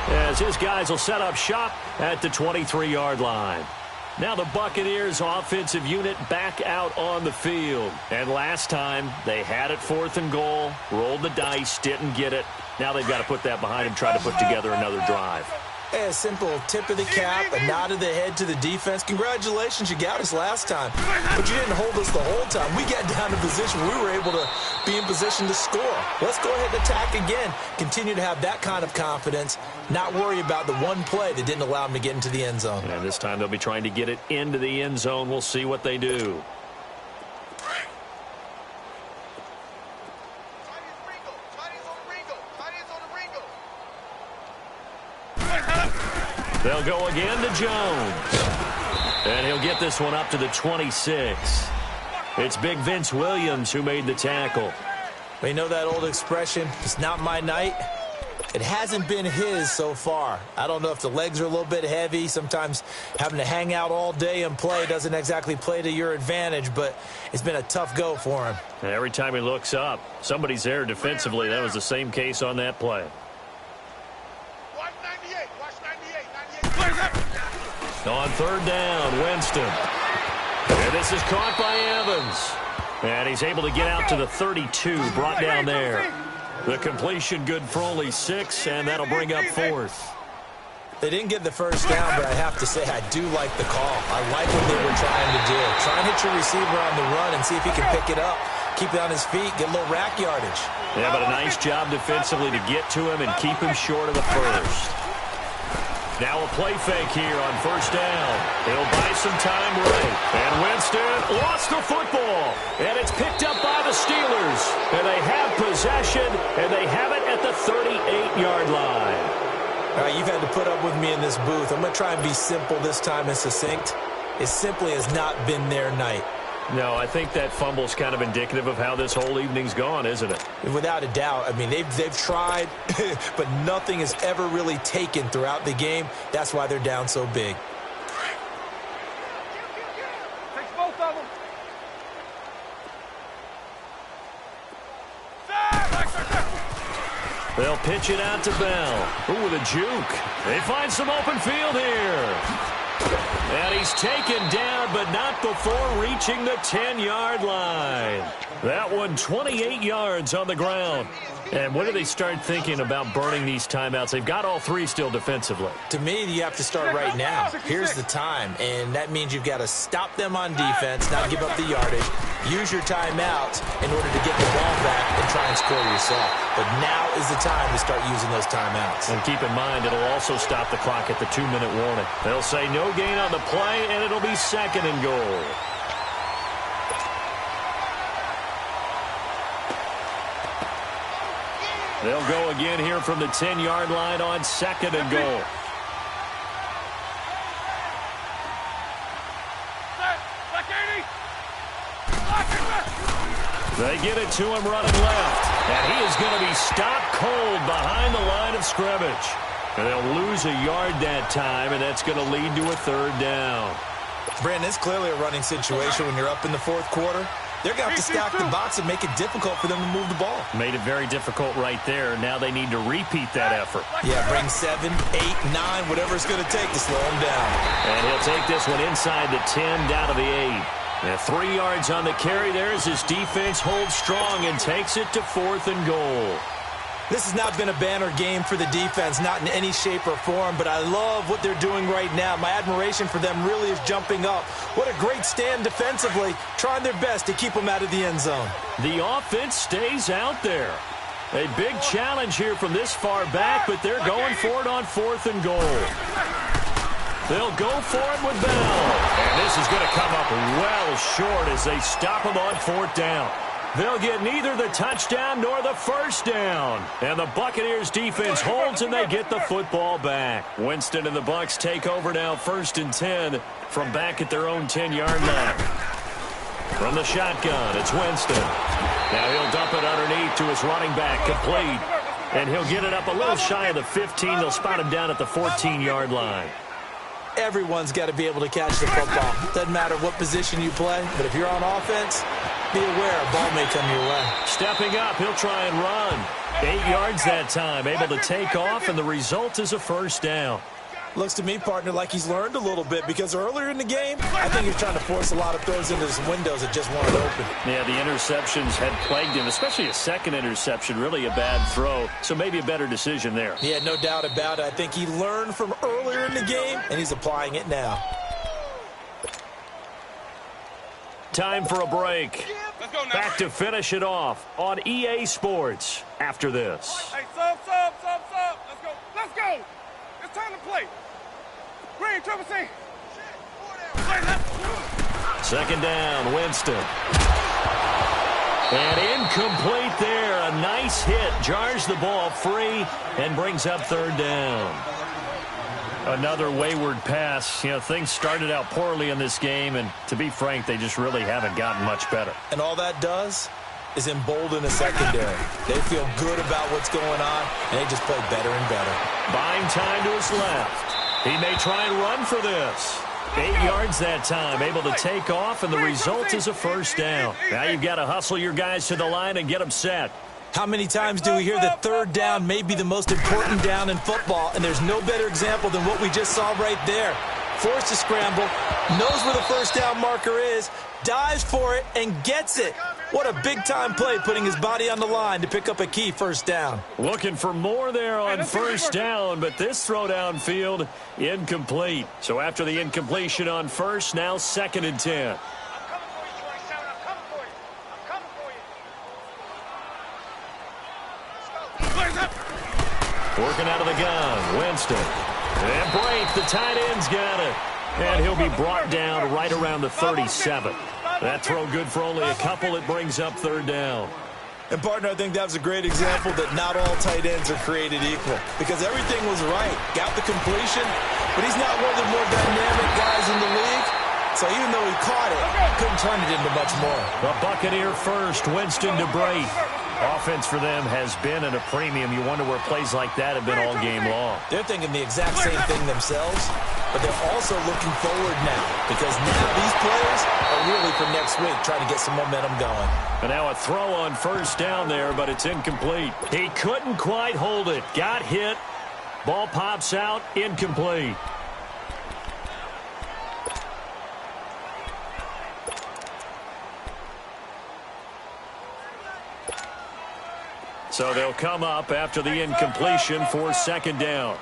as his guys will set up shop at the 23-yard line. Now the Buccaneers offensive unit back out on the field. And last time they had it 4th and goal, rolled the dice, didn't get it. Now they've got to put that behind them, try to put together another drive. Hey, a simple tip of the cap, a nod of the head to the defense. Congratulations, you got us last time. But you didn't hold us the whole time. We got down to position. We were able to be in position to score. Let's go ahead and attack again. Continue to have that kind of confidence. Not worry about the one play that didn't allow them to get into the end zone. And this time they'll be trying to get it into the end zone. We'll see what they do. They'll go again to Jones. And he'll get this one up to the 26. It's Big Vince Williams who made the tackle. We know that old expression, it's not my night. It hasn't been his so far. I don't know if the legs are a little bit heavy. Sometimes having to hang out all day and play doesn't exactly play to your advantage, but it's been a tough go for him. And every time he looks up, somebody's there defensively. That was the same case on that play. On third down, Winston. And this is caught by Evans. And he's able to get out to the 32, brought down there. The completion good for only 6, and that'll bring up 4th. They didn't get the first down, but I have to say I do like the call. I like what they were trying to do. Try and hit your receiver on the run and see if he can pick it up. Keep it on his feet, get a little rack yardage. Yeah, but a nice job defensively to get to him and keep him short of the first. Now a play fake here on first down. He'll buy some time right. And Winston lost the football. And it's picked up by the Steelers. And they have possession, and they have it at the 38-yard line. All right, you've had to put up with me in this booth. I'm going to try and be simple this time and succinct. It simply has not been their night. No, I think that fumble's kind of indicative of how this whole evening's gone, isn't it? Without a doubt. I mean, they've tried, but nothing has ever really taken throughout the game. That's why they're down so big. Takes both of them. They'll pitch it out to Bell. Ooh, with a juke. They find some open field here. And he's taken down, but not before reaching the 10-yard line. That one 28 yards on the ground. And when do they start thinking about burning these timeouts? They've got all 3 still defensively. To me, you have to start right now. Here's the time, and that means you've got to stop them on defense, not give up the yardage, use your timeouts in order to get the ball back and try and score yourself. But now is the time to start using those timeouts. And keep in mind, it'll also stop the clock at the 2-minute warning. They'll say no gain on the play, and it'll be 2nd and goal. They'll go again here from the 10-yard line on 2nd and goal. They get it to him running left. And he is going to be stopped cold behind the line of scrimmage. And they'll lose a yard that time, and that's going to lead to a 3rd down. Brandon, it's clearly a running situation when you're up in the 4th quarter. they're going to have to stack the box and make it difficult for them to move the ball. Made it very difficult right there. Now they need to repeat that effort. Yeah, bring 7, 8, 9, whatever it's going to take to slow him down. And he'll take this one inside the 10, down to the 8. And 3 yards on the carry there as his defense holds strong and takes it to 4th and goal. This has not been a banner game for the defense, not in any shape or form, but I love what they're doing right now. My admiration for them really is jumping up. What a great stand defensively, trying their best to keep them out of the end zone. The offense stays out there. A big challenge here from this far back, but they're going for it on 4th and goal. They'll go for it with Bell. And this is going to come up well short as they stop him on 4th down. They'll get neither the touchdown nor the first down. And the Buccaneers defense holds and they get the football back. Winston and the Bucs take over now 1st and 10 from back at their own 10-yard line. From the shotgun, it's Winston. Now he'll dump it underneath to his running back, complete. And he'll get it up a little shy of the 15. They'll spot him down at the 14-yard line. Everyone's got to be able to catch the football. Doesn't matter what position you play, but if you're on offense, be aware a ball may come your way. Stepping up, he'll try and run. 8 yards that time, able to take off, and the result is a first down. Looks to me, partner, like he's learned a little bit because earlier in the game, I think he was trying to force a lot of throws into his windows that just weren't open. Yeah, the interceptions had plagued him, especially a second interception, really a bad throw, so maybe a better decision there. Yeah, no doubt about it. I think he learned from earlier in the game, and he's applying it now. Time for a break. Back to finish it off on EA Sports after this. Hey, sub. Let's go. It's time to play. Green, triple C. Second down, Winston. And incomplete there. A nice hit. Jars the ball free and brings up 3rd down. Another wayward pass. You know, things started out poorly in this game, and to be frank, they just really haven't gotten much better. And all that does is embolden a secondary. They feel good about what's going on, and they just play better and better. Buying time to his left. He may try and run for this. 8 yards that time, able to take off, and the result is a first down. Now you've got to hustle your guys to the line and get them set. How many times do we hear that 3rd down may be the most important down in football, and there's no better example than what we just saw right there. Forced to scramble, knows where the first down marker is, dives for it, and gets it. What a big-time play, putting his body on the line to pick up a key first down. Looking for more there on first down, but this throw downfield, incomplete. So after the incompletion on first, now 2nd and 10. Working out of the gun, Winston. And Brake, the tight end's got it. And he'll be brought down right around the 37. That throw good for only a couple. It brings up 3rd down. And, partner, I think that was a great example that not all tight ends are created equal. Because everything was right. Got the completion, but he's not one of the more dynamic guys in the league. So even though he caught it, couldn't turn it into much more. The Buccaneer first, Winston to Brake. Offense for them has been at a premium. You wonder where plays like that have been all game long. They're thinking the exact same thing themselves, but they're also looking forward now because now these players are really for next week trying to get some momentum going. And now a throw on first down there, but it's incomplete. He couldn't quite hold it. Got hit. Ball pops out. Incomplete. So they'll come up after the incompletion for 2nd down.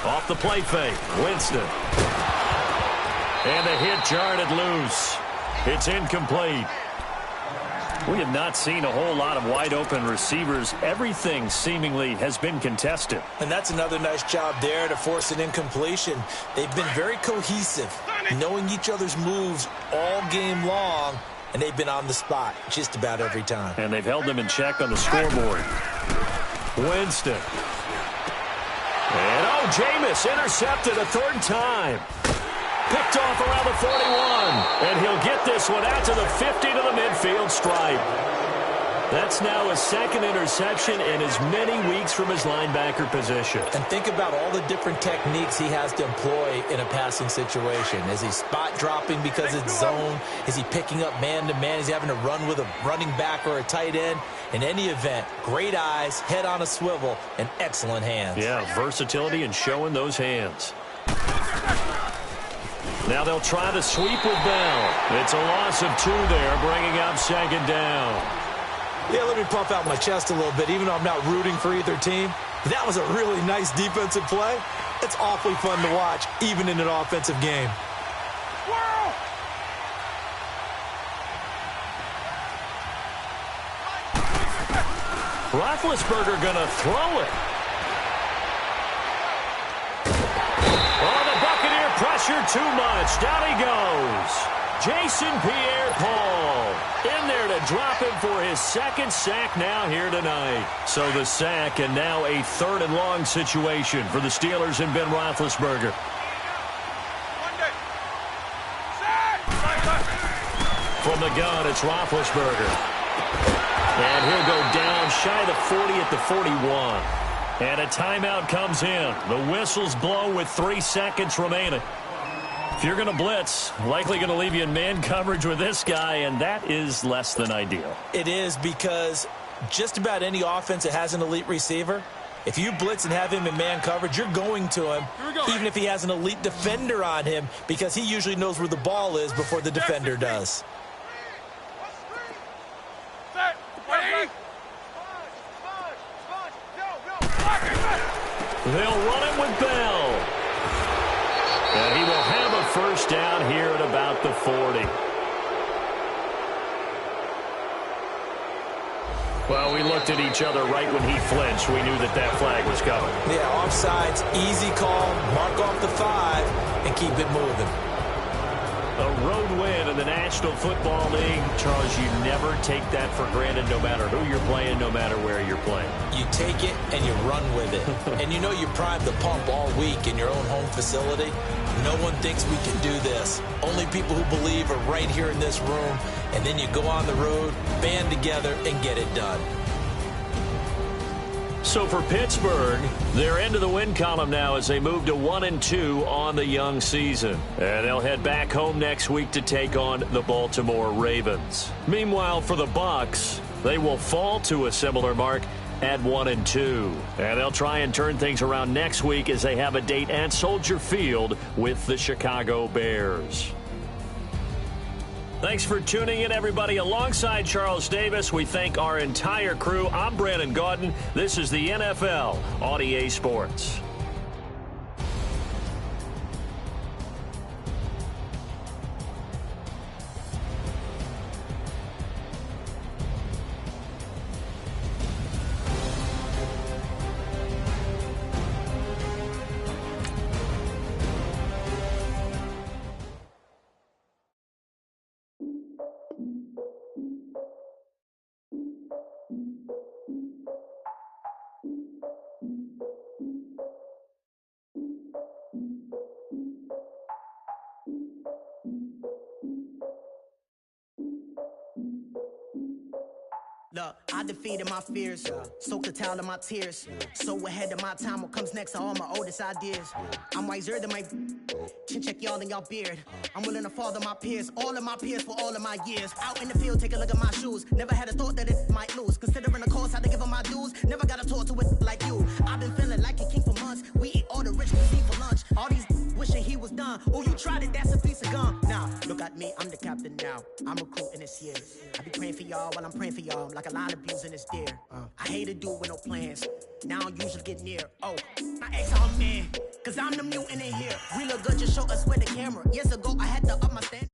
Off the play fake, Winston. And the hit jarred it loose. It's incomplete. We have not seen a whole lot of wide-open receivers. Everything seemingly has been contested. And that's another nice job there to force an incompletion. They've been very cohesive, knowing each other's moves all game long, and they've been on the spot just about every time. And they've held them in check on the scoreboard. Winston. And, Jameis intercepted a 3rd time. Picked off around the 41. And he'll get this one out to the 50 to the midfield stripe. That's now his second interception in as many weeks from his linebacker position. And think about all the different techniques he has to employ in a passing situation. Is he spot dropping because it's zone? Is he picking up man-to-man? Is he having to run with a running back or a tight end? In any event, great eyes, head on a swivel, and excellent hands. Yeah, versatility and showing those hands. Now they'll try to sweep with Bell. It's a loss of 2 there, bringing up second down. Yeah, let me puff out my chest a little bit, even though I'm not rooting for either team. That was a really nice defensive play. It's awfully fun to watch, even in an offensive game. Roethlisberger going to throw it. Oh, the Buccaneer pressure too much. Down he goes. Jason Pierre-Paul in there to drop him for his second sack now here tonight. So the sack and now a 3rd and long situation for the Steelers and Ben Roethlisberger. From the gun, it's Roethlisberger. And he'll go down shy of the 40 at the 41. And a timeout comes in. The whistles blow with 3 seconds remaining. If you're going to blitz, likely going to leave you in man coverage with this guy, and that is less than ideal. It is, because just about any offense that has an elite receiver, if you blitz and have him in man coverage, you're going to him, even if he has an elite defender on him, because he usually knows where the ball is before the defender does. They'll run it with Bell. And he will have a first down here at about the 40. Well, we looked at each other right when he flinched. We knew that that flag was coming. Yeah, offsides, easy call, mark off the 5, and keep it moving. A road win in the National Football League. Charles, you never take that for granted, no matter who you're playing, no matter where you're playing. You take it and you run with it. And you know you primed the pump all week in your own home facility. No one thinks we can do this. Only people who believe are right here in this room. And then you go on the road, band together, and get it done. So for Pittsburgh, they're into the win column now as they move to 1-2 on the young season. And they'll head back home next week to take on the Baltimore Ravens. Meanwhile, for the Bucs, they will fall to a similar mark at 1-2. And they'll try and turn things around next week as they have a date at Soldier Field with the Chicago Bears. Thanks for tuning in, everybody. Alongside Charles Davis, we thank our entire crew. I'm Brandon Gaudin. This is the NFL on EA Sports. Look, I defeated my fears, soaked a towel in my tears. So ahead of my time, what comes next are all my oldest ideas. I'm wiser than my chin check y'all in y'all beard. I'm willing to father my peers, all of my peers for all of my years. Out in the field, take a look at my shoes. Never had a thought that it might lose. Considering the cost, I had to give them my dues. Never got a talk to it like you. I've been feeling like a king for months. We eat all the rich cuisine for lunch. All these wishing he was done. Oh, you tried it, that's a piece of gum. Now, look at me, I'm the captain now. I'm recruiting this year. I be praying for y'all while I'm praying for y'all. Like a line of abusing this deer. I hate to do it with no plans. Now I usually get near. Oh, my ex I'm in. Cause I'm the mutant in here. We look good, just show us where the camera. Years ago, I had to up my stand.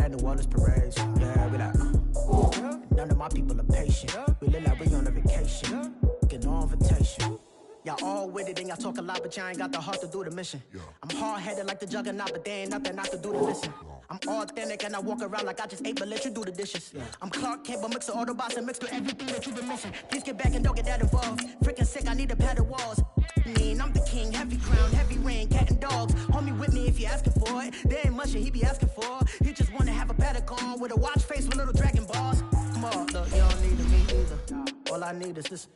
New Orleans parades, yeah, we like, none of my people are patient. We look like we on a vacation, get no invitation. Y'all all with it and y'all talk a lot, but y'all ain't got the heart to do the mission. I'm hard-headed like the juggernaut, but there ain't nothing I can do to listen. I'm authentic and I walk around like I just ate, but let you do the dishes. I'm Clark Kent, but mix the Autobots and mix with everything that you've been missing. Please get back and don't get that involved. Freaking sick, I need a padded walls. I'm the king, heavy crown, heavy rain, cat and dogs. Homie with me if you're asking for it. There ain't much that he be asking for. He just wanna have a paddock on with a watch face with little dragon balls. Come on, look, you don't need me either. All I need is this.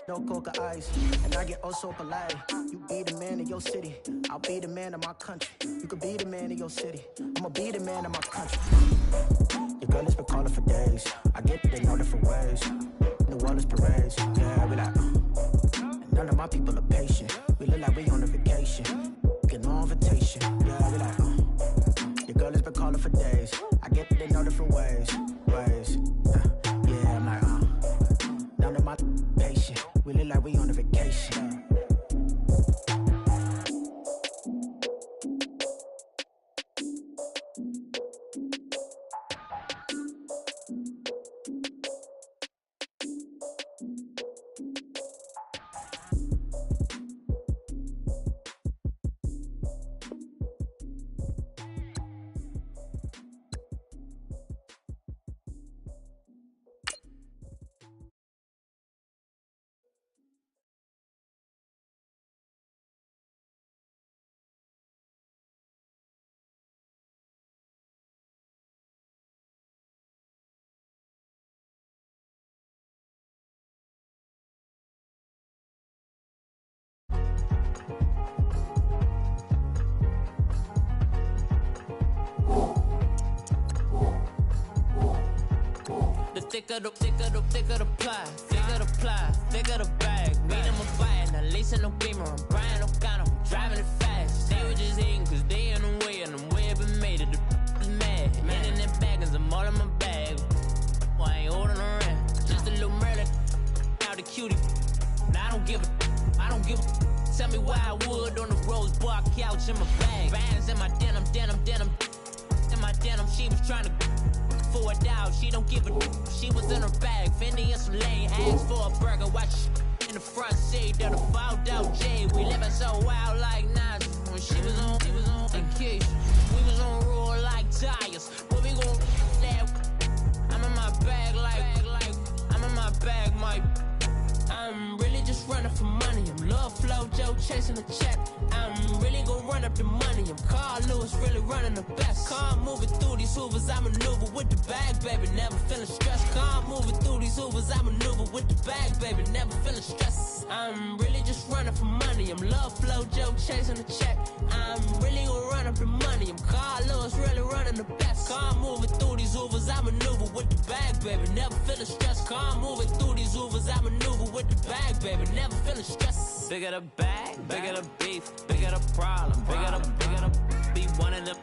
No coca ice, and I get oh so polite. You be the man of your city, I'll be the man of my country. You could be the man of your city, I'ma be the man of my country. Your girl has been calling for days, I get that they know different ways. New Orleans parades, yeah, we like and none of my people are patient. We look like we on a vacation, get no invitation, yeah, we like your girl has been calling for days, I get that they know different ways. Yeah, I'm like none of my patient. We look like we on a vacation. Thicker the pie, thicker the bag. Meet them a buying, the lace in no beamer. I'm Brian O'Connor, I'm driving it fast. They were just hating cause they in the way, and the way it been made it, the is mad. Man in them baggins, I'm all in my bag. I ain't holding around, just a little murder. Now the cutie, now I don't give a. Tell me why I would on the rose bar couch in my bag. Bands in my denim. In my denim, she was trying to for a doubt, she don't give a she was in her bag, Fendi and some lane asked for a burger, watch in the front seat of the fouled out J. We living so wild like Nas. When she was on vacation, we was on roll like tires. But we gon' that I'm in my bag like I'm in my bag, my I'm really just running for money. I'm Love Flow Joe chasing the check. I'm really gon' run up the money. I'm Carl Lewis, really running the best. Calm moving through these hoovers, I maneuver with the bag, baby, never feeling stressed. Calm moving through these hoovers, I maneuver with the bag, baby, never feeling stressed. I'm really just running for money. I'm Love Flow Joe chasing the check. I'm really gon' run up the money. I'm Carl Lewis, really running the best. Calm moving through these hoovers, I maneuver with the bag, baby, never feeling stressed. Calm moving through these hoovers, I maneuver with the bag, baby, never feeling stressed. Bigger the bag, bigger the beef, bigger the problem, bigger the be one of the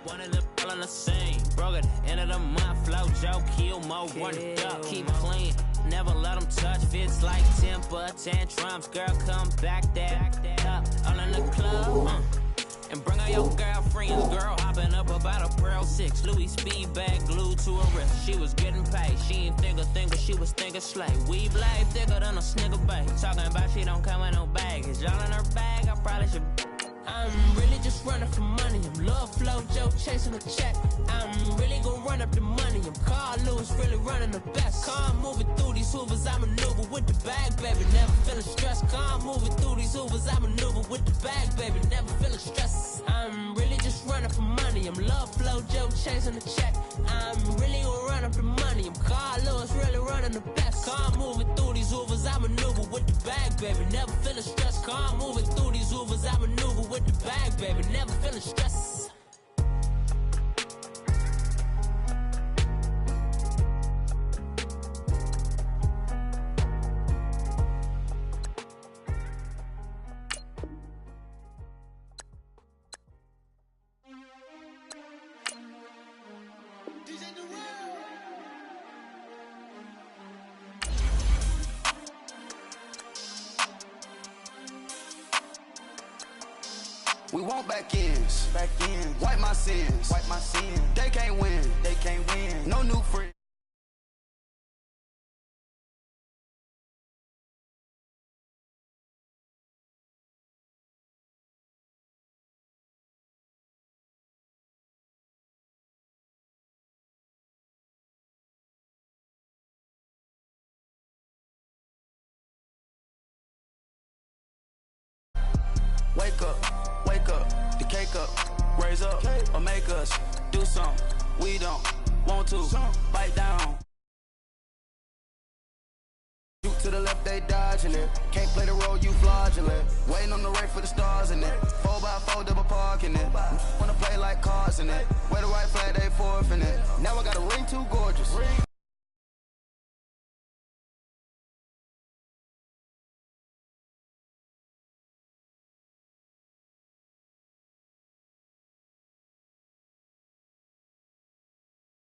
all in the same. Broke at the end of the month, flow Joe, kill mo, run it up, keep clean, never let them touch. Fits like temper tantrums, girl, come back that up, all in the club, and bring all your girlfriends, girl, hopping up about a Pearl 6, Louis speed bag glued to her wrist. She was getting paid, she ain't think a thing, but she was thinking slay. We blade thicker than a snigger bag, talking about she don't come with no baggage, all in her bag, I probably should. I'm really just running for money. I'm Love Flow Joe chasing the check. I'm really gon' run up the money. I'm Carl Lewis, really running the best. Calm moving through these hoovers, I maneuver with the bag, baby, never feeling stressed. Calm moving through these hoovers, I maneuver with the bag, baby, never feeling stressed. I'm really just running for money. I'm Love Flow Joe chasing the check. I'm really gon' run up the money. I'm Carl Lewis, really running the best. Calm moving through these hoovers, I maneuver with the bag, baby, never feeling stressed. Calm moving through these hoovers, I maneuver with the bag, baby, never feeling stressed. We want back ends, wipe my sins, they can't win, no new friends. wake up, raise up, or make us do something we don't want to. Bite down. Shoot to the left, they dodging it. Can't play the role, you fraudulent. Waiting on the right for the stars in it. 4x4 double parking it. Wanna play like cars in it. Where the white flag, they forfeiting it. Now I got a ring too gorgeous.